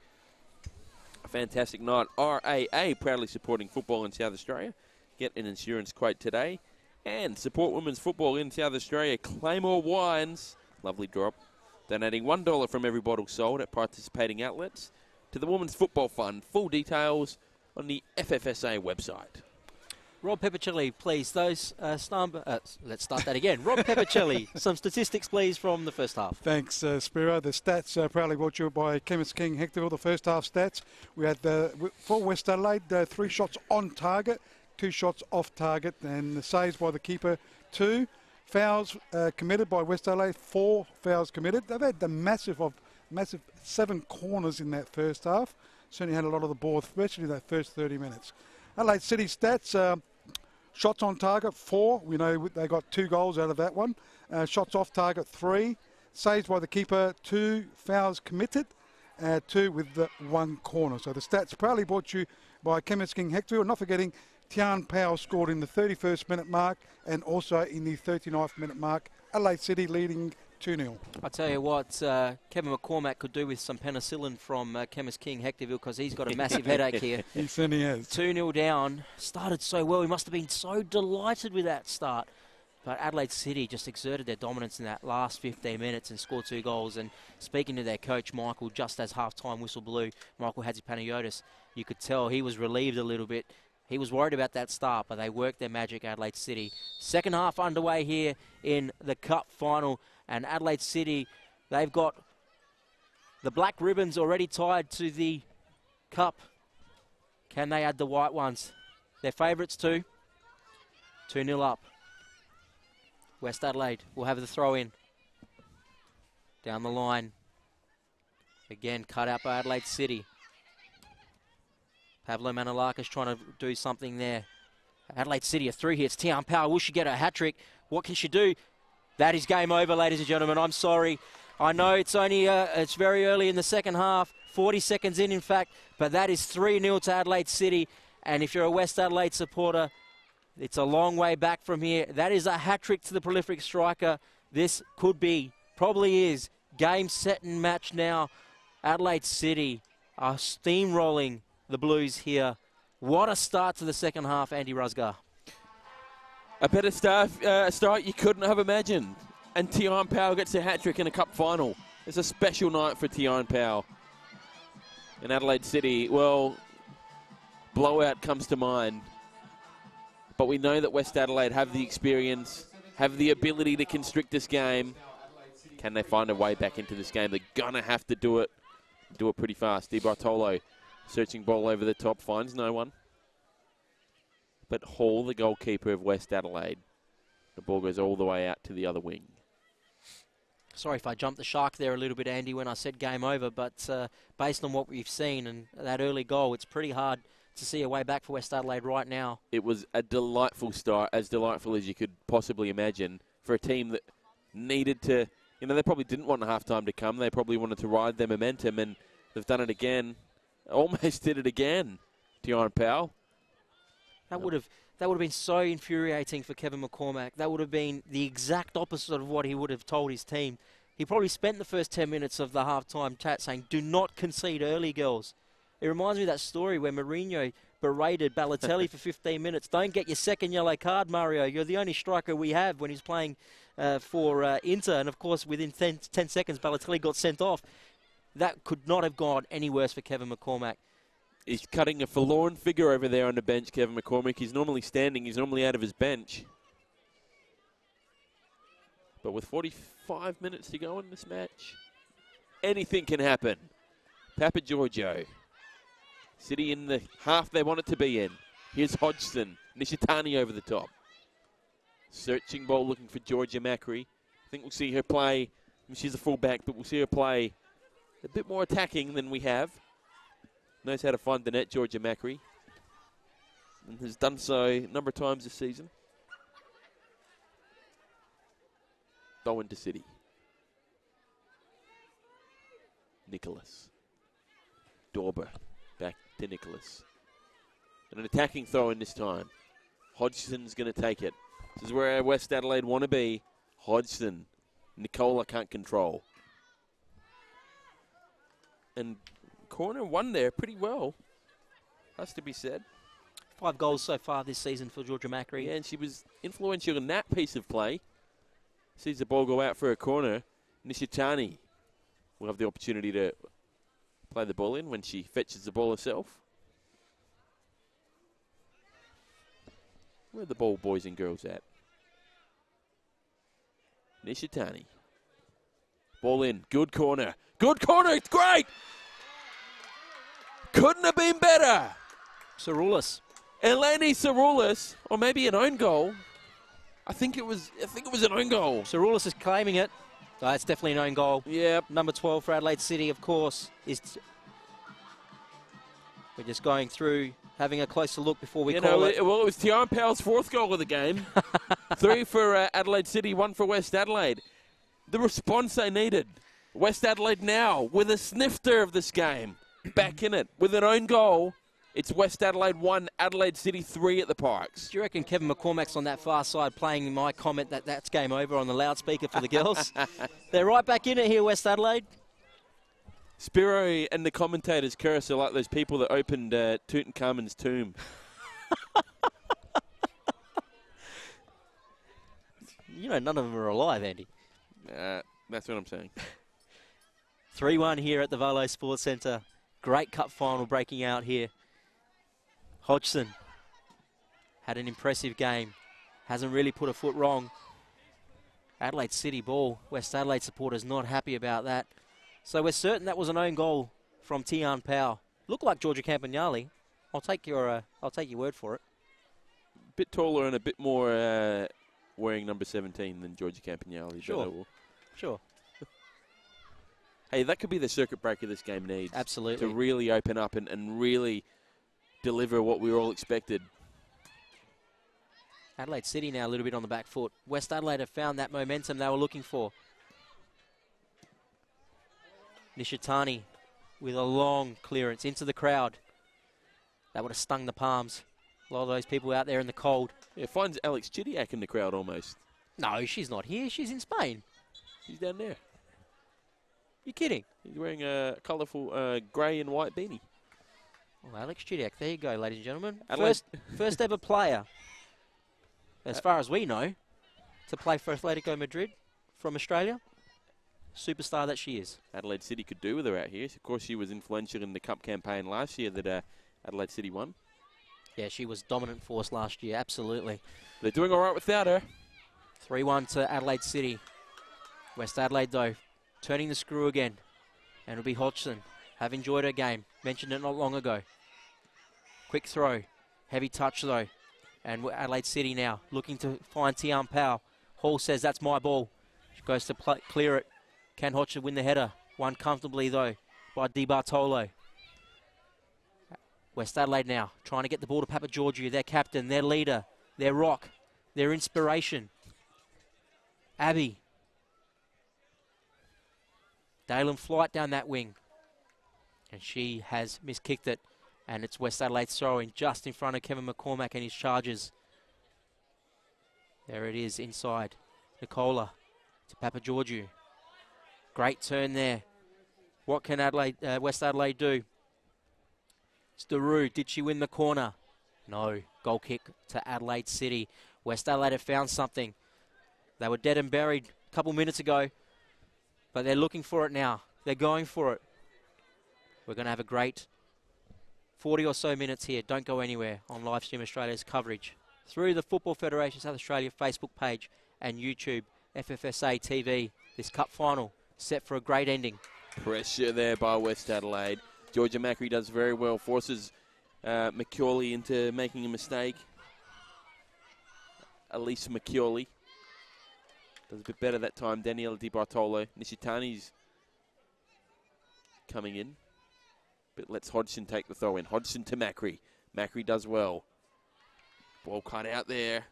a fantastic night. RAA proudly supporting football in South Australia. Get an insurance quote today. And support women's football in South Australia. Claymore Wines, lovely drop, donating $1 from every bottle sold at participating outlets to the Women's Football Fund. Full details on the FFSA website. Rob Peppercelli, please. Let's start that again. Rob Peppercelli, some statistics, please, from the first half. Thanks, Spiro. The stats proudly brought to you by Chemist King Hectorville. The first half stats. We had for West Adelaide, 3 shots on target, 2 shots off target, and the saves by the keeper, 2. Fouls committed by West Adelaide, 4 fouls committed. They've had the massive 7 corners in that first half. Certainly had a lot of the ball, especially that first 30 minutes. Adelaide City stats. Shots on target, 4. We know they got 2 goals out of that one. Shots off target, 3. Saves by the keeper, 2. Fouls committed, 2 with the 1 corner. So the stats proudly brought to you by Chemist King Hectorville. Not forgetting Tian Powell scored in the 31st minute mark and also in the 39th minute mark. Adelaide City leading 2-0. I tell you what, Kevin McCormack could do with some penicillin from Chemist King Hectorville, because he's got a massive headache here. He certainly has. 2-0 down. Started so well. He must have been so delighted with that start. But Adelaide City just exerted their dominance in that last 15 minutes and scored 2 goals. And speaking to their coach, Michael, just as half-time whistle blew, Michael Hadzipanagiotis, you could tell he was relieved a little bit. He was worried about that start, but they worked their magic, Adelaide City. Second half underway here in the Cup final. And Adelaide City, they've got the black ribbons already tied to the Cup. Can they add the white ones? They're favourites too. 2-0 up. West Adelaide will have the throw in. Down the line. Again, cut out by Adelaide City. Pavlo Manolakis trying to do something there. Adelaide City, a 3 hits. Tian Power, will she get a hat-trick? What can she do? That is game over, ladies and gentlemen. I'm sorry. I know it's only it's very early in the second half, 40 seconds in fact, but that is 3-0 to Adelaide City. And if you're a West Adelaide supporter, it's a long way back from here. That is a hat-trick to the prolific striker. This could be, probably is, game, set and match now. Adelaide City are steamrolling the Blues here. What a start to the second half, Andy Rusgar. A better start you couldn't have imagined. And Tian Powell gets a hat-trick in a cup final. It's a special night for Tian Powell. In Adelaide City, well, blowout comes to mind. But we know that West Adelaide have the experience, have the ability to constrict this game. Can they find a way back into this game? They're going to have to do it pretty fast. Di Bartolo, searching ball over the top, finds no one. But Hall, the goalkeeper of West Adelaide, the ball goes all the way out to the other wing. Sorry if I jumped the shark there a little bit, Andy, when I said game over, but based on what we've seen and that early goal, it's pretty hard to see a way back for West Adelaide right now. It was a delightful start, as delightful as you could possibly imagine, for a team that needed to, they probably didn't want half-time to come. They probably wanted to ride their momentum, and they've done it again. Almost did it again, Tian Powell. That would have been so infuriating for Kevin McCormack. That would have been the exact opposite of what he would have told his team. He probably spent the first 10 minutes of the half-time chat saying, do not concede early, girls. It reminds me of that story where Mourinho berated Balotelli for 15 minutes. Don't get your second yellow card, Mario. You're the only striker we have when he's playing for Inter. And, of course, within 10 seconds, Balotelli got sent off. That could not have gone any worse for Kevin McCormack. He's cutting a forlorn figure over there on the bench, Kevin McCormack. He's normally standing. He's normally out of his bench. But with 45 minutes to go in this match, anything can happen. Papa Giorgio. City in the half they want it to be in. Here's Hodgson. Nishitani over the top. Searching ball looking for Georgia Macri. I think we'll see her play. She's a fullback, but we'll see her play a bit more attacking than we have. Knows how to find the net, Georgia Macri. And has done so a number of times this season. Bowen to City. Nicholas. Dorber. Back to Nicholas. And an attacking throw in this time. Hodgson's going to take it. This is where West Adelaide want to be. Hodgson. Nicola can't control. And corner won there pretty well, has to be said. 5 goals so far this season for Georgia Macri. Yeah, and she was influential in that piece of play. Sees the ball go out for a corner. Nishitani will have the opportunity to play the ball in when she fetches the ball herself. Where are the ball boys and girls at? Nishitani. Ball in. Good corner. Good corner. It's great. Couldn't have been better. Saroulis. Eleni Saroulis, or maybe an own goal. I think it was an own goal. Saroulis is claiming it. It's definitely an own goal. Yep. Number 12 for Adelaide City, of course, is. We're just going through, having a closer look before we call it. Well, it was Tian Powell's 4th goal of the game. 3 for Adelaide City, 1 for West Adelaide. The response they needed. West Adelaide now with a snifter of this game. Back in it with an own goal. It's West Adelaide 1, Adelaide City 3 at the Parks. Do you reckon Kevin McCormack's on that far side playing my comment that that's game over on the loudspeaker for the girls? They're right back in it here, West Adelaide. Spiro and the commentators, Curse, are like those people that opened Tutankhamun's tomb. You know, none of them are alive, Andy. That's what I'm saying. 3-1 here at the Valo Sports Centre. Great cup final breaking out here. Hodgson had an impressive game. Hasn't really put a foot wrong. Adelaide City ball. West Adelaide supporters not happy about that. So we're certain that was an own goal from Tian Powell. Looked like Georgia Campagnoli. I'll take your word for it. A bit taller and a bit more wearing number 17 than Georgia Campagnoli. Sure. Hey, that could be the circuit breaker this game needs. Absolutely. To really open up and really deliver what we all expected. Adelaide City now a little bit on the back foot. West Adelaide have found that momentum they were looking for. Nishitani with a long clearance into the crowd. That would have stung the palms. A lot of those people out there in the cold. Yeah, finds Alex Chidiac in the crowd almost. No, she's not here. She's in Spain. She's down there. You're kidding. He's wearing a colourful grey and white beanie. Well, Alex Chidiac, there you go, ladies and gentlemen. Adelaide. First ever player, as far as we know, to play for Atletico Madrid from Australia. Superstar that she is. Adelaide City could do with her out here. Of course, she was influential in the Cup campaign last year that Adelaide City won. Yeah, she was dominant force last year, absolutely. They're doing all right without her. 3-1 to Adelaide City. West Adelaide, though, turning the screw again. And it'll be Hodgson. Have enjoyed her game. Mentioned it not long ago. Quick throw. Heavy touch, though. And Adelaide City now looking to find Tian Powell. Hall says, that's my ball. She goes to clear it. Can Hodgson win the header? Won comfortably, though, by Di Bartolo. West Adelaide now trying to get the ball to Papa Georgiou, their captain, their leader, their rock, their inspiration. Abby. Dalen Flight down that wing. And she has miskicked it. And it's West Adelaide's throw-in just in front of Kevin McCormack and his Chargers. There it is inside. Nicola to Papa Georgiou. Great turn there. What can West Adelaide do? It's Daru. Did she win the corner? No. Goal kick to Adelaide City. West Adelaide have found something. They were dead and buried a couple minutes ago, but they're looking for it now. They're going for it. We're going to have a great 40 or so minutes here. Don't go anywhere on Livestream Australia's coverage through the Football Federation South Australia Facebook page and YouTube, FFSA TV. This cup final set for a great ending. Pressure there by West Adelaide. Georgia Macri does very well, forces McCauley into making a mistake. Elise McCauley does a bit better that time. Daniela Di Bartolo. Nishitani's coming in, but lets Hodgson take the throw in. Hodgson to Macri. Macri does well. Ball cut out there,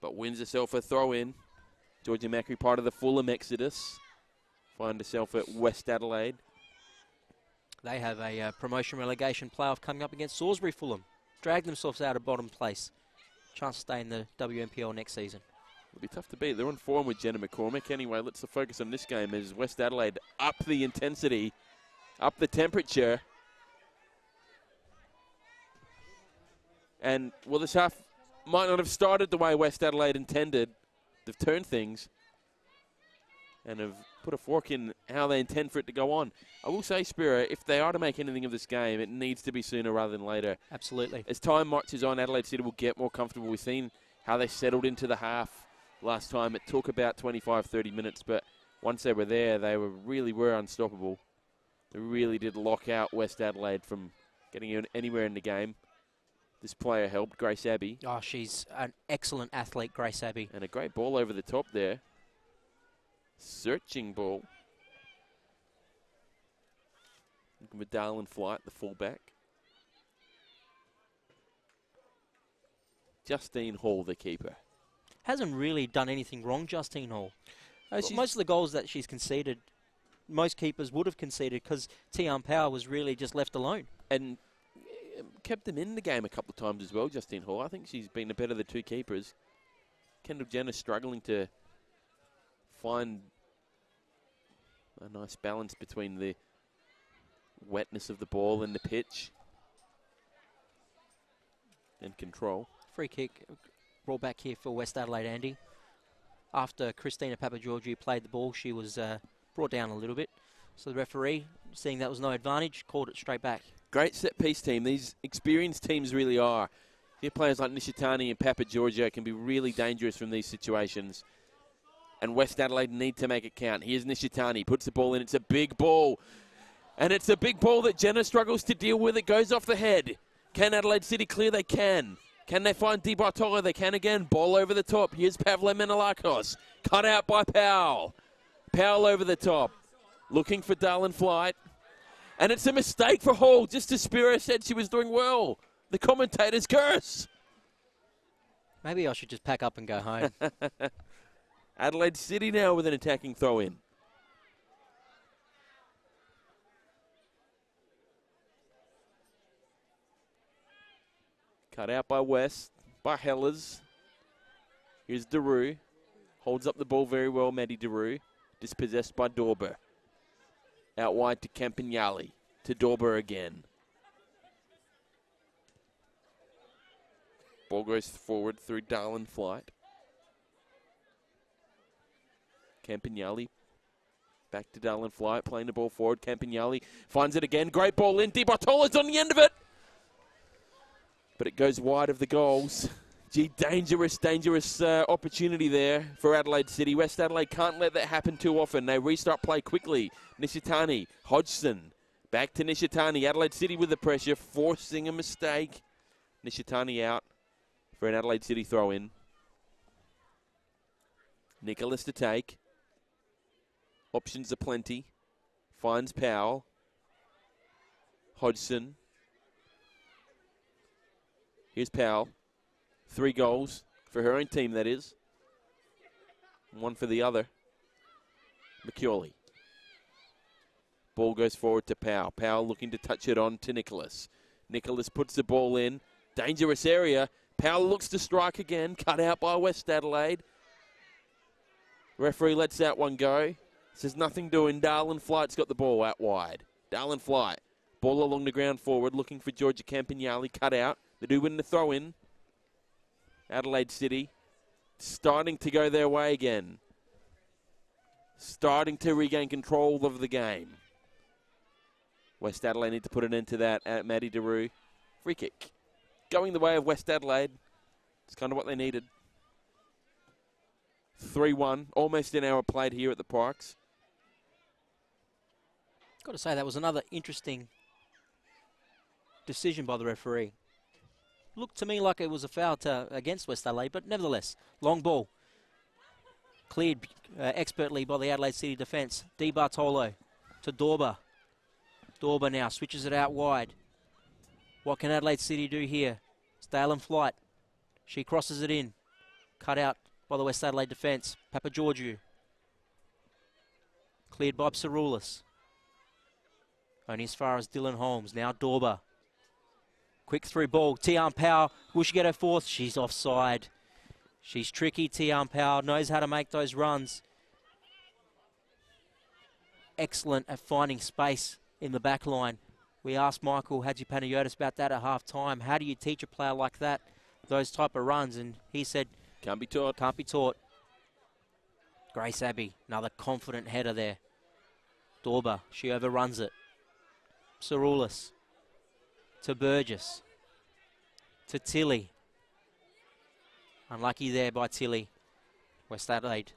but wins herself a throw in. Georgia Macri, part of the Fulham exodus, find herself at West Adelaide. They have a promotion relegation playoff coming up against Salisbury Fulham. Dragged themselves out of bottom place. Chance to stay in the WNPL next season. It'll be tough to beat. They're on form with Jenna McCormick. Anyway, let's focus on this game as West Adelaide up the intensity, up the temperature. And, well, this half might not have started the way West Adelaide intended. They've turned things and have put a fork in how they intend for it to go on. I will say, Spiro, if they are to make anything of this game, it needs to be sooner rather than later. Absolutely. As time marches on, Adelaide City will get more comfortable. We've seen how they settled into the half last time. It took about 25, 30 minutes, but once they were there, they really were unstoppable. They really did lock out West Adelaide from getting anywhere in the game. This player helped, Grace Abbey. Oh, she's an excellent athlete, Grace Abbey. And a great ball over the top there. Searching ball. Looking with Dalen Flight, the fullback. Justine Hall, the keeper. Hasn't really done anything wrong, Justine Hall. Most of the goals that she's conceded, most keepers would have conceded because Tian Powell was really just left alone. And kept them in the game a couple of times as well, Justine Hall. I think she's been the better of the two keepers. Kendall Jenner struggling to find a nice balance between the wetness of the ball and the pitch and control. Free kick brought back here for West Adelaide, Andy. After Christina Papageorgiou played the ball, she was brought down a little bit. So the referee, seeing that was no advantage, called it straight back. Great set-piece team. These experienced teams really are. Your players like Nishitani and Papageorgiou can be really dangerous from these situations. And West Adelaide need to make it count. Here's Nishitani, puts the ball in. It's a big ball. And it's a big ball that Jenna struggles to deal with. It goes off the head. Can Adelaide City clear? They can. Can they find Di Bartolo? They can again. Ball over the top. Here's Pavle Menelakos. Cut out by Powell. Powell over the top. Looking for Darlin Flight. And it's a mistake for Hall. Just as Spiro said, she was doing well. The commentators curse. Maybe I should just pack up and go home. Adelaide City now with an attacking throw-in. Cut out by West, by Hellers. Here's Daru. Holds up the ball very well, Maddie Daru. Dispossessed by Dorber. Out wide to Campagnali. To Dorber again. Ball goes forward through Darlin Flight. Campagnali back to Darlin Flight, playing the ball forward. Campagnali finds it again. Great ball in. Di Bartolo's on the end of it. But it goes wide of the goals. Gee, dangerous opportunity there for Adelaide City. West Adelaide can't let that happen too often. They restart play quickly. Nishitani, Hodgson, back to Nishitani. Adelaide City with the pressure, forcing a mistake. Nishitani out for an Adelaide City throw-in. Nicholas to take. Options are plenty. Finds Powell. Hodgson. Here's Powell. 3 goals for her own team, that is. 1 for the other. McCurley. Ball goes forward to Powell. Powell looking to touch it on to Nicholas. Nicholas puts the ball in. Dangerous area. Powell looks to strike again. Cut out by West Adelaide. Referee lets that one go. Says nothing doing. Darlin Flight's got the ball out wide. Darlin Flight. Ball along the ground forward. Looking for Georgia Campagnali. Cut out. They do win the throw-in. Adelaide City starting to go their way again. Starting to regain control of the game. West Adelaide need to put an end to that at Maddie Daru. Free kick. Going the way of West Adelaide. It's kind of what they needed. 3-1. Almost an hour played here at the Parks. Got to say, that was another interesting decision by the referee. Looked to me like it was a foul against West Adelaide, but nevertheless, long ball. Cleared expertly by the Adelaide City defence. Di Bartolo to Dorber. Dorber now switches it out wide. What can Adelaide City do here? It's Darlin Flight. She crosses it in. Cut out by the West Adelaide defence. Papageorgiou. Cleared by Psaroulis. Only as far as Dylan Holmes. Now Dorber. Quick through ball. Tian Powell. Will she get her fourth? She's offside. She's tricky, Tian Powell. Knows how to make those runs. Excellent at finding space in the back line. We asked Michael Hadjipanagiotis about that at half-time. How do you teach a player like that those type of runs? And he said, can't be taught. Can't be taught. Grace Abbey, another confident header there. Dorber, she overruns it. Psaroulis. To Burgess. To Tilly. Unlucky there by Tilly. West Adelaide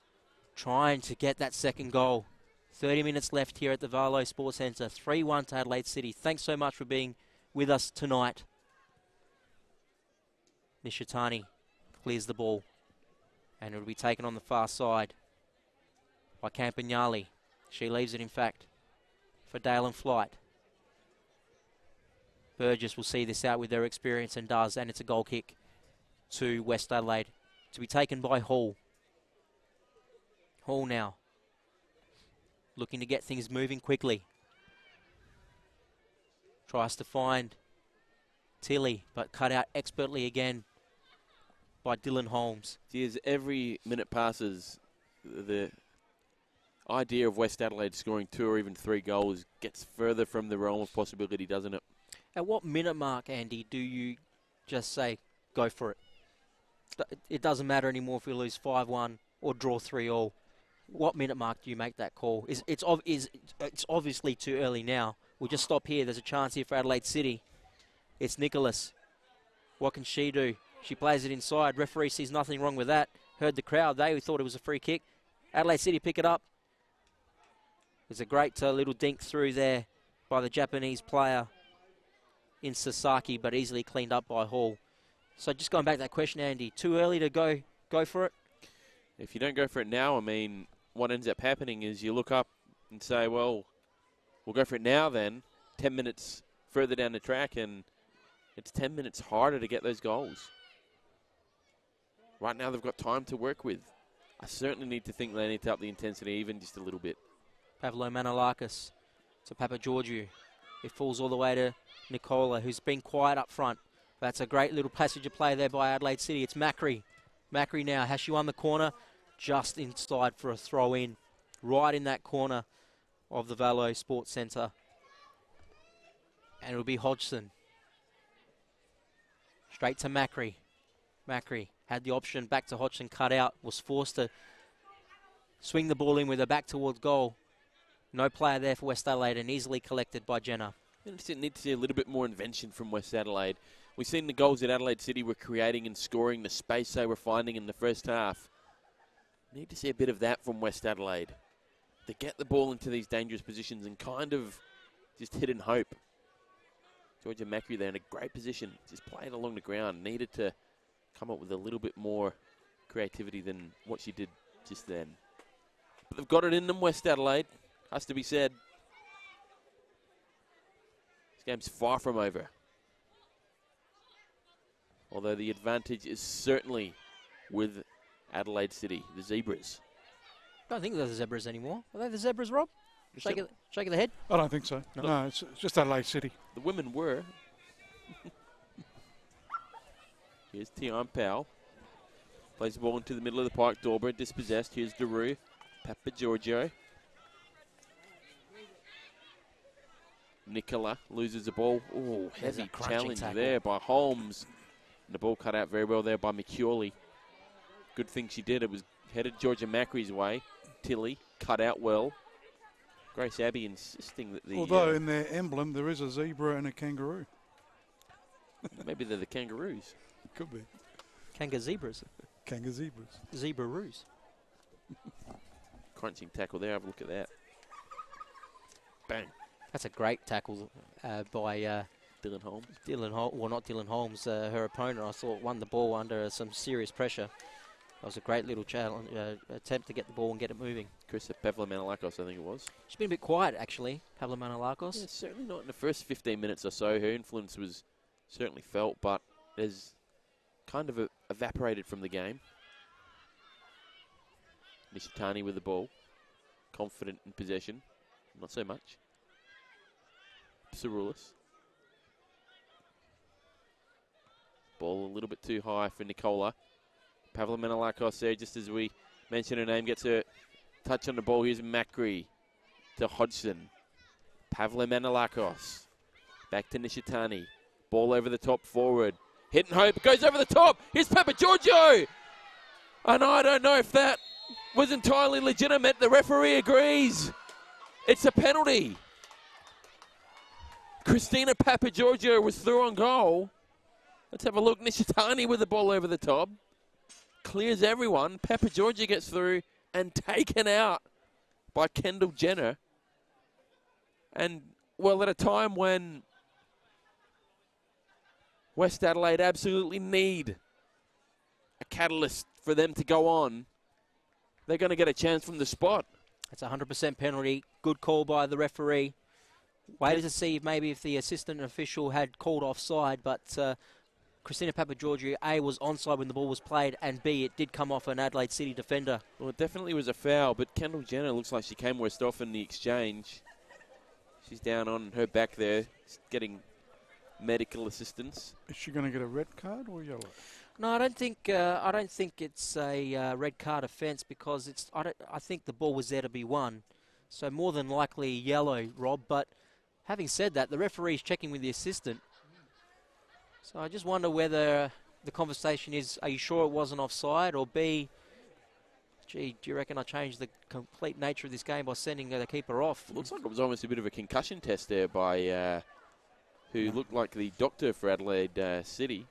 trying to get that second goal. 30 minutes left here at the Varlo Sports Centre. 3-1 to Adelaide City. Thanks so much for being with us tonight. Nishitani clears the ball. And it will be taken on the far side by Campagnali. She leaves it, in fact, for Darlin Flight. Burgess will see this out with their experience and does, and it's a goal kick to West Adelaide to be taken by Hall. Hall now looking to get things moving quickly. Tries to find Tilly, but cut out expertly again by Dylan Holmes. As every minute passes, the idea of West Adelaide scoring 2 or even 3 goals gets further from the realm of possibility, doesn't it? At what minute mark, Andy, do you just say, go for it? It doesn't matter anymore if we lose 5-1 or draw 3-all. What minute mark do you make that call? It's obviously too early now. We'll just stop here. There's a chance here for Adelaide City. It's Nicholas. What can she do? She plays it inside. Referee sees nothing wrong with that. Heard the crowd. They thought it was a free kick. Adelaide City pick it up. There's a great little dink through there by the Japanese player in Sasaki, but easily cleaned up by Hall. So just going back to that question, Andy, too early to go for it? If you don't go for it now, I mean, what ends up happening is you look up and say, well, we'll go for it now then, 10 minutes further down the track, and it's 10 minutes harder to get those goals. Right now they've got time to work with. I certainly need to think they need to up the intensity even just a little bit. Pavlo Manolakis to Papageorgiou. It falls all the way to Nicola, who's been quiet up front. That's a great little passage of play there by Adelaide City. It's Macri. Macri now. Has she won the corner? Just inside for a throw in. Right in that corner of the Valo Sports Centre. And it'll be Hodgson. Straight to Macri. Macri had the option back to Hodgson, cut out. Was forced to swing the ball in with her back towards goal. No player there for West Adelaide and easily collected by Jenner. I just need to see a little bit more invention from West Adelaide. We've seen the goals that Adelaide City were creating and scoring, the space they were finding in the first half. Need to see a bit of that from West Adelaide. To get the ball into these dangerous positions and kind of just hit and hope. Georgia Macri there in a great position. Just playing along the ground. Needed to come up with a little bit more creativity than what she did just then. But they've got it in them, West Adelaide. Has to be said. This game's far from over. Although the advantage is certainly with Adelaide City, the Zebras. I don't think they're the Zebras anymore. Are they the Zebras, Rob? Shake of the head? I don't think so. No, it's just Adelaide City. The women were. Here's Tian Powell. Plays the ball into the middle of the park. Dorber dispossessed. Here's Daru. Papageorgiou. Nicola loses the ball. Oh, heavy challenge there by Holmes. And the ball cut out very well there by McCurley. Good thing she did. It was headed Georgia Macri's way. Tilly cut out well. Grace Abbey insisting that the... Although in their emblem there is a zebra and a kangaroo. Maybe they're the kangaroos. It could be. Kanga Zebras. Kanga Zebras. Zebra-roos. Crunching tackle there. Have a look at that. Bang. That's a great tackle by... Dylan Holmes. Well, not Dylan Holmes. Her opponent, I thought, won the ball under some serious pressure. That was a great little challenge, attempt to get the ball and get it moving. Chris Pavlo Manolakis, I think it was. She's been a bit quiet, actually, Pavlo Manolakis. Yeah, certainly not in the first 15 minutes or so. Her influence was certainly felt, but has kind of evaporated from the game. Nishitani with the ball. Confident in possession. Not so much. Saroulis. Ball a little bit too high for Nicola. Pavlo Manolakis there, just as we mentioned her name, gets a touch on the ball. Here's Macri to Hodgson. Pavlo Manolakis. Back to Nishitani. Ball over the top forward. Hit and hope. It goes over the top. Here's Papageorgiou. And I don't know if that was entirely legitimate. The referee agrees. It's a penalty. Christina Papageorgiou was through on goal. Let's have a look. Nishitani with the ball over the top. Clears everyone. Papageorgiou gets through and taken out by Kendall Jenner. And, well, at a time when West Adelaide absolutely need a catalyst for them to go on, they're going to get a chance from the spot. That's a 100% penalty. Good call by the referee. Waited to see maybe if the assistant official had called offside, but Christina Papageorgiou, A, was onside when the ball was played, and B, it did come off an Adelaide City defender. Well, it definitely was a foul, but Kendall Jenner looks like she came worst off in the exchange. She's down on her back there, getting medical assistance. Is she going to get a red card or yellow? No, I don't think it's a red card offence because I think the ball was there to be won, so more than likely yellow, Rob. But having said that, the referee's checking with the assistant, so I just wonder whether the conversation is: are you sure it wasn't offside, or B, gee, do you reckon I changed the complete nature of this game by sending the keeper off? Looks like it was almost a bit of a concussion test there by who looked like the doctor for Adelaide City.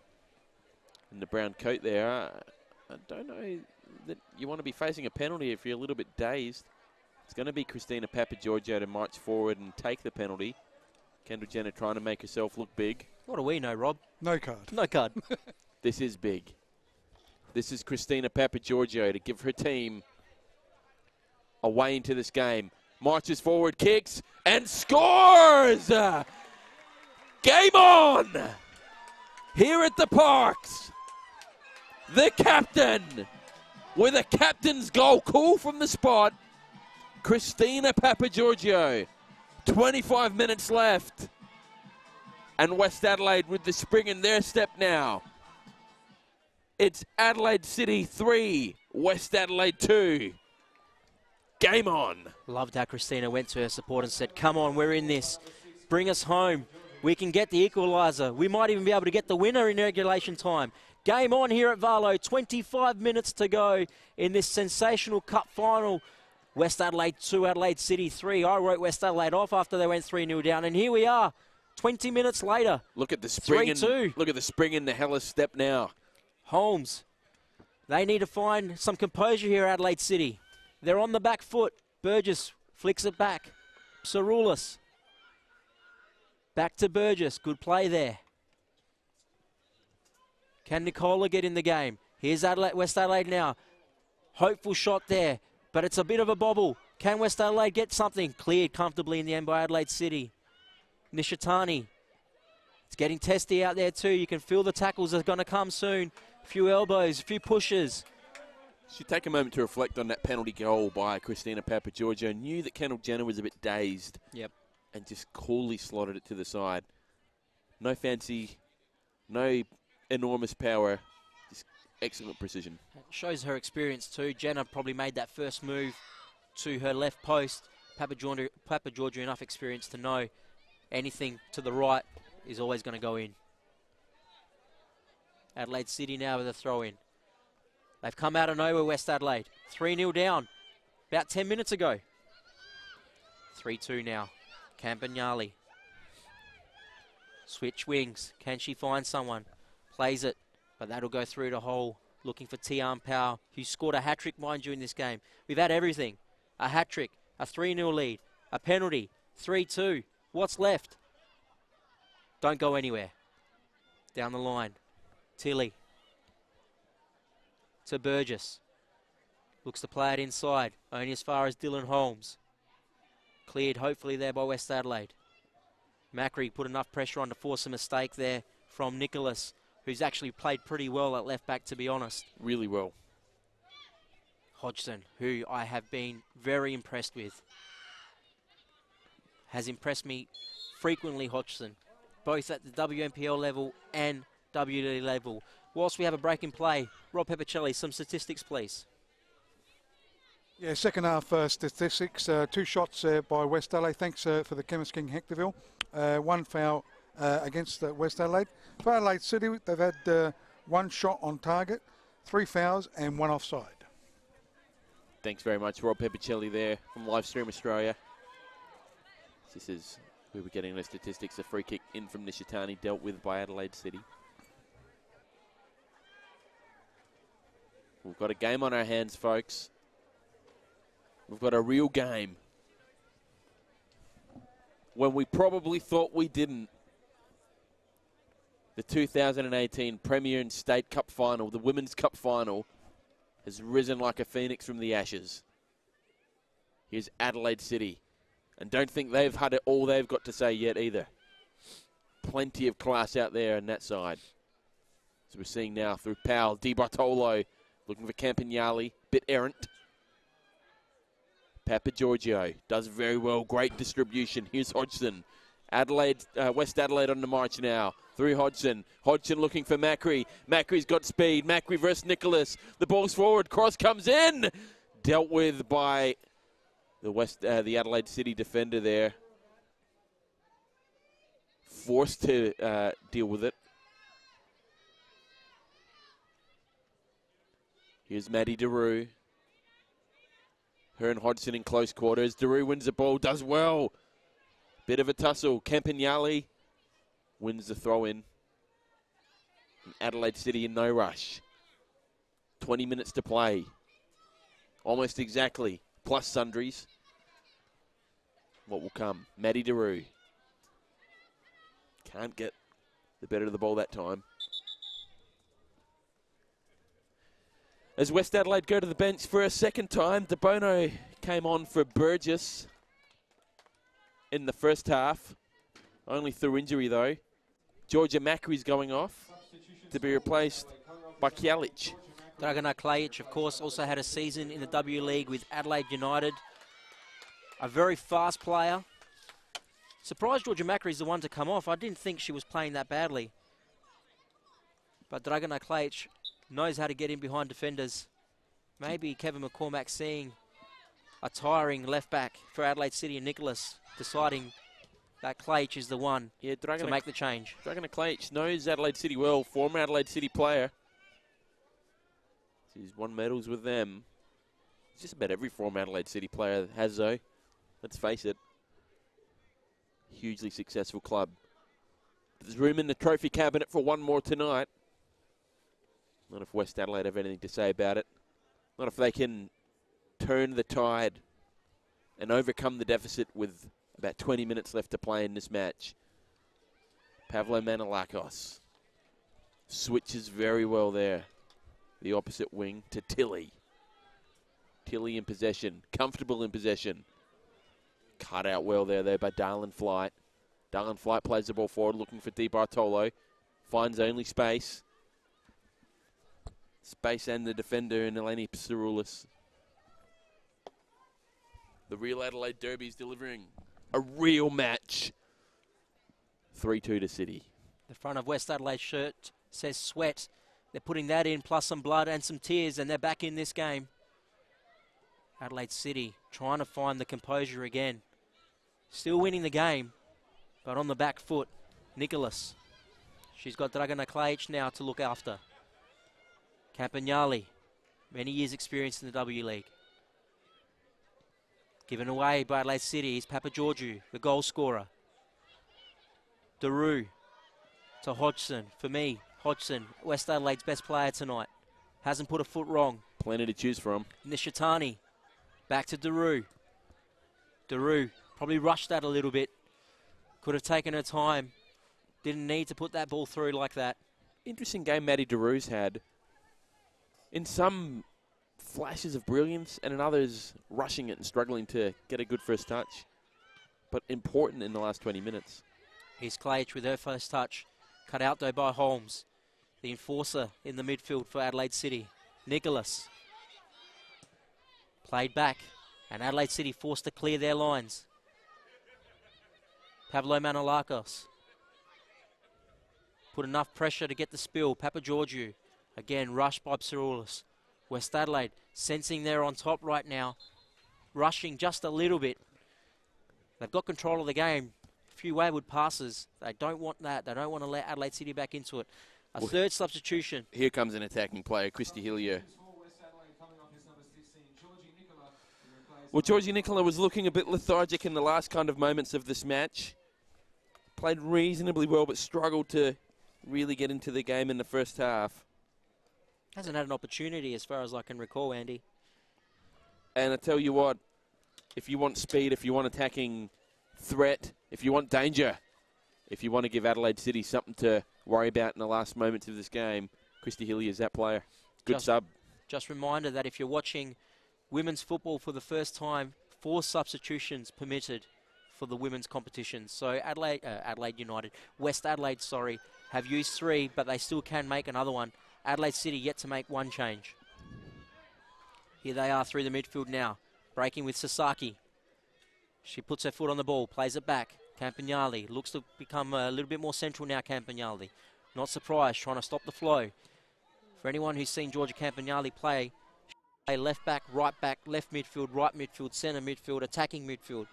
In the brown coat there. I don't know that you want to be facing a penalty if you're a little bit dazed. It's going to be Christina Papagiorgio to march forward and take the penalty. Kendall Jenner trying to make herself look big. What do we know, Rob? No card. No card. This is big. This is Christina Papagiorgio to give her team a way into this game. Marches forward, kicks, and scores! Game on! Here at the Parks. The captain, with a captain's goal call from the spot, Christina Papagiorgio. 25 minutes left. And West Adelaide with the spring in their step now. It's Adelaide City 3, West Adelaide 2. Game on. Loved how Christina went to her support and said, come on, we're in this. Bring us home. We can get the equaliser. We might even be able to get the winner in regulation time. Game on here at Varlo. 25 minutes to go in this sensational cup final. West Adelaide 2, Adelaide City 3. I wrote West Adelaide off after they went 3-0 down. And here we are, 20 minutes later. Look at the spring. 3-2. Look at the spring in the Hellas step now. Holmes. They need to find some composure here, Adelaide City. They're on the back foot. Burgess flicks it back. Saroulis. Back to Burgess. Good play there. Can Nicola get in the game? Here's Adelaide, West Adelaide now. Hopeful shot there, but it's a bit of a bobble. Can West Adelaide get something? Cleared comfortably in the end by Adelaide City. Nishitani. It's getting testy out there too. You can feel the tackles are going to come soon. A few elbows, a few pushes. Should take a moment to reflect on that penalty goal by Christina Papagiorgio. Knew that Kendall Jenner was a bit dazed. Yep. And just coolly slotted it to the side. No fancy, no enormous power, just excellent precision. Shows her experience too. Jenner probably made that first move to her left post. Papagiorgio enough experience to know anything to the right is always going to go in. Adelaide City now with a throw in. They've come out of nowhere, West Adelaide. 3-0 down about 10 minutes ago. 3-2 now. Campagnoli. Switch wings. Can she find someone? Plays it, but that'll go through the hole. Looking for Tian Pao, who scored a hat-trick, mind you, in this game. We've had everything. A hat-trick, a 3-0 lead, a penalty, 3-2. What's left? Don't go anywhere. Down the line. Tilly. To Burgess. Looks to play it inside. Only as far as Dylan Holmes. Cleared hopefully there by West Adelaide. Macri put enough pressure on to force a mistake there from Nicholas, who's actually played pretty well at left back, to be honest. Really well. Hodgson, who I have been very impressed with. Has impressed me frequently, Hodgson, both at the WNPL level and WD level. Whilst we have a break in play, Rob Peppicelli, some statistics, please. Yeah, second half statistics. 2 shots by West Adelaide. Thanks for the Chemist King Hectorville. 1 foul against West Adelaide. For Adelaide City, they've had 1 shot on target, 3 fouls and 1 offside. Thanks very much, Rob Peppicelli there from Livestream Australia. This is where we're getting the statistics. A free kick in from Nishitani dealt with by Adelaide City. We've got a game on our hands, folks. We've got a real game. When we probably thought we didn't. The 2018 Premier and State Cup Final, the Women's Cup Final, has risen like a phoenix from the ashes. Here's Adelaide City. And don't think they've had it all they've got to say yet either. Plenty of class out there on that side. So we're seeing now through Powell, Di Bartolo, looking for Campagnoli, bit errant. Papagiorgio does very well, great distribution. Here's Hodgson. West Adelaide on the march now. Through Hodgson. Hodgson looking for Macri. Macri's got speed. Macri versus Nicholas. The ball's forward. Cross comes in. Dealt with by the Adelaide City defender there. Forced to deal with it. Here's Maddie Daru. Her and Hodgson in close quarters. Daru wins the ball, does well. Bit of a tussle. Campagnali wins the throw-in. Adelaide City in no rush. 20 minutes to play. Almost exactly. Plus sundries. What will come? Maddie Daru. Can't get the better of the ball that time. As West Adelaide go to the bench for a second time, De Bono came on for Burgess in the first half. Only through injury, though. Georgia Macri's going off to be replaced by Kjalic. Dragana Klajic, of course, also had a season in the W League with Adelaide United. A very fast player. Surprised Georgia Macri's the one to come off. I didn't think she was playing that badly. But Dragana Klajic knows how to get in behind defenders. Maybe Kevin McCormack seeing a tiring left back for Adelaide City and Nicholas, deciding that Klajic is the one to make the change. Dragana Klajic knows Adelaide City well, former Adelaide City player. He's won medals with them. Just about every former Adelaide City player has, though. Let's face it. Hugely successful club. There's room in the trophy cabinet for one more tonight. Not if West Adelaide have anything to say about it. Not if they can turn the tide and overcome the deficit with about 20 minutes left to play in this match. Pavlo Manolakos switches very well there. The opposite wing to Tilly. Tilly in possession, comfortable in possession. Cut out well there by Darlin Flight. Darlin Flight plays the ball forward, looking for Di Bartolo. Finds only space. Space and the defender in Eleni Psaroulis. The real Adelaide Derby is delivering a real match. 3-2 to City. The front of West Adelaide's shirt says sweat. They're putting that in, plus some blood and some tears, and they're back in this game. Adelaide City trying to find the composure again. Still winning the game, but on the back foot. Nicholas. She's got Dragana Klajic now to look after. Campagnali, many years experience in the W League. Given away by Adelaide City is Papageorgiou, the goal scorer. Daru to Hodgson. For me, Hodgson, West Adelaide's best player tonight. Hasn't put a foot wrong. Plenty to choose from. Nishitani, back to Daru. Daru probably rushed that a little bit. Could have taken her time. Didn't need to put that ball through like that. Interesting game Maddie Daru's had. In some flashes of brilliance, and in others rushing it and struggling to get a good first touch. But important in the last 20 minutes. Here's Klajic with her first touch. Cut out though by Holmes. The enforcer in the midfield for Adelaide City. Nicholas. Played back. And Adelaide City forced to clear their lines. Pavlo Manolakos. Put enough pressure to get the spill. Papageorgiou. Again, rushed by Psaroulis. West Adelaide sensing they're on top right now. Rushing just a little bit. They've got control of the game. A few wayward passes. They don't want that. They don't want to let Adelaide City back into it. A third substitution. Here comes an attacking player, Christy Hillier. Well, Georgie Nicola was looking a bit lethargic in the last kind of moments of this match. Played reasonably well, but struggled to really get into the game in the first half. Hasn't had an opportunity as far as I can recall, Andy. And I tell you what, if you want speed, if you want attacking threat, if you want danger, if you want to give Adelaide City something to worry about in the last moments of this game, Christy Hillier is that player. Good sub. Just reminder that if you're watching women's football for the first time, 4 substitutions permitted for the women's competition. So Adelaide United, West Adelaide, sorry, have used 3, but they still can make another one. Adelaide City yet to make 1 change. Here they are through the midfield now. Breaking with Sasaki. She puts her foot on the ball, plays it back. Campagnoli looks to become a little bit more central now, Campagnoli. Not surprised, trying to stop the flow. For anyone who's seen Georgia Campagnoli play left back, right back, left midfield, right midfield, centre midfield, attacking midfield.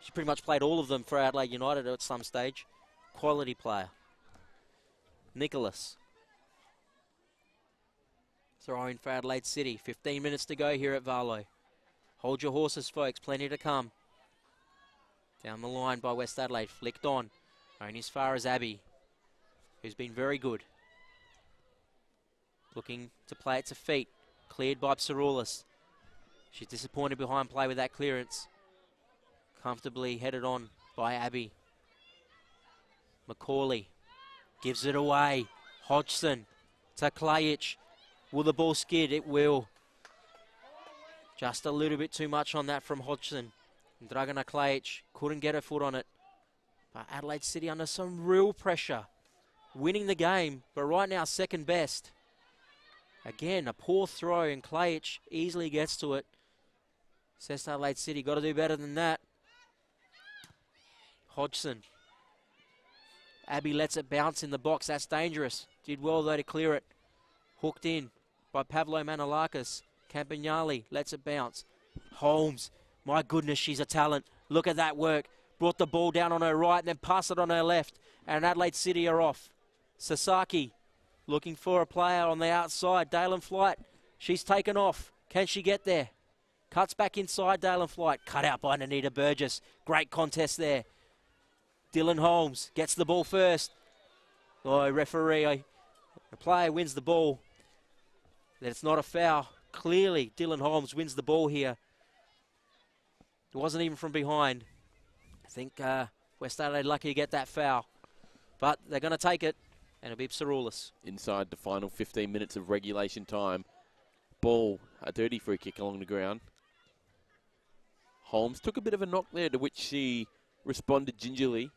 She pretty much played all of them for Adelaide United at some stage. Quality player. Nicholas. Throwing for Adelaide City. 15 minutes to go here at Varlo. Hold your horses, folks. Plenty to come. Down the line by West Adelaide. Flicked on. Only as far as Abby, who's been very good. Looking to play it to feet. Cleared by Psaroulis. She's disappointed behind play with that clearance. Comfortably headed on by Abby. Macaulay gives it away. Hodgson to Klajic. Will the ball skid? It will. Just a little bit too much on that from Hodgson. Dragana Klajic couldn't get her foot on it. But Adelaide City under some real pressure. Winning the game, but right now second best. Again, a poor throw, and Klajic easily gets to it. Says Adelaide City, got to do better than that. Hodgson. Abby lets it bounce in the box. That's dangerous. Did well, though, to clear it. Hooked in by Pavlo Manolakis. Campagnoli lets it bounce. Holmes. My goodness, she's a talent. Look at that work. Brought the ball down on her right and then passed it on her left. And Adelaide City are off. Sasaki looking for a player on the outside. Dalen Flight. She's taken off. Can she get there? Cuts back inside Dalen Flight. Cut out by Anita Burgess. Great contest there. Dylan Holmes gets the ball first. Oh, referee. The player wins the ball. It's not a foul. Clearly, Dylan Holmes wins the ball here. It wasn't even from behind. I think West Adelaide lucky to get that foul. But they're going to take it, and it'll be Psaroulis. Inside the final 15 minutes of regulation time. Ball, a dirty free kick along the ground. Holmes took a bit of a knock there, to which she responded gingerly.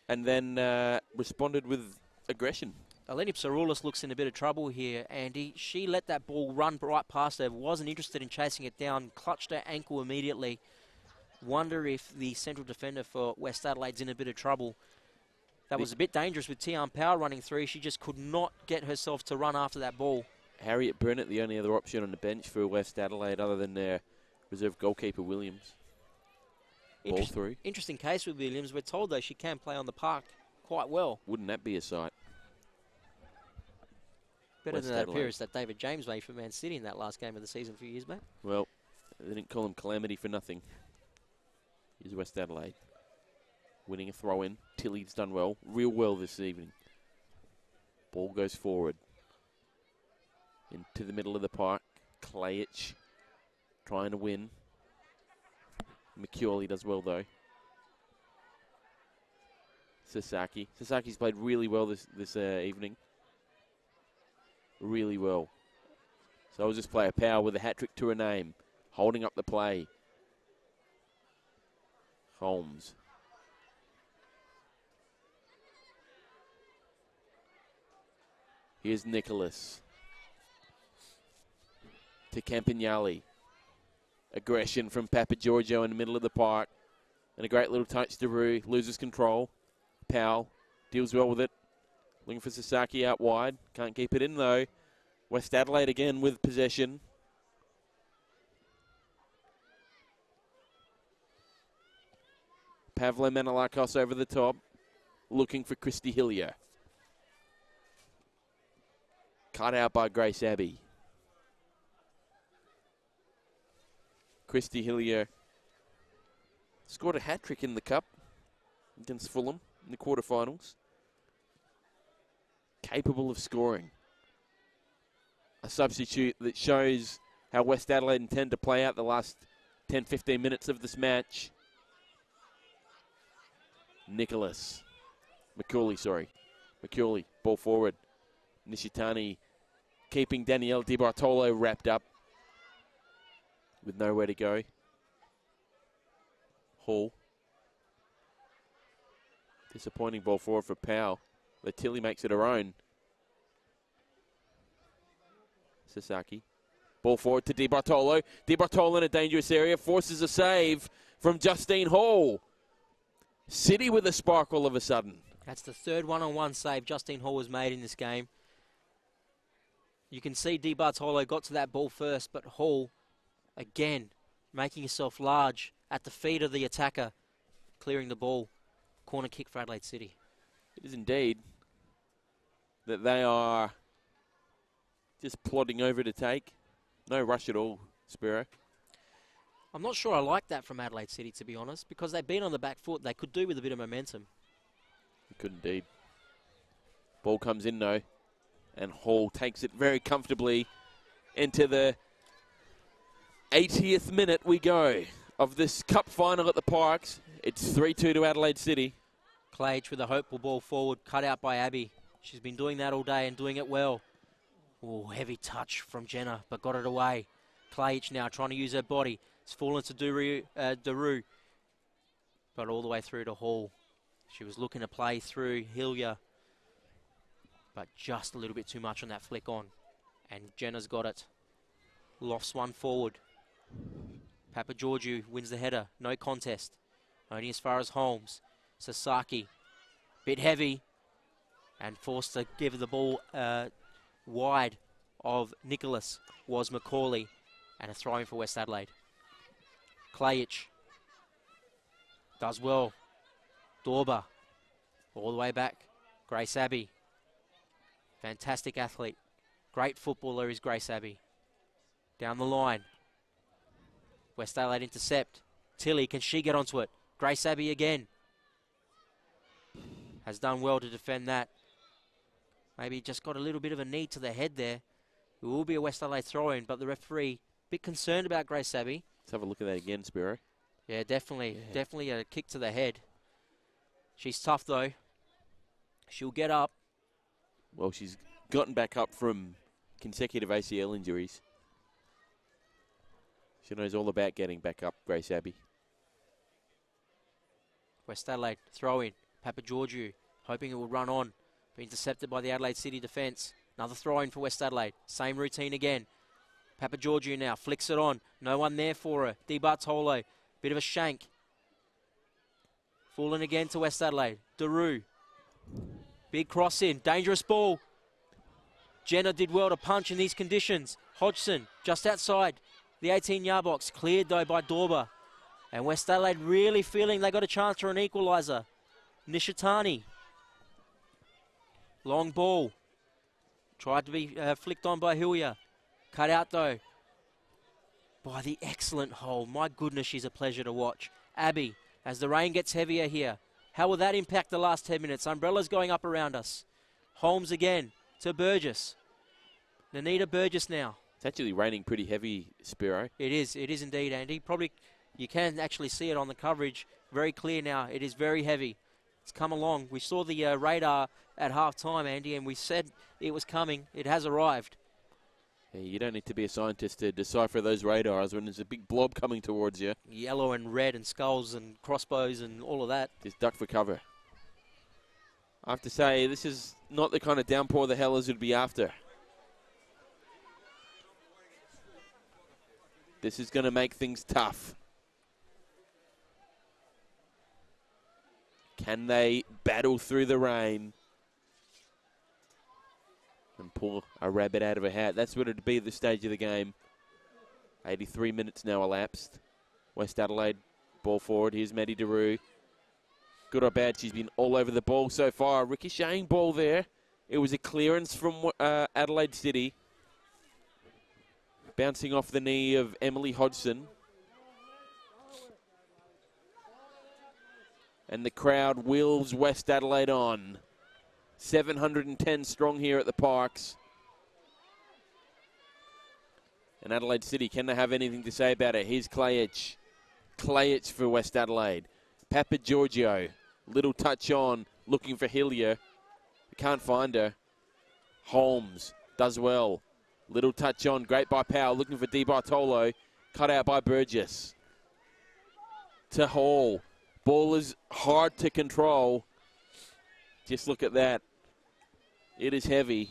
And then responded with aggression. Eleni Psaroulis looks in a bit of trouble here, Andy. She let that ball run right past her, wasn't interested in chasing it down, clutched her ankle immediately. Wonder if the central defender for West Adelaide's in a bit of trouble. That was a bit dangerous with Tian Power running through. She just could not get herself to run after that ball. Harriet Burnett, the only other option on the bench for West Adelaide other than their reserve goalkeeper Williams. Ball through. Interesting case with Williams. We're told, though, she can play on the park quite well. Wouldn't that be a sight? Better West than that Adelaide. appearance that David James made for Man City in that last game of the season a few years back. Well, they didn't call him Calamity for nothing. Here's West Adelaide. Winning a throw-in. Tilly's done well. Real well this evening. Ball goes forward. Into the middle of the park. Klajic trying to win. McCurley does well, though. Sasaki. Sasaki's played really well this evening. Really well. So I'll just play a Power with a hat-trick to her name. Holding up the play. Holmes. Here's Nicholas. To Campagnoli. Aggression from Papa Giorgio in the middle of the park. And a great little touch to Rue. Loses control. Powell deals well with it. Looking for Sasaki out wide. Can't keep it in, though. West Adelaide again with possession. Pavlo Manolakos over the top. Looking for Christy Hillier. Cut out by Grace Abbey. Christy Hillier scored a hat-trick in the Cup against Fulham in the quarterfinals. Capable of scoring. A substitute that shows how West Adelaide intend to play out the last 10-15 minutes of this match. McCurley, ball forward. Nishitani keeping Danielle Di Bartolo wrapped up with nowhere to go. Hall. Disappointing ball forward for Powell. But Tilly makes it her own. Sasaki. Ball forward to Di Bartolo. Di Bartolo in a dangerous area. Forces a save from Justine Hall. City with a spark all of a sudden. That's the third one-on-one save Justine Hall has made in this game. You can see Di Bartolo got to that ball first, but Hall, again, making herself large at the feet of the attacker, clearing the ball. Corner kick for Adelaide City. It is indeed that they are just plodding over to take. No rush at all, Spiro. I'm not sure I like that from Adelaide City, to be honest, because they've been on the back foot. They could do with a bit of momentum. It could indeed. Ball comes in, though, and Hall takes it very comfortably into the 80th minute we go of this cup final at the Parks. It's 3-2 to Adelaide City. Clage with a hopeful ball forward, cut out by Abby. She's been doing that all day and doing it well. Oh, heavy touch from Jenna, but got it away. Clage now trying to use her body. It's fallen to Daru, but all the way through to Hall. She was looking to play through Hillier, but just a little bit too much on that flick on. And Jenna's got it. Lofts one forward. Papa Georgiou wins the header. No contest. Only as far as Holmes. Sasaki, bit heavy, and forced to give the ball wide of Nicholas was Macaulay, and a throw-in for West Adelaide. Klajic does well. Dorba all the way back. Grace Abbey, fantastic athlete, great footballer is Grace Abbey. Down the line, West Adelaide intercept. Tilly, can she get onto it? Grace Abbey again. Has done well to defend that. Maybe just got a little bit of a knee to the head there. It will be a West Adelaide throw-in, but the referee a bit concerned about Grace Abbey. Let's have a look at that again, Spiro. Yeah, definitely. Yeah. Definitely a kick to the head. She's tough, though. She'll get up. Well, she's gotten back up from consecutive ACL injuries. She knows all about getting back up, Grace Abbey. West Adelaide throw-in. Papa Georgiou hoping it will run on. But intercepted by the Adelaide City defence. Another throw-in for West Adelaide. Same routine again. Papa Georgiou now flicks it on. No one there for her. Di Bartolo. Bit of a shank. Falling again to West Adelaide. Daru. Big cross in. Dangerous ball. Jenna did well to punch in these conditions. Hodgson just outside the 18-yard box. Cleared though by Dorba. And West Adelaide really feeling they got a chance for an equaliser. Nishitani. Long ball. Tried to be flicked on by Hillier. Cut out though by the excellent Hole. My goodness, she's a pleasure to watch. Abby, as the rain gets heavier here. How will that impact the last 10 minutes? Umbrellas going up around us. Holmes again to Burgess. Nanita Burgess now. It's actually raining pretty heavy, Spiro. It is indeed, Andy. Probably you can actually see it on the coverage. Very clear now. It is very heavy. It's come along. We saw the radar at half-time, Andy, and we said it was coming. It has arrived. Yeah, you don't need to be a scientist to decipher those radars when there's a big blob coming towards you. Yellow and red and skulls and crossbows and all of that. Just duck for cover. I have to say, this is not the kind of downpour the Hellers would be after. This is going to make things tough. Can they battle through the rain and pull a rabbit out of a hat? That's what it'd be at this stage of the game. 83 minutes now elapsed. West Adelaide, ball forward. Here's Maddie Daru. Good or bad, she's been all over the ball so far. Ricocheting ball there. It was a clearance from Adelaide City. Bouncing off the knee of Emily Hodgson. And the crowd wills West Adelaide on. 710 strong here at the Parks. And Adelaide City, can they have anything to say about it? Here's Klajic. Klajic for West Adelaide. Papa Georgiou, little touch on, looking for Hillier. Can't find her. Holmes does well. Little touch on, great by Powell, looking for Di Bartolo. Cut out by Burgess. To Hall. Ball is hard to control. Just look at that. It is heavy.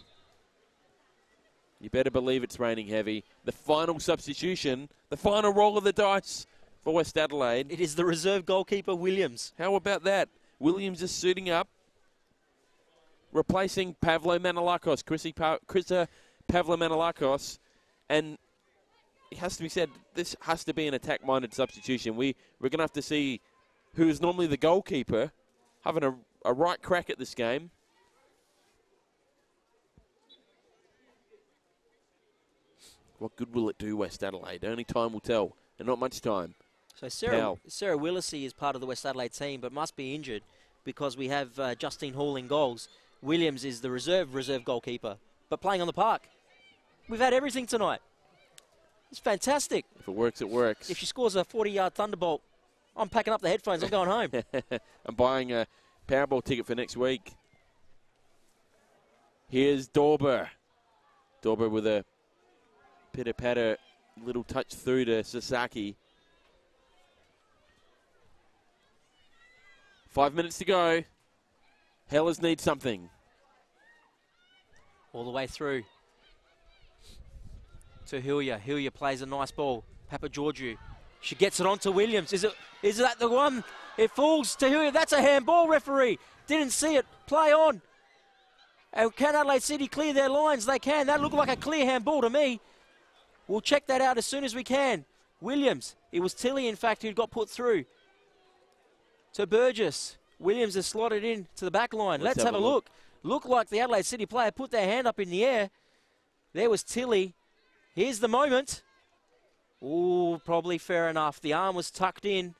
You better believe it's raining heavy. The final substitution, the final roll of the dice for West Adelaide. It is the reserve goalkeeper, Williams. How about that? Williams is suiting up, replacing Pavlo Manolakos, Krista Pavlo Manolakos, and it has to be said, this has to be an attack-minded substitution. We're going to have to see who is normally the goalkeeper having a right crack at this game. What good will it do West Adelaide? Only time will tell, and not much time. So Sarah Willisey is part of the West Adelaide team, but must be injured because we have Justine Hall in goals. Williams is the reserve goalkeeper, but playing on the park. We've had everything tonight. It's fantastic. If it works, it works. If she scores a 40-yard thunderbolt, I'm packing up the headphones. I'm going home. I'm buying a Powerball ticket for next week. Here's Dorber. Dorber with a pitter-patter little touch through to Sasaki. 5 minutes to go. Hellers need something. All the way through to Hillier. Hillier plays a nice ball. Papa Georgiou. She gets it on to Williams. Is that the one? It falls to Hillier. That's a handball, referee. Didn't see it. Play on. And can Adelaide City clear their lines? They can. That looked like a clear handball to me. We'll check that out as soon as we can. Williams. It was Tilly, in fact, who got put through to Burgess. Williams has slotted in to the back line. Let's have a look. Looked like the Adelaide City player put their hand up in the air. There was Tilly. Here's the moment. Ooh, probably fair enough. The arm was tucked in.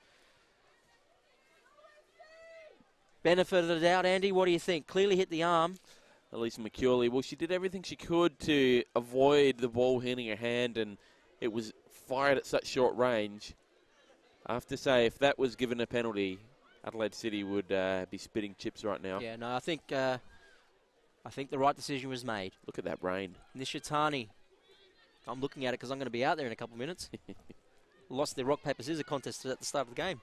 Benefit of the doubt, Andy. What do you think? Clearly hit the arm. Elisa McCurley, well, she did everything she could to avoid the ball hitting her hand, and it was fired at such short range. I have to say, if that was given a penalty, Adelaide City would be spitting chips right now. Yeah, no, I think the right decision was made. Look at that rain. Nishitani. I'm looking at it because I'm going to be out there in a couple of minutes. Lost their rock, paper, scissors contest at the start of the game.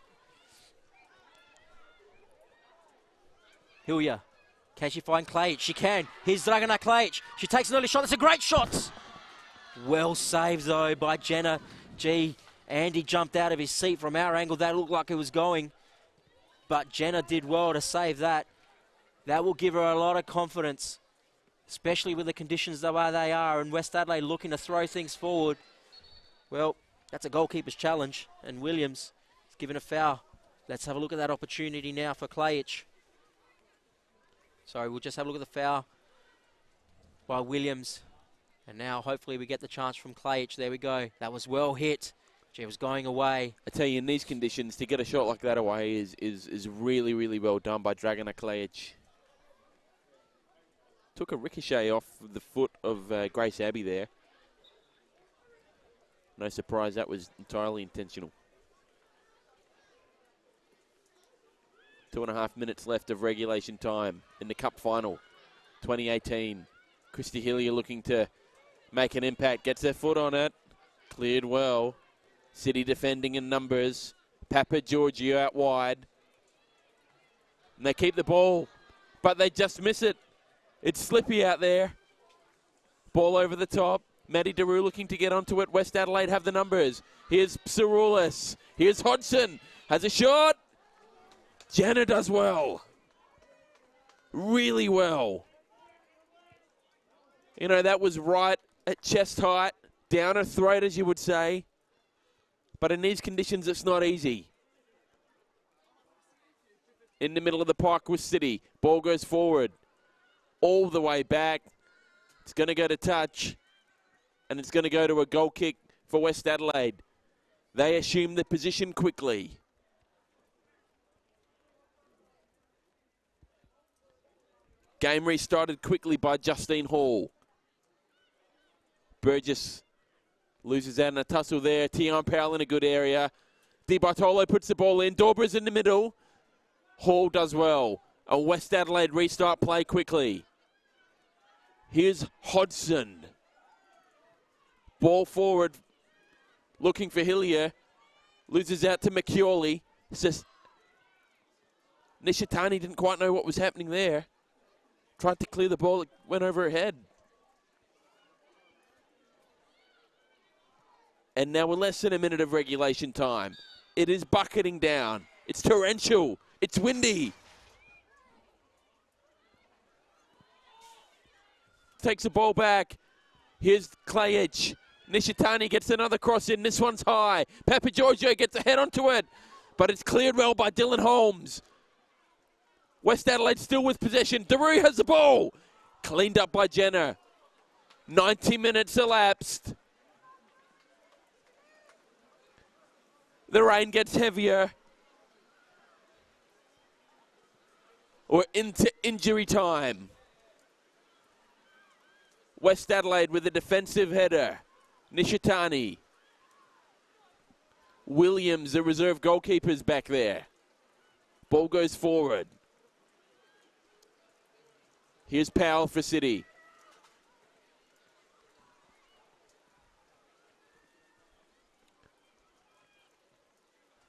Hillier. Can she find Klaic? She can. Here's Dragana Klaic. She takes an early shot. That's a great shot. Well saved, though, by Jenna. Gee, Andy jumped out of his seat from our angle. That looked like it was going. But Jenna did well to save that. That will give her a lot of confidence, especially with the conditions the way they are, and West Adelaide looking to throw things forward. Well, that's a goalkeeper's challenge, and Williams is given a foul. Let's have a look at that opportunity now for Klaic. Sorry, we'll just have a look at the foul by Williams. And now hopefully we get the chance from Klaic. There we go. That was well hit. It was going away. I tell you, in these conditions, to get a shot like that away is really, really well done by Dragana Klaic. Took a ricochet off the foot of Grace Abbey there. No surprise, that was entirely intentional. 2.5 minutes left of regulation time in the Cup Final 2018. Christy Hillier looking to make an impact. Gets their foot on it. Cleared well. City defending in numbers. Papa Georgiou out wide. And they keep the ball, but they just miss it. It's slippy out there. Ball over the top. Maddie Daru looking to get onto it. West Adelaide have the numbers. Here's Psaroulis. Here's Hodgson. Has a shot. Jenna does well. Really well. You know, that was right at chest height. Down her throat, as you would say. But in these conditions, it's not easy. In the middle of the park with City. Ball goes forward. All the way back. It's going to go to touch. And it's going to go to a goal kick for West Adelaide. They assume the position quickly. Game restarted quickly by Justine Hall. Burgess loses out in a tussle there. Tion Powell in a good area. Di Bartolo puts the ball in. Dorber's in the middle. Hall does well. A West Adelaide restart play quickly. Here's Hodgson. Ball forward. Looking for Hillier. Loses out to McCurley. Says Nishitani didn't quite know what was happening there. Tried to clear the ball. It went over her head. And now we're less than a minute of regulation time. It is bucketing down. It's torrential. It's windy. Takes the ball back. Here's Klajic. Nishitani gets another cross in. This one's high. Papagiorgio gets a head onto it, but it's cleared well by Dylan Holmes. West Adelaide still with possession. Daru has the ball. Cleaned up by Jenner. 90 minutes elapsed. The rain gets heavier. We're into injury time. West Adelaide with a defensive header. Nishitani. Williams, the reserve goalkeeper's back there. Ball goes forward. Here's Powell for City.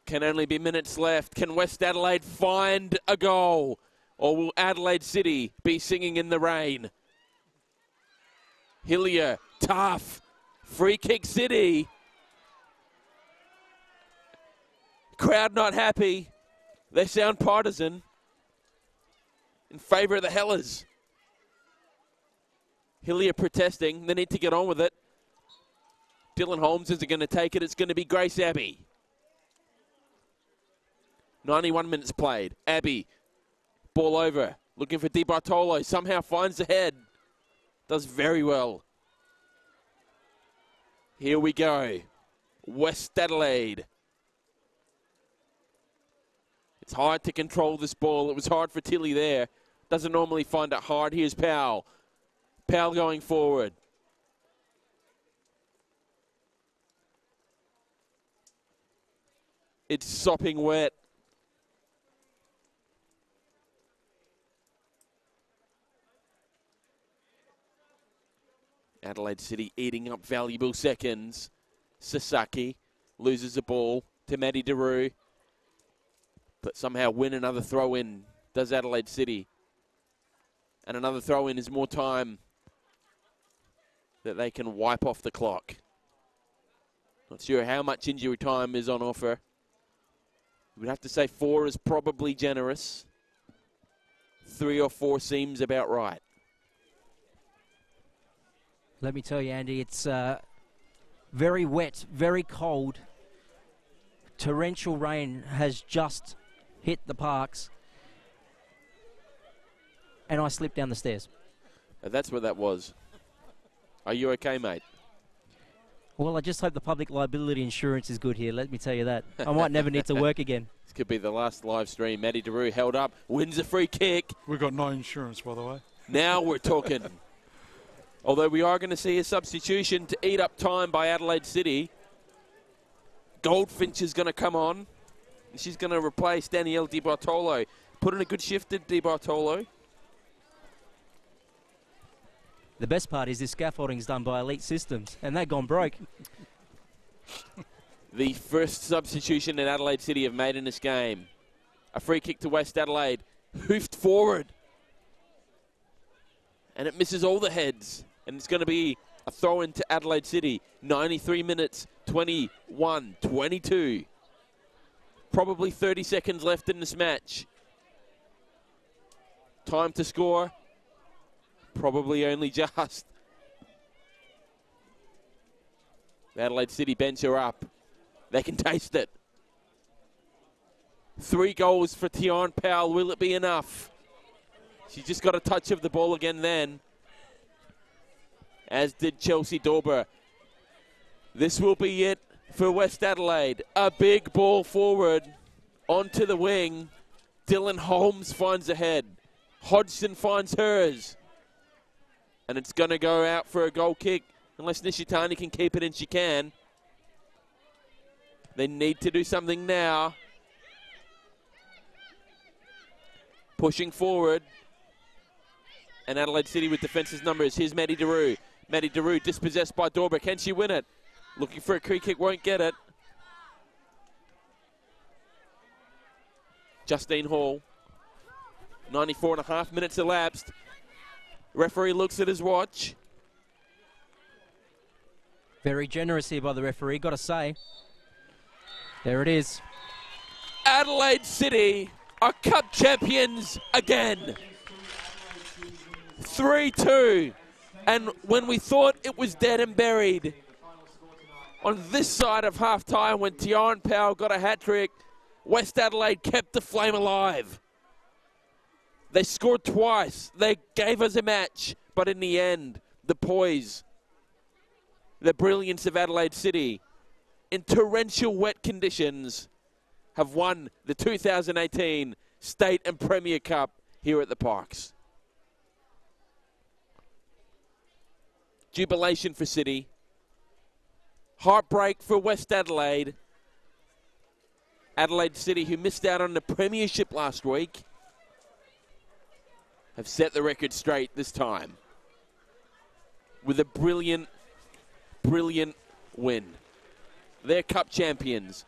Can only be minutes left. Can West Adelaide find a goal? Or will Adelaide City be singing in the rain? Hillier, tough. Free kick City. Crowd not happy. They sound partisan. In favour of the Hellers. Hillier protesting. They need to get on with it. Dylan Holmes isn't going to take it. It's going to be Grace Abbey. 91 minutes played. Abbey. Ball over. Looking for Di Bartolo. Somehow finds the head. Does very well. Here we go. West Adelaide. It's hard to control this ball. It was hard for Tilly there. Doesn't normally find it hard. Here's Powell. Powell going forward. It's sopping wet. Adelaide City eating up valuable seconds. Sasaki loses the ball to Matty Daru. But somehow win another throw-in does Adelaide City. And another throw-in is more time that they can wipe off the clock. Not sure how much injury time is on offer. We'd have to say 4 is probably generous. 3 or 4 seems about right. Let me tell you, Andy, it's very wet, very cold. Torrential rain has just hit the parks. And I slipped down the stairs. That's what that was. Are you okay, mate? Well, I just hope the public liability insurance is good here, let me tell you that. I might never need to work again. This could be the last live stream. Matty Daru held up, wins a free kick. We've got no insurance, by the way. Now we're talking. Although we are going to see a substitution to eat up time by Adelaide City. Goldfinch is going to come on. She's going to replace Danielle Di Bartolo. Put in a good shift at Di Bartolo. The best part is this scaffolding is done by Elite Systems, and they've gone broke. The first substitution that Adelaide City have made in this game. A free kick to West Adelaide. Hoofed forward. And it misses all the heads. And it's going to be a throw into Adelaide City. 93 minutes, 21-22. Probably 30 seconds left in this match. Time to score. Probably only just. Adelaide City bench are up. They can taste it. 3 goals for Tian Powell. Will it be enough? She just got a touch of the ball again then. As did Chelsea Dorber. This will be it for West Adelaide. A big ball forward onto the wing. Dylan Holmes finds a head. Hodgson finds hers. And it's going to go out for a goal kick. Unless Nishitani can keep it, and she can. They need to do something now. Pushing forward. And Adelaide City with defense's numbers. Here's Matty Daru. Matty Daru dispossessed by Dorber. Can she win it? Looking for a free kick, won't get it. Justine Hall. 94.5 minutes elapsed. Referee looks at his watch. Very generous here by the referee, got to say. There it is. Adelaide City are cup champions again. 3-2. And when we thought it was dead and buried, on this side of half-time when Tyon Powell got a hat-trick, West Adelaide kept the flame alive. They scored twice. They gave us a match. But in the end, the poise, the brilliance of Adelaide City, in torrential wet conditions, have won the 2018 State and Premier Cup here at the Parks. Jubilation for City. Heartbreak for West Adelaide. Adelaide City, who missed out on the premiership last week, have set the record straight this time with a brilliant, brilliant win. They're cup champions.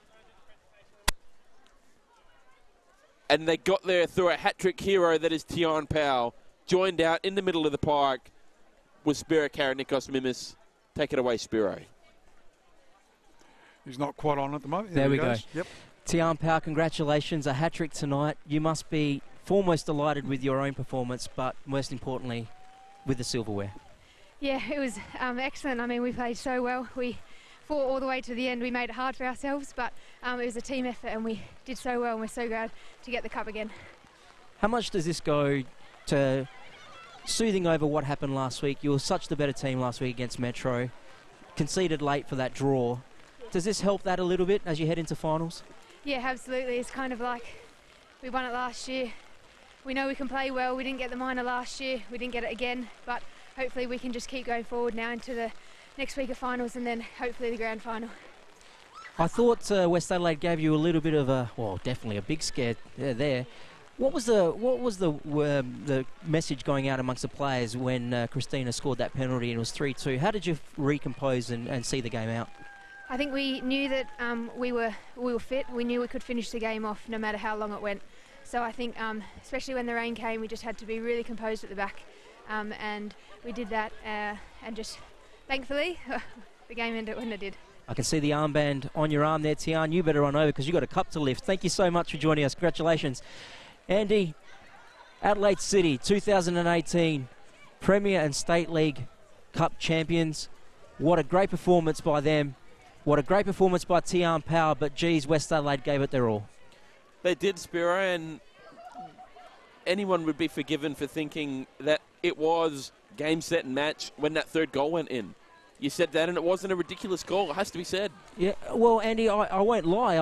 And they got there through a hat-trick hero that is Tyon Powell, joined out in the middle of the park with Spiro Karanikos Mimis. Take it away, Spiro. He's not quite on at the moment. There we go. Yep. Tyon Powell, congratulations, a hat-trick tonight. You must be foremost delighted with your own performance, but most importantly, with the silverware. Yeah, it was excellent. I mean, we played so well. We fought all the way to the end. We made it hard for ourselves, but it was a team effort and we did so well, and we're so glad to get the cup again. How much does this go to soothing over what happened last week? You were such the better team last week against Metro, conceded late for that draw. Does this help that a little bit as you head into finals? Yeah, absolutely. It's kind of like we won it last year. We know we can play well. We didn't get the minor last year. We didn't get it again, but hopefully we can just keep going forward now into the next week of finals and then hopefully the grand final. I thought West Adelaide gave you a little bit of a, well, definitely a big scare there. What was the message going out amongst the players when Christina scored that penalty and it was 3-2? How did you recompose and see the game out? I think we knew that we were fit. We knew we could finish the game off no matter how long it went. So I think, especially when the rain came, we just had to be really composed at the back, and we did that. And just thankfully, the game ended when it did. I can see the armband on your arm there, Tyon. You better run over because you've got a cup to lift. Thank you so much for joining us. Congratulations. Andy, Adelaide City, 2018 Premier and State League Cup champions. What a great performance by them. What a great performance by Tyon Powell, but geez, West Adelaide gave it their all. They did, Spiro, and anyone would be forgiven for thinking that it was game, set and match when that third goal went in. You said that, and it wasn't a ridiculous goal. It has to be said. Yeah, well, Andy, I won't lie.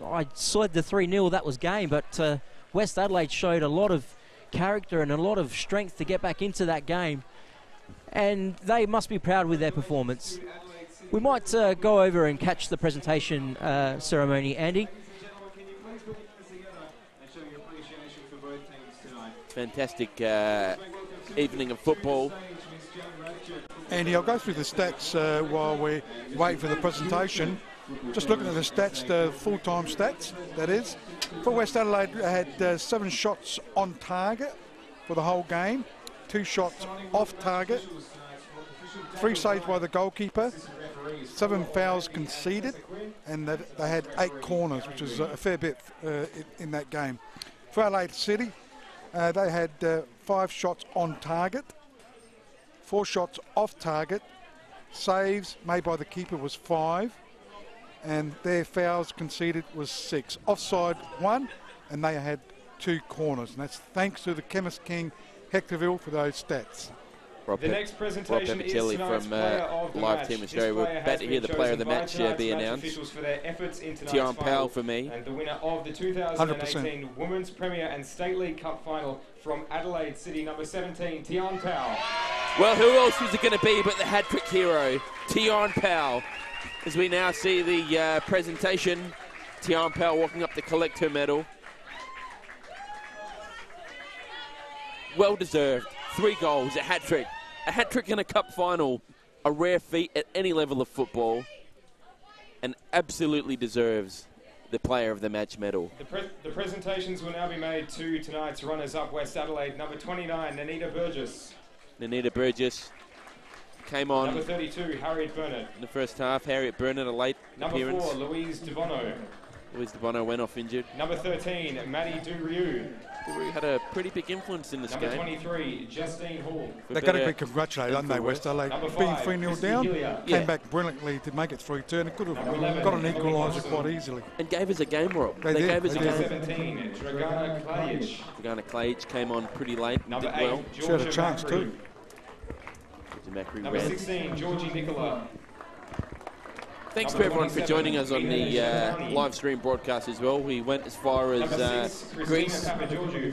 I saw the 3-0, that was game, but West Adelaide showed a lot of character and a lot of strength to get back into that game, and they must be proud with their performance. We might go over and catch the presentation ceremony, Andy. Fantastic evening of football. Andy, I'll go through the stats while we wait for the presentation. Just looking at the stats, the full-time stats, that is. For West Adelaide, they had 7 shots on target for the whole game, 2 shots off target, 3 saves by the goalkeeper, 7 fouls conceded, and they had 8 corners, which is a fair bit in that game. For Adelaide City, they had 5 shots on target, 4 shots off target, saves made by the keeper was 5, and their fouls conceded was 6. Offside 1, and they had 2 corners, and that's thanks to the Chemist King Hectorville for those stats. The next presentation is tonight's from player of the Live match. Team Australia. We're about to hear the player of the match be announced. For their efforts in tonight's Tyon final, Powell for me. and the winner of the 2018 Women's Premier and State League Cup Final from Adelaide City, number 17, Tyon Powell. Well, who else was it going to be but the hat-trick hero, Tyon Powell? As we now see the presentation, Tyon Powell walking up to collect her medal. Well deserved. 3 goals, a hat-trick. A hat-trick in a cup final, a rare feat at any level of football, and absolutely deserves the player of the match medal. The presentations will now be made to tonight's runners-up, West Adelaide, number 29, Nanita Burgess. Nanita Burgess came on. Number 32, Harriet Burnett. In the first half, Harriet Burnett, a late Number appearance. 4, Louise DeVono. Luis De Bono went off injured. Number 13, Matty Duriu. Duriu had a pretty big influence in this Number game. 23, Justine Hall. They're going to be congratulated, aren't they, West Adelaide? Being 3-0 down, came back brilliantly to make it 3-2, and it could have got an equaliser quite easily. And gave us a game, Rob. They gave us Number a game. 17, Dragana Klajic. Dragana Klajic came on pretty late. Number did 8, well. She had a chance too. Number 16, Georgie Nicola. Thanks to everyone for joining us on the live stream broadcast as well. We went as far as Greece,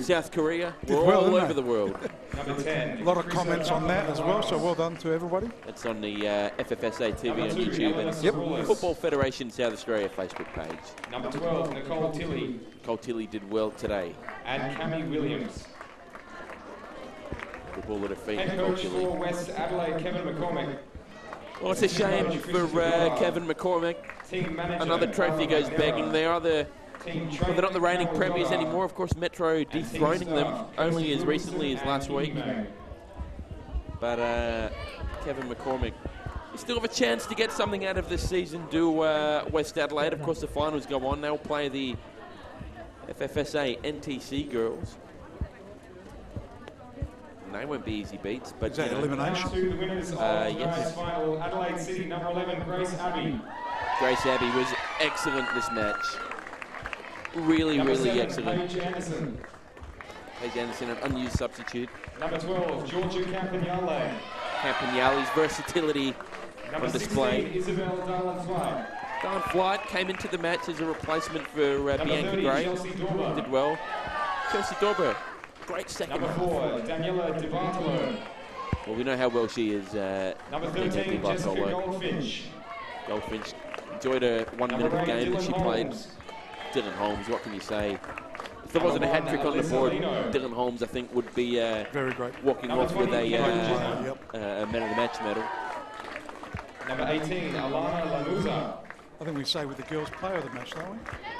South Korea. We're all over the world. Number 10, a lot of comments on that as well, so well done to everybody. It's on the FFSA TV on YouTube and Football Federation South Australia Facebook page. Number 12, Nicole Tilley. Nicole Tilley did well today. And Cammy Williams. The ball at her feet, Head Nicole coach Tilley. for West Adelaide, Kevin McCormick. Well, it's a shame for Kevin McCormick. Another trophy goes begging. They're not the reigning premiers anymore. Of course, Metro dethroning them only as recently as last week. But Kevin McCormick, you still have a chance to get something out of this season. Do West Adelaide. Of course, the finals go on. They'll play the FFSA NTC girls. They won't be easy beats, but is that elimination? To the winners of yes. final, Adelaide City, number 11, Grace Abbey. Grace Abbey was excellent this match. Really, number really 7, excellent. Paige Anderson. Paige Anderson, an unused substitute. Number 12, Georgia Campagnale. Campagnale's versatility number on display. 16, Isabel Darlan-Flight. Darlan-Flight came into the match as a replacement for Bianca 30, Gray. Chelsea Dorber. Did well. Chelsea Dorber. Great second. Number 4, Daniela Di Bartolo. Well, we know how well she is. Number 13, Jessica Goldfinch. Goldfinch enjoyed a 1 minute game that she played. Dylan Holmes, what can you say? If there wasn't a hat trick on the board, Dylan Holmes, I think, would be very great. Walking off with a man of the match medal. Number 18, Alana Lanuza. I think we say with the girls player of the match, don't we?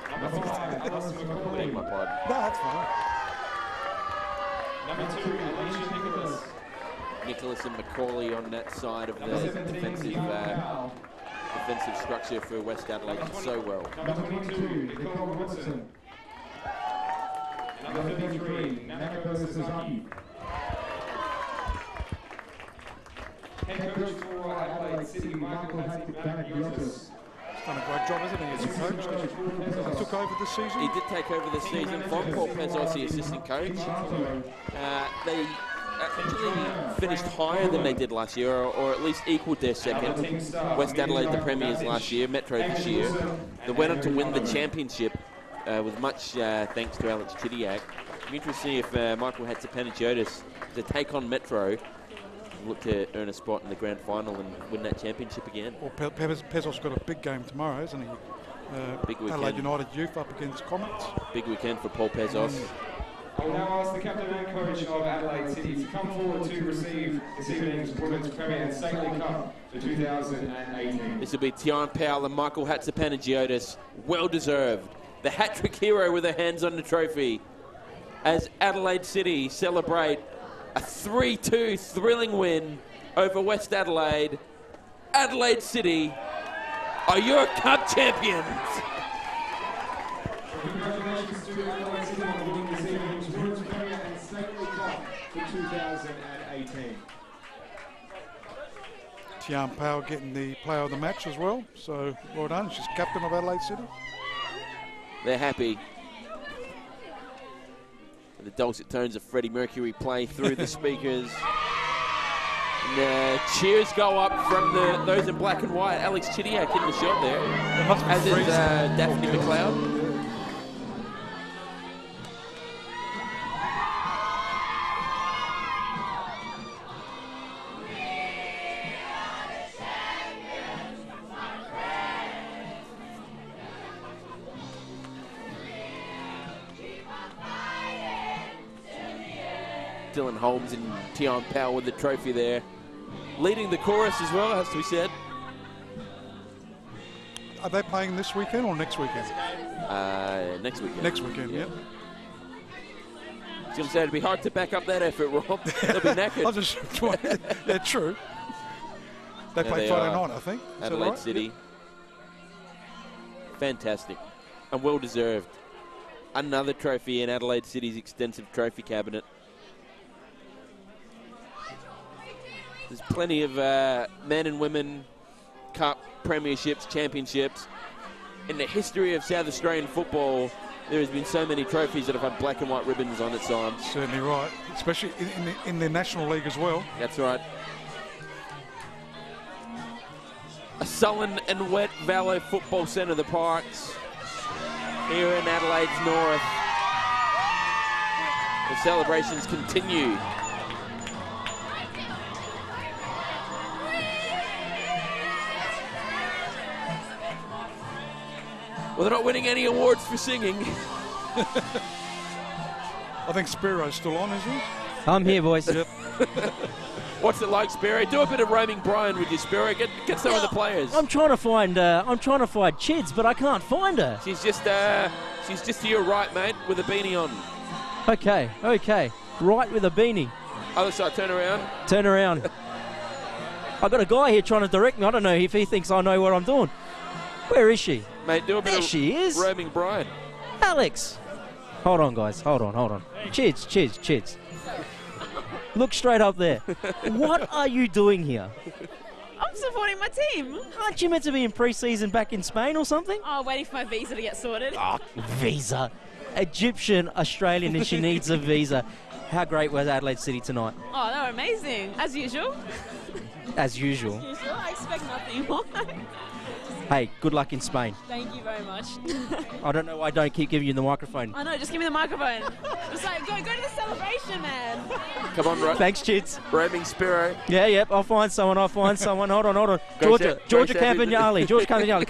Number 5, Alison McCauley. Beg my pardon. No, that's fine. Number 2, Alicia Nicholas. Nicholas and McCauley on that side of the defensive structure for West Adelaide so well. Number 22, Nicole Robertson. Number 33, Nanako Sasaki. Head coach for Adelaide City, Michael Hatzibanagiotis. Done a great job, hasn't he, as a coach? He took over this season. He did take over this season from Paul Pezos, the assistant coach. They actually finished higher than they did last year, or at least equalled their second. West Adelaide, the premiers last year, Metro this year. They went on to win the championship with much thanks to Alex Chidiac. It'll be interesting if Michael Hatzibanagiotis to take on Metro, look to earn a spot in the grand final and win that championship again. Well, Pezos got a big game tomorrow, hasn't he? Big weekend. Adelaide United Youth up against Comets. Big weekend for Paul Pezos. I will now ask the captain and coach of Adelaide City to come forward to receive this evening's Women's Premier and State League Cup for 2018. This will be Tian Powell and Michael Hatzibanagiotis. Well deserved. The hat-trick hero with their hands on the trophy as Adelaide City celebrate a 3-2 thrilling win over West Adelaide. Adelaide City are your cup champions. Congratulations to Adelaide City on winning this evening's Women's Premier and State League Cup for 2018. Tian Powell getting the player of the match as well, so well done. She's captain of Adelaide City. They're happy. The dulcet tones of Freddie Mercury play through the speakers. And cheers go up from those in black and white. Alex Chidiac in the shot there, as is Daphne McLeod. Dylan Holmes and Tian Powell with the trophy there. Leading the chorus as well, has to be said. Are they playing this weekend or next weekend? Next weekend. Next weekend, yep. I was going to say, it'd be hard to back up that effort, Rob. They'll be knackered. Yeah, true. They play Friday night, I think. Adelaide City. Fantastic. and well deserved. Another trophy in Adelaide City's extensive trophy cabinet. There's plenty of men and women cup, premierships, championships. In the history of South Australian football, there has been so many trophies that have had black and white ribbons on its arms. Certainly right, especially in the National League as well. That's right. A sullen and wet Vallow Football Centre, the Parks, here in Adelaide's north. The celebrations continue. Well, they're not winning any awards for singing. I think Spiro's still on, isn't he? I'm here, boys. Yep. What's it like, Spiro? Do a bit of roaming Brian with you, Spiro. Get some of the players. I'm trying to find Chids, but I can't find her. She's just to your right, mate, with a beanie on. Okay. Right with a beanie. Other side, turn around. Turn around. I've got a guy here trying to direct me. I don't know if he thinks I know what I'm doing. Where is she? Mate, do a bit There of she is. roaming Brian. Alex. Hold on, guys. Hold on. Chids. Look straight up there. What are you doing here? I'm supporting my team. Aren't you meant to be in pre-season back in Spain or something? Oh, waiting for my visa to get sorted. Oh, visa. Egyptian, Australian, and she needs a visa. How great was Adelaide City tonight? Oh, they were amazing. As usual. As usual. I expect nothing more. Hey, good luck in Spain. Thank you very much. I don't know why I don't keep giving you the microphone. I know, just give me the microphone. Just like, go to the celebration, man. Come on, right. Thanks, Chids. Roaming Spiro. Yep, I'll find someone. Hold on. Georgia Campagnoli. Georgia Campagnoli,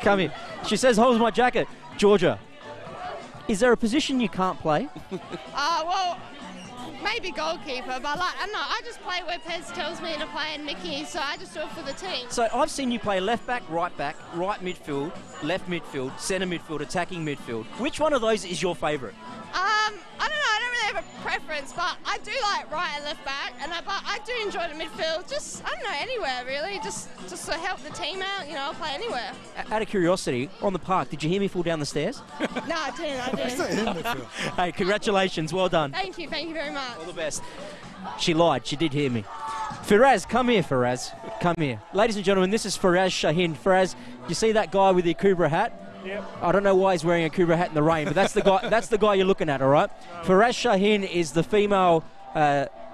come here. She says, hold my jacket. Georgia, is there a position you can't play? Well, maybe goalkeeper, but I don't know, I just play where Pez tells me to play and Mickey, so I just do it for the team. So I've seen you play left back, right midfield, left midfield, centre midfield, attacking midfield. Which one of those is your favourite? I don't know, I don't really have a preference, but I do like right and left back, but I do enjoy the midfield, just, I don't know, anywhere really, just to help the team out, I'll play anywhere. Out of curiosity, on the park, did you hear me fall down the stairs? No, I didn't. Hey, congratulations, well done. Thank you very much. All the best. She lied, she did hear me. Firaz, come here, come here. Ladies and gentlemen, this is Firaz Shaheen. Firaz, you see that guy with the Akubra hat? Yep. I don't know why he's wearing a Akubra hat in the rain, but that's the guy. That's the guy you're looking at, all right? Firaz Shaheen is the female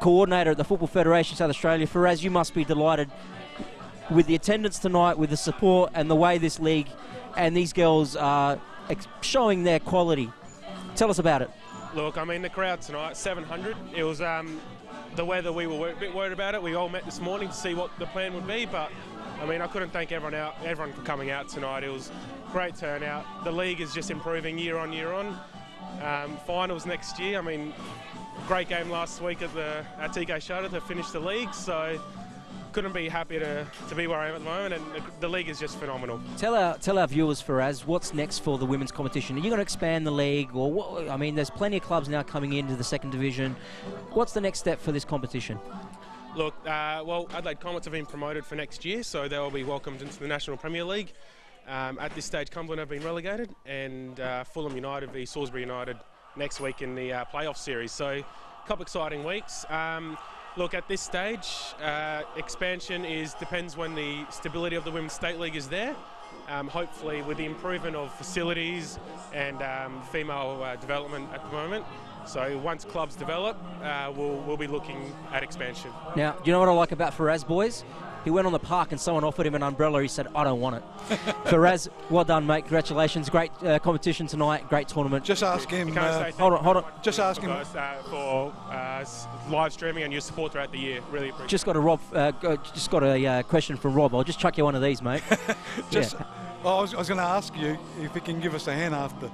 coordinator at the Football Federation South Australia. Firaz, you must be delighted with the attendance tonight, with the support and the way this league and these girls are showing their quality. Tell us about it. Look, I mean, the crowd tonight, 700. It was the weather, we were a bit worried about it. We all met this morning to see what the plan would be, but I mean, I couldn't thank everyone for coming out tonight. It was great turnout. The league is just improving year on year on. Finals next year. I mean, great game last week at TK Shutter to finish the league. So couldn't be happier to be where I am at the moment, and the league is just phenomenal. Tell our viewers, Firaz, what's next for the women's competition? Are you going to expand the league, or what? I mean, there's plenty of clubs now coming into the second division. What's the next step for this competition? Look, well, Adelaide Comets have been promoted for next year, so they will be welcomed into the National Premier League. At this stage, Cumberland have been relegated, and Fulham United v Salisbury United next week in the playoff series. So, a couple exciting weeks. Look, at this stage, expansion depends when the stability of the Women's State League is there. Hopefully, with the improvement of facilities and female development at the moment. So once clubs develop, we'll be looking at expansion. Now, do you know what I like about Firaz, boys? He went on the park and someone offered him an umbrella. He said, I don't want it. Firaz, well done, mate. Congratulations. Great competition tonight. Great tournament. Just ask him. Hold on. Just ask him. Guys, for live streaming and your support throughout the year. Really appreciate it. Just got a question from Rob. I'll just chuck you one of these, mate. I was going to ask you if he can give us a hand after.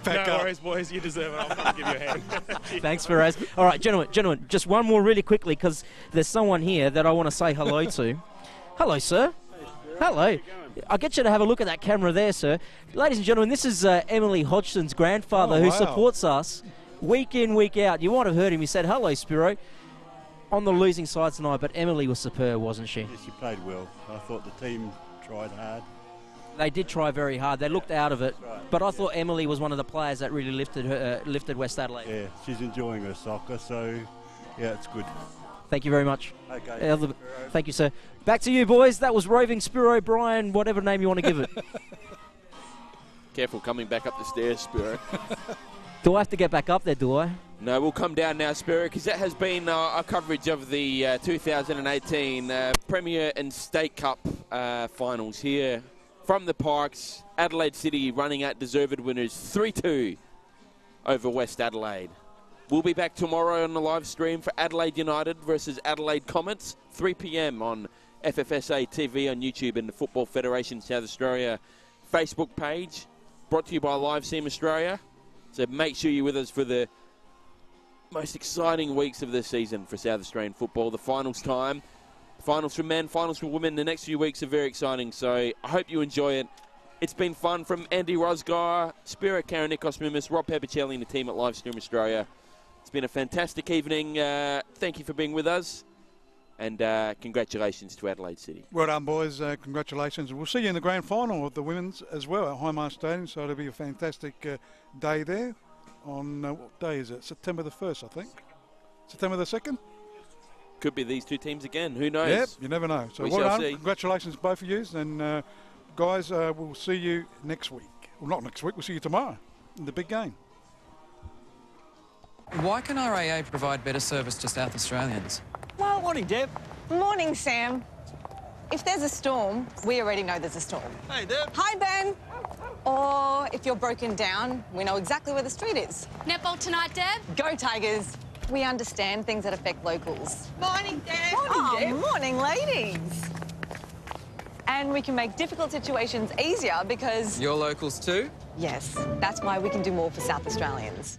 No worries, boys. You deserve it. I'll come give you a hand. Thanks, Firaz. All right, gentlemen, just one more really quickly, because there's someone here that I want to say hello to. Hello, sir. Hello. I'll get you to have a look at that camera there, sir. Ladies and gentlemen, this is Emily Hodgson's grandfather who supports us week in, week out. You might have heard him. He said, hello, Spiro. On the losing side tonight, but Emily was superb, wasn't she? Yes, she played well. I thought the team tried hard. They did try very hard. They looked out of it. But I thought Emily was one of the players that really lifted West Adelaide. Yeah, she's enjoying her soccer, so yeah, it's good. Thank you very much. Okay. Thank you, sir. Back to you, boys. That was Roving Spiro O'Brien, whatever name you want to give it. Careful coming back up the stairs, Spiro. Do I have to get back up there, do I? No, we'll come down now, Spiro, because that has been our coverage of the 2018 Premier and State Cup finals here from the Parks. Adelaide City running out deserved winners 3-2 over West Adelaide. We'll be back tomorrow on the live stream for Adelaide United versus Adelaide Comets, 3 p.m. on FFSA TV on YouTube and the Football Federation South Australia Facebook page. Brought to you by Live Seam Australia. So make sure you're with us for the most exciting weeks of the season for South Australian football. The finals time. Finals for men, finals for women. The next few weeks are very exciting, so I hope you enjoy it. It's been fun from Andy Rosgar, Spiro Karanikos Mimis, Rob Pepicelli and the team at Livestream Australia. It's been a fantastic evening. Thank you for being with us. And congratulations to Adelaide City. Well done, boys. Congratulations. We'll see you in the grand final of the women's as well at Highmarsh Stadium, so it'll be a fantastic day there. On what day is it? September the 1st, I think. September the 2nd? Could be these two teams again. Who knows? Yep, you never know. So we well shall done. see. Congratulations, both of you. And guys, we'll see you next week. Well, not next week. We'll see you tomorrow in the big game. Why can RAA provide better service to South Australians? Well, morning, Deb. Morning, Sam. If there's a storm, we already know there's a storm. Hey, Deb. Hi, Ben. Or if you're broken down, we know exactly where the street is. Netball tonight, Deb? Go Tigers. We understand things that affect locals. Morning, Deb. Morning, morning, ladies. And we can make difficult situations easier because... You're locals too? Yes, that's why we can do more for South Australians.